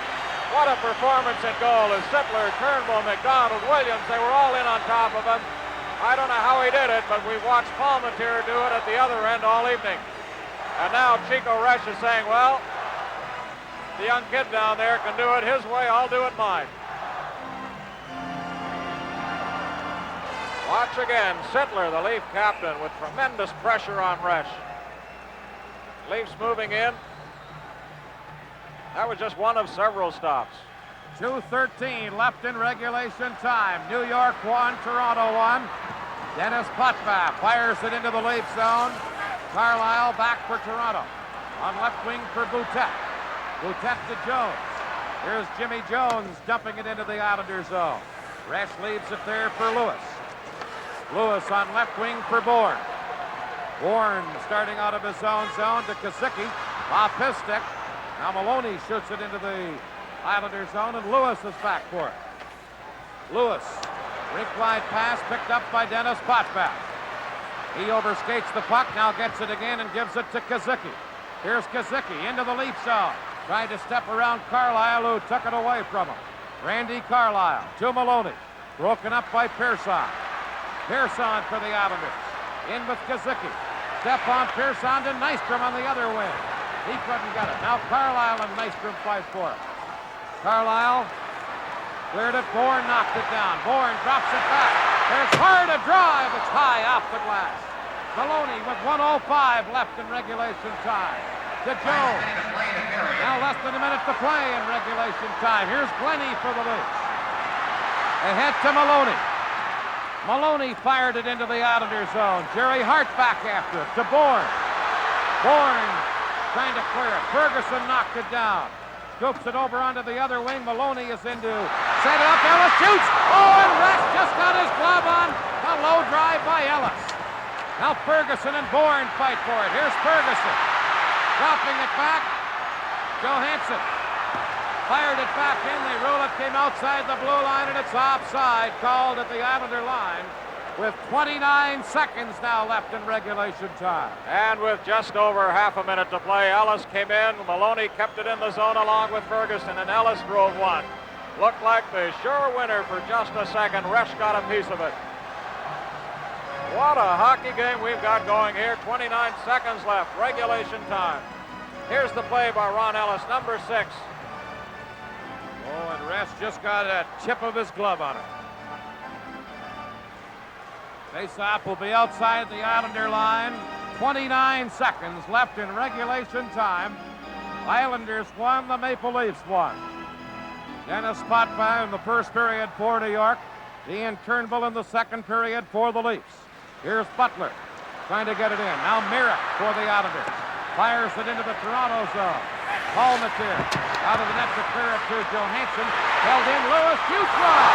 What a performance in goal as Sittler, Turnbull, McDonald, Williams, they were all in on top of him. I don't know how he did it, but we watched Palmateer do it at the other end all evening. And now Chico Resch is saying, well, the young kid down there can do it his way, I'll do it mine. Watch again, Sittler, the Leaf captain, with tremendous pressure on Resch. Leafs moving in. That was just one of several stops. 2:13 left in regulation time. New York 1, Toronto 1. Dennis Potvin fires it into the lead zone. Carlisle back for Toronto. On left wing for Boutet. Boutet to Jones. Here's Jimmy Jones dumping it into the Islander zone. Resch leaves it there for Lewis. Lewis on left wing for Bourne. Bourne starting out of his own zone to Kazicki. Off his stick. Now Maloney shoots it into the Islander zone, and Lewis is back for it. Lewis, rink wide pass picked up by Dennis Potvin. He overskates the puck, now gets it again and gives it to Kazicki. Here's Kazicki into the lead zone. Tried to step around Carlisle, who took it away from him. Randy Carlisle to Maloney. Broken up by Pearson. Pearson for the Islanders. In with Kazicki. Step on Pearson to Nystrom on the other wing. He couldn't get it. Now Carlisle and Nystrom fight for it. Carlisle cleared it. Bourne knocked it down. Bourne drops it back. There's hard a drive. It's high off the glass. Maloney with 1:05 left in regulation time. To Jones. Now less than a minute to play in regulation time. Here's Glennie for the Leafs. Ahead to Maloney. Maloney fired it into the Islander zone. Jerry Hart back after it to Bourne. Bourne trying to clear it. Ferguson knocked it down. Scoops it over onto the other wing. Maloney is into set it up. Ellis shoots. Oh, and Resch just got his glove on. A low drive by Ellis. Now Ferguson and Bourne fight for it. Here's Ferguson. Dropping it back. Johansson fired it back in. They rule it came outside the blue line, and it's offside called at the Islander line with 29 seconds now left in regulation time. And with just over half a minute to play, Ellis came in. Maloney kept it in the zone along with Ferguson, and Ellis drove one. Looked like the sure winner for just a second. Resch got a piece of it. What a hockey game we've got going here. 29 seconds left, regulation time. Here's the play by Ron Ellis, number 6. Oh, and Resch just got a tip of his glove on it. Faceoff will be outside the Islander line. 29 seconds left in regulation time. Islanders won, the Maple Leafs won. Dennis Potvin in the first period for New York. Ian Turnbull in the second period for the Leafs. Here's Butler trying to get it in. Now Merrick for the Islanders. Fires it into the Toronto zone. Palmetier out of the net to clear it to Johansson. Held in. Lewis shoots one.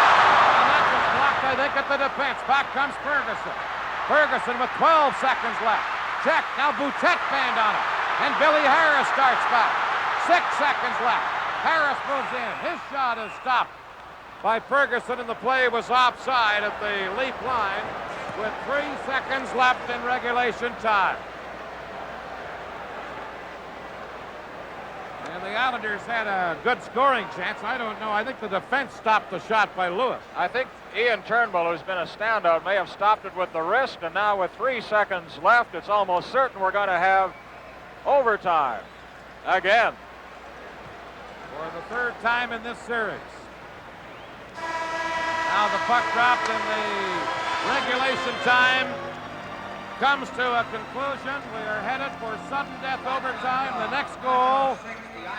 And that was blocked, I think, at the defense. Back comes Ferguson. Ferguson with 12 seconds left. Check. Now Boutet banned on it. And Billy Harris starts back. 6 seconds left. Harris moves in. His shot is stopped by Ferguson, and the play was offside at the Leaf line with 3 seconds left in regulation time. And the Islanders had a good scoring chance. I don't know. I think the defense stopped the shot by Lewis. I think Ian Turnbull, who's been a standout, may have stopped it with the wrist, and now with 3 seconds left, it's almost certain we're going to have overtime again. For the third time in this series. Now the puck dropped in the regulation time comes to a conclusion. We are headed for sudden death overtime. The next goal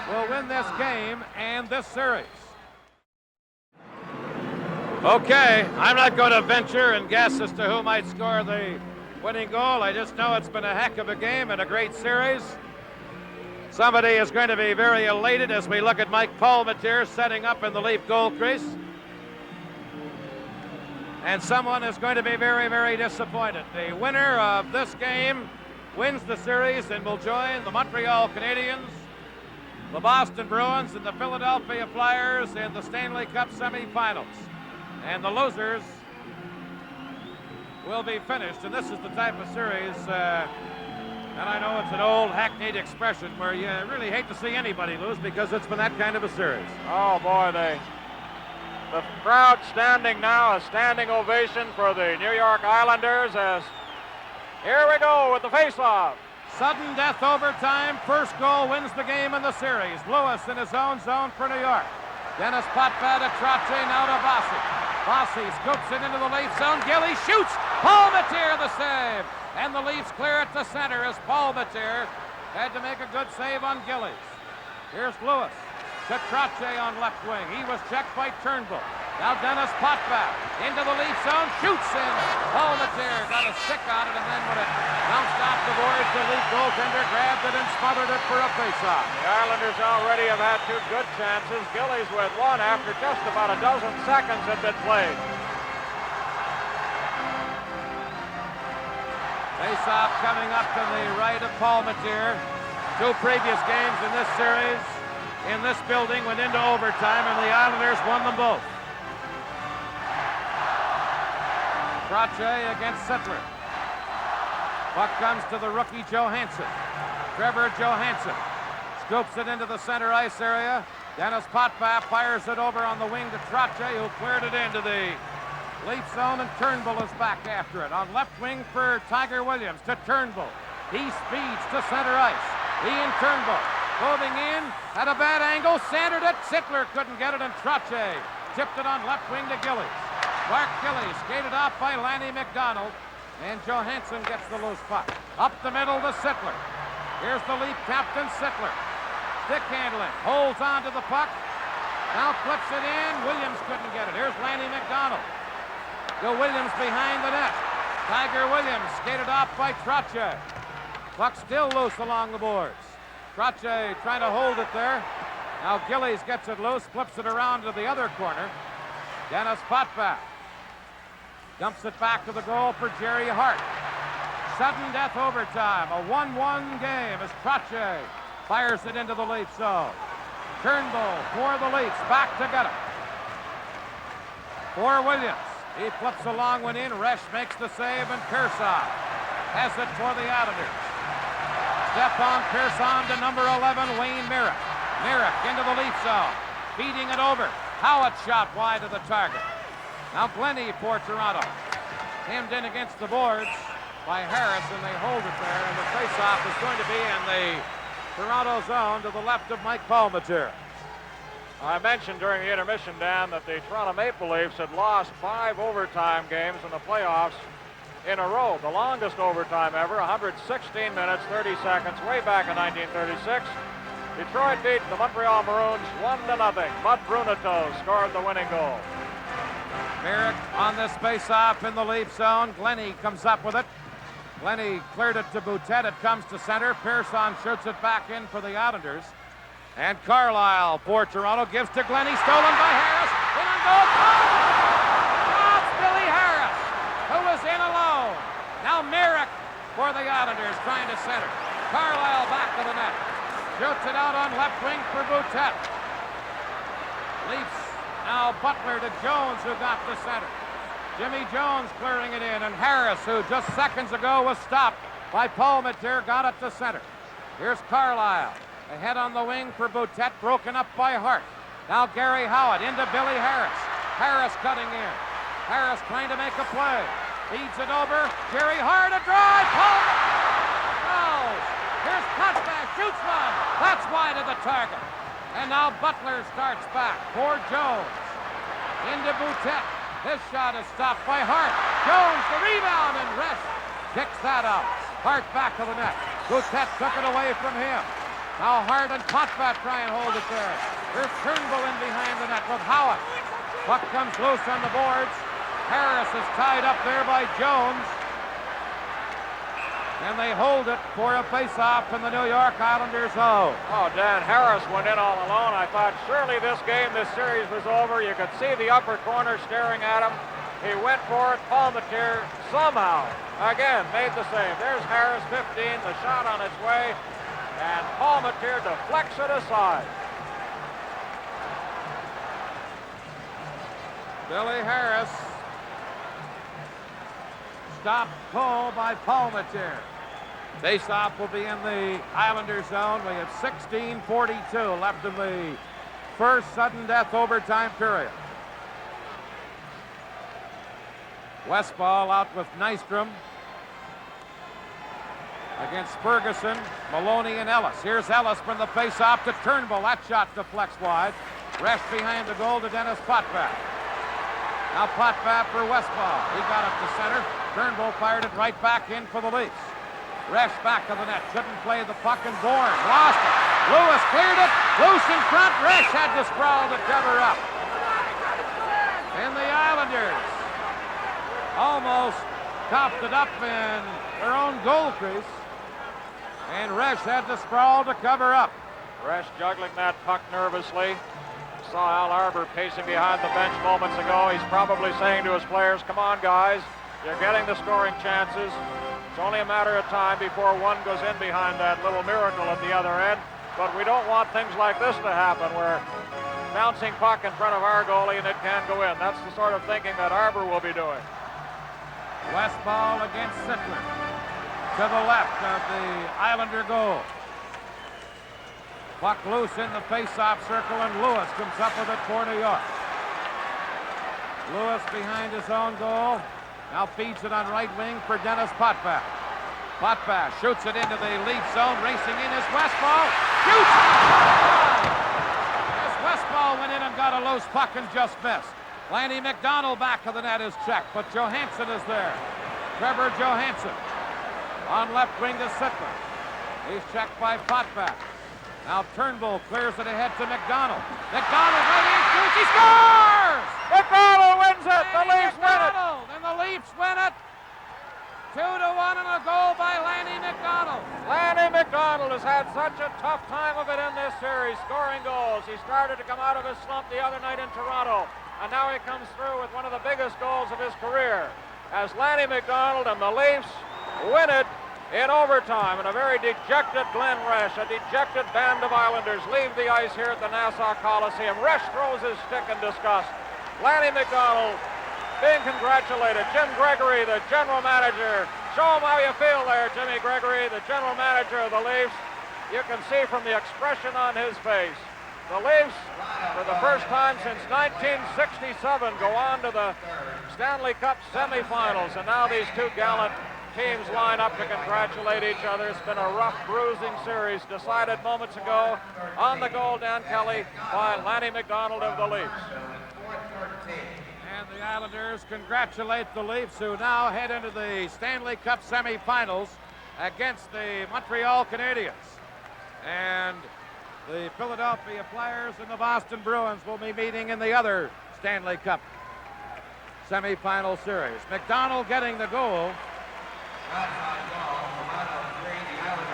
will win this game and this series. Okay, I'm not going to venture and guess as to who might score the winning goal. I just know it's been a heck of a game and a great series. Somebody is going to be very elated as we look at Mike Palmetier setting up in the Leaf goal crease. And someone is going to be very, very disappointed. The winner of this game wins the series and will join the Montreal Canadiens, the Boston Bruins, and the Philadelphia Flyers in the Stanley Cup semifinals. And the losers will be finished. And this is the type of series, and I know it's an old hackneyed expression where you really hate to see anybody lose because it's been that kind of a series. Oh, boy, the crowd standing now, a standing ovation for the New York Islanders as here we go with the face-off. Sudden death overtime. First goal wins the game in the series. Lewis in his own zone for New York. Dennis Potvin to Trottier, now to Bossy. Bossy scoops it into the Leaf zone. Gilly shoots. Palmetier the save. And the Leafs clear it to center as Palmetier had to make a good save on Gillies. Here's Lewis. to Trottier on left wing. He was checked by Turnbull. Now Dennis Potvin into the lead zone, shoots in. Palmetier got a stick on it, and then when it bounced off the boards, the lead goaltender grabbed it and smothered it for a faceoff. The Islanders already have had two good chances. Gillies with one after just about a dozen seconds had been played. Faceoff coming up to the right of Palmetier. Two previous games in this series in this building went into overtime, and the Islanders won them both. Trottier against Sittler. Puck comes to the rookie Johansson. Trevor Johansson scoops it into the center ice area. Dennis Potvin fires it over on the wing to Trottier, who cleared it into the late zone, and Turnbull is back after it. On left wing for Tiger Williams to Turnbull. He speeds to center ice. He and Turnbull moving in at a bad angle, centered it. Sittler couldn't get it, and Trottier tipped it on left wing to Gillies. Mark Gillies skated off by Lanny McDonald, and Johansson gets the loose puck. Up the middle to Sittler. Here's the lead captain, Sittler. Stick handling, holds on to the puck. Now clips it in. Williams couldn't get it. Here's Lanny McDonald. Go Williams behind the net. Tiger Williams skated off by Trottier. Puck still loose along the boards. Trottier trying to hold it there. Now Gillies gets it loose, flips it around to the other corner. Dennis Potvin dumps it back to the goal for Jerry Hart. Sudden death overtime. A 1-1 game as Trottier fires it into the late zone. Turnbull for the Leafs, back to get it. For Williams. He flips a long one in. Resch makes the save, and Pearson has it for the Islanders. Stepan Pearson to number 11, Wayne Merrick. Merrick into the Leaf zone, feeding it over. Howard shot wide of the target. Now Glennie for Toronto. Hemmed in against the boards by Harris, and they hold it there, and the faceoff is going to be in the Toronto zone to the left of Mike Palmetier. I mentioned during the intermission, Dan, that the Toronto Maple Leafs had lost 5 overtime games in the playoffs in a row. The longest overtime ever, 116 minutes, 30 seconds, way back in 1936. Detroit beat the Montreal Maroons 1-0. Bud Bruneto scored the winning goal. Merrick on this face-off in the Leaf zone. Glennie comes up with it. Glennie cleared it to Boutet. It comes to center. Pearson shoots it back in for the Islanders. And Carlisle for Toronto gives to Glennie, stolen by Harris. In on goal. Stops Billy Harris, who was in alone. Now Merrick for the Islanders trying to center. Carlisle back to the net. Shoots it out on left wing for Boutet. Leafs now Butler to Jones, who got the center. Jimmy Jones clearing it in, and Harris, who just seconds ago was stopped by Palmetier, got it to center. Here's Carlisle. Ahead on the wing for Boutet, broken up by Hart. Now Gary Howard into Billy Harris. Harris cutting in. Harris trying to make a play. Feeds it over. Jerry Hart, a drive. Fouls. Here's Potvin, shoots one. That's wide of the target. And now Butler starts back for Jones. Into Boutet. His shot is stopped by Hart. Jones, the rebound, and Resch kicks that out. Hart back to the net. Boutet took it away from him. Now Hart and Potvin try and hold it there. Here's Turnbull in behind the net with Howard. Puck comes loose on the boards. Harris is tied up there by Jones. And they hold it for a face-off in the New York Islanders zone. Oh, Dan, Harris went in all alone. I thought surely this series was over. You could see the upper corner staring at him. He went for it. Palmetier somehow, again, made the save. There's Harris, 15, the shot on its way. And Palmetier deflects it aside. Billy Harris. Stop pull by Palmetier. Face-off will be in the Islanders zone. We have 16:42 left in the first sudden death overtime period. Westphal out with Nystrom against Ferguson, Maloney, and Ellis. Here's Ellis from the face-off to Turnbull. That shot deflects wide. Resch behind the goal to Dennis Potvin. Now Potvin for Westphal. He got it to center. Turnbull fired it right back in for the Leafs. Resch back of the net. Shouldn't play the puck, and Bourne lost it. Lewis cleared it. Loose in front. Resch had to sprawl to cover up. And the Islanders almost coughed it up in their own goal crease. And Resch had to sprawl to cover up. Resch juggling that puck nervously. Saw Al Arbor pacing behind the bench moments ago. He's probably saying to his players, come on, guys. You're getting the scoring chances. It's only a matter of time before one goes in behind that little miracle at the other end. But we don't want things like this to happen where bouncing puck in front of our goalie and it can go in. That's the sort of thinking that Arbor will be doing. Westball against Sittler. To the left of the Islander goal. Puck loose in the face-off circle, and Lewis comes up with it for New York. Lewis behind his own goal. Now feeds it on right wing for Dennis Potvin. Potvin shoots it into the Leaf zone. Racing in is Westball. Shoots! As Westball went in and got a loose puck and just missed. Lanny McDonald back of the net is checked, but Johansson is there. Trevor Johansson on left wing to Sittler. He's checked by Potvin. Now Turnbull clears it ahead to McDonald. McDonald right in, shoots, he scores! McDonald wins it! The Leafs win it! And the Leafs win it. 2-1 and a goal by Lanny McDonald. Lanny McDonald has had such a tough time of it in this series, scoring goals. He started to come out of his slump the other night in Toronto, and now he comes through with one of the biggest goals of his career. As Lanny McDonald and the Leafs win it in overtime, and a very dejected Glenn Resch, a dejected band of Islanders leave the ice here at the Nassau Coliseum. Resch throws his stick in disgust. Lanny McDonald being congratulated. Jim Gregory, the general manager. Show him how you feel there, Jimmy Gregory, the general manager of the Leafs. You can see from the expression on his face. The Leafs, for the first time since 1967, go on to the Stanley Cup semifinals, and now these two gallant teams line up to congratulate each other. It's been a rough, bruising series decided moments ago on the goal, Dan Kelly, by Lanny McDonald of the Leafs. And the Islanders congratulate the Leafs, who now head into the Stanley Cup semifinals against the Montreal Canadiens. And the Philadelphia Flyers and the Boston Bruins will be meeting in the other Stanley Cup semifinal series. McDonald getting the goal. I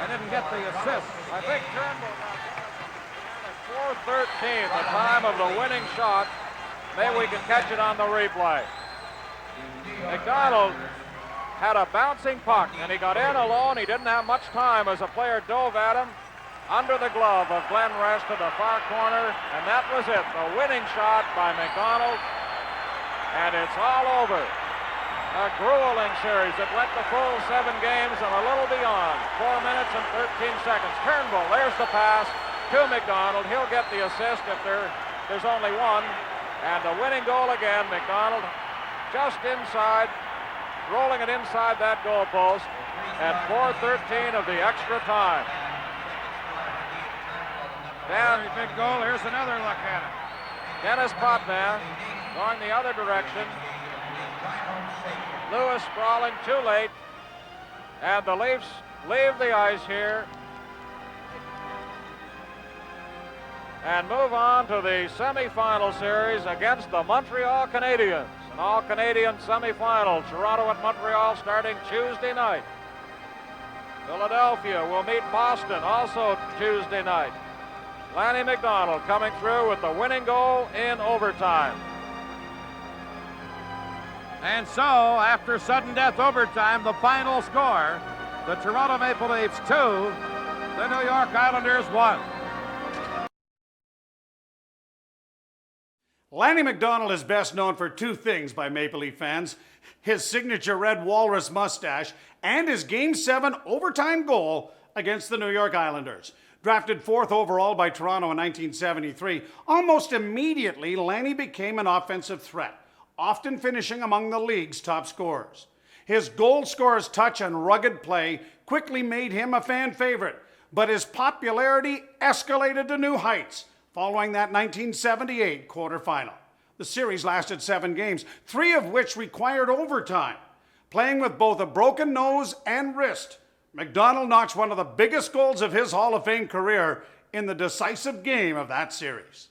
didn't get the assist. I think Turnbull got 4:13, the time of the winning shot. Maybe we can catch it on the replay. McDonald had a bouncing puck, and he got in alone. He didn't have much time as a player dove at him under the glove of Glenn Resch to the far corner, and that was it. The winning shot by McDonald, and it's all over. A grueling series that went the full 7 games and a little beyond. 4 minutes and 13 seconds. Turnbull, there's the pass to McDonald. He'll get the assist if there's only one. And the winning goal again, McDonald just inside, rolling it inside that goal post at 4:13 of the extra time. Very big goal. Here's another look at it. Dennis Potvin going the other direction. Lewis sprawling too late, and the Leafs leave the ice here and move on to the semifinal series against the Montreal Canadiens. An all-Canadian semifinal, Toronto at Montreal starting Tuesday night. Philadelphia will meet Boston also Tuesday night. Lanny McDonald coming through with the winning goal in overtime. And so, after sudden death overtime, the final score, the Toronto Maple Leafs 2, the New York Islanders 1. Lanny McDonald is best known for two things by Maple Leaf fans: his signature red walrus mustache and his Game 7 overtime goal against the New York Islanders. Drafted 4th overall by Toronto in 1973, almost immediately Lanny became an offensive threat, often finishing among the league's top scorers. His goal scorer's touch and rugged play quickly made him a fan favorite, but his popularity escalated to new heights following that 1978 quarterfinal. The series lasted 7 games, 3 of which required overtime. Playing with both a broken nose and wrist, McDonald notched one of the biggest goals of his Hall of Fame career in the decisive game of that series.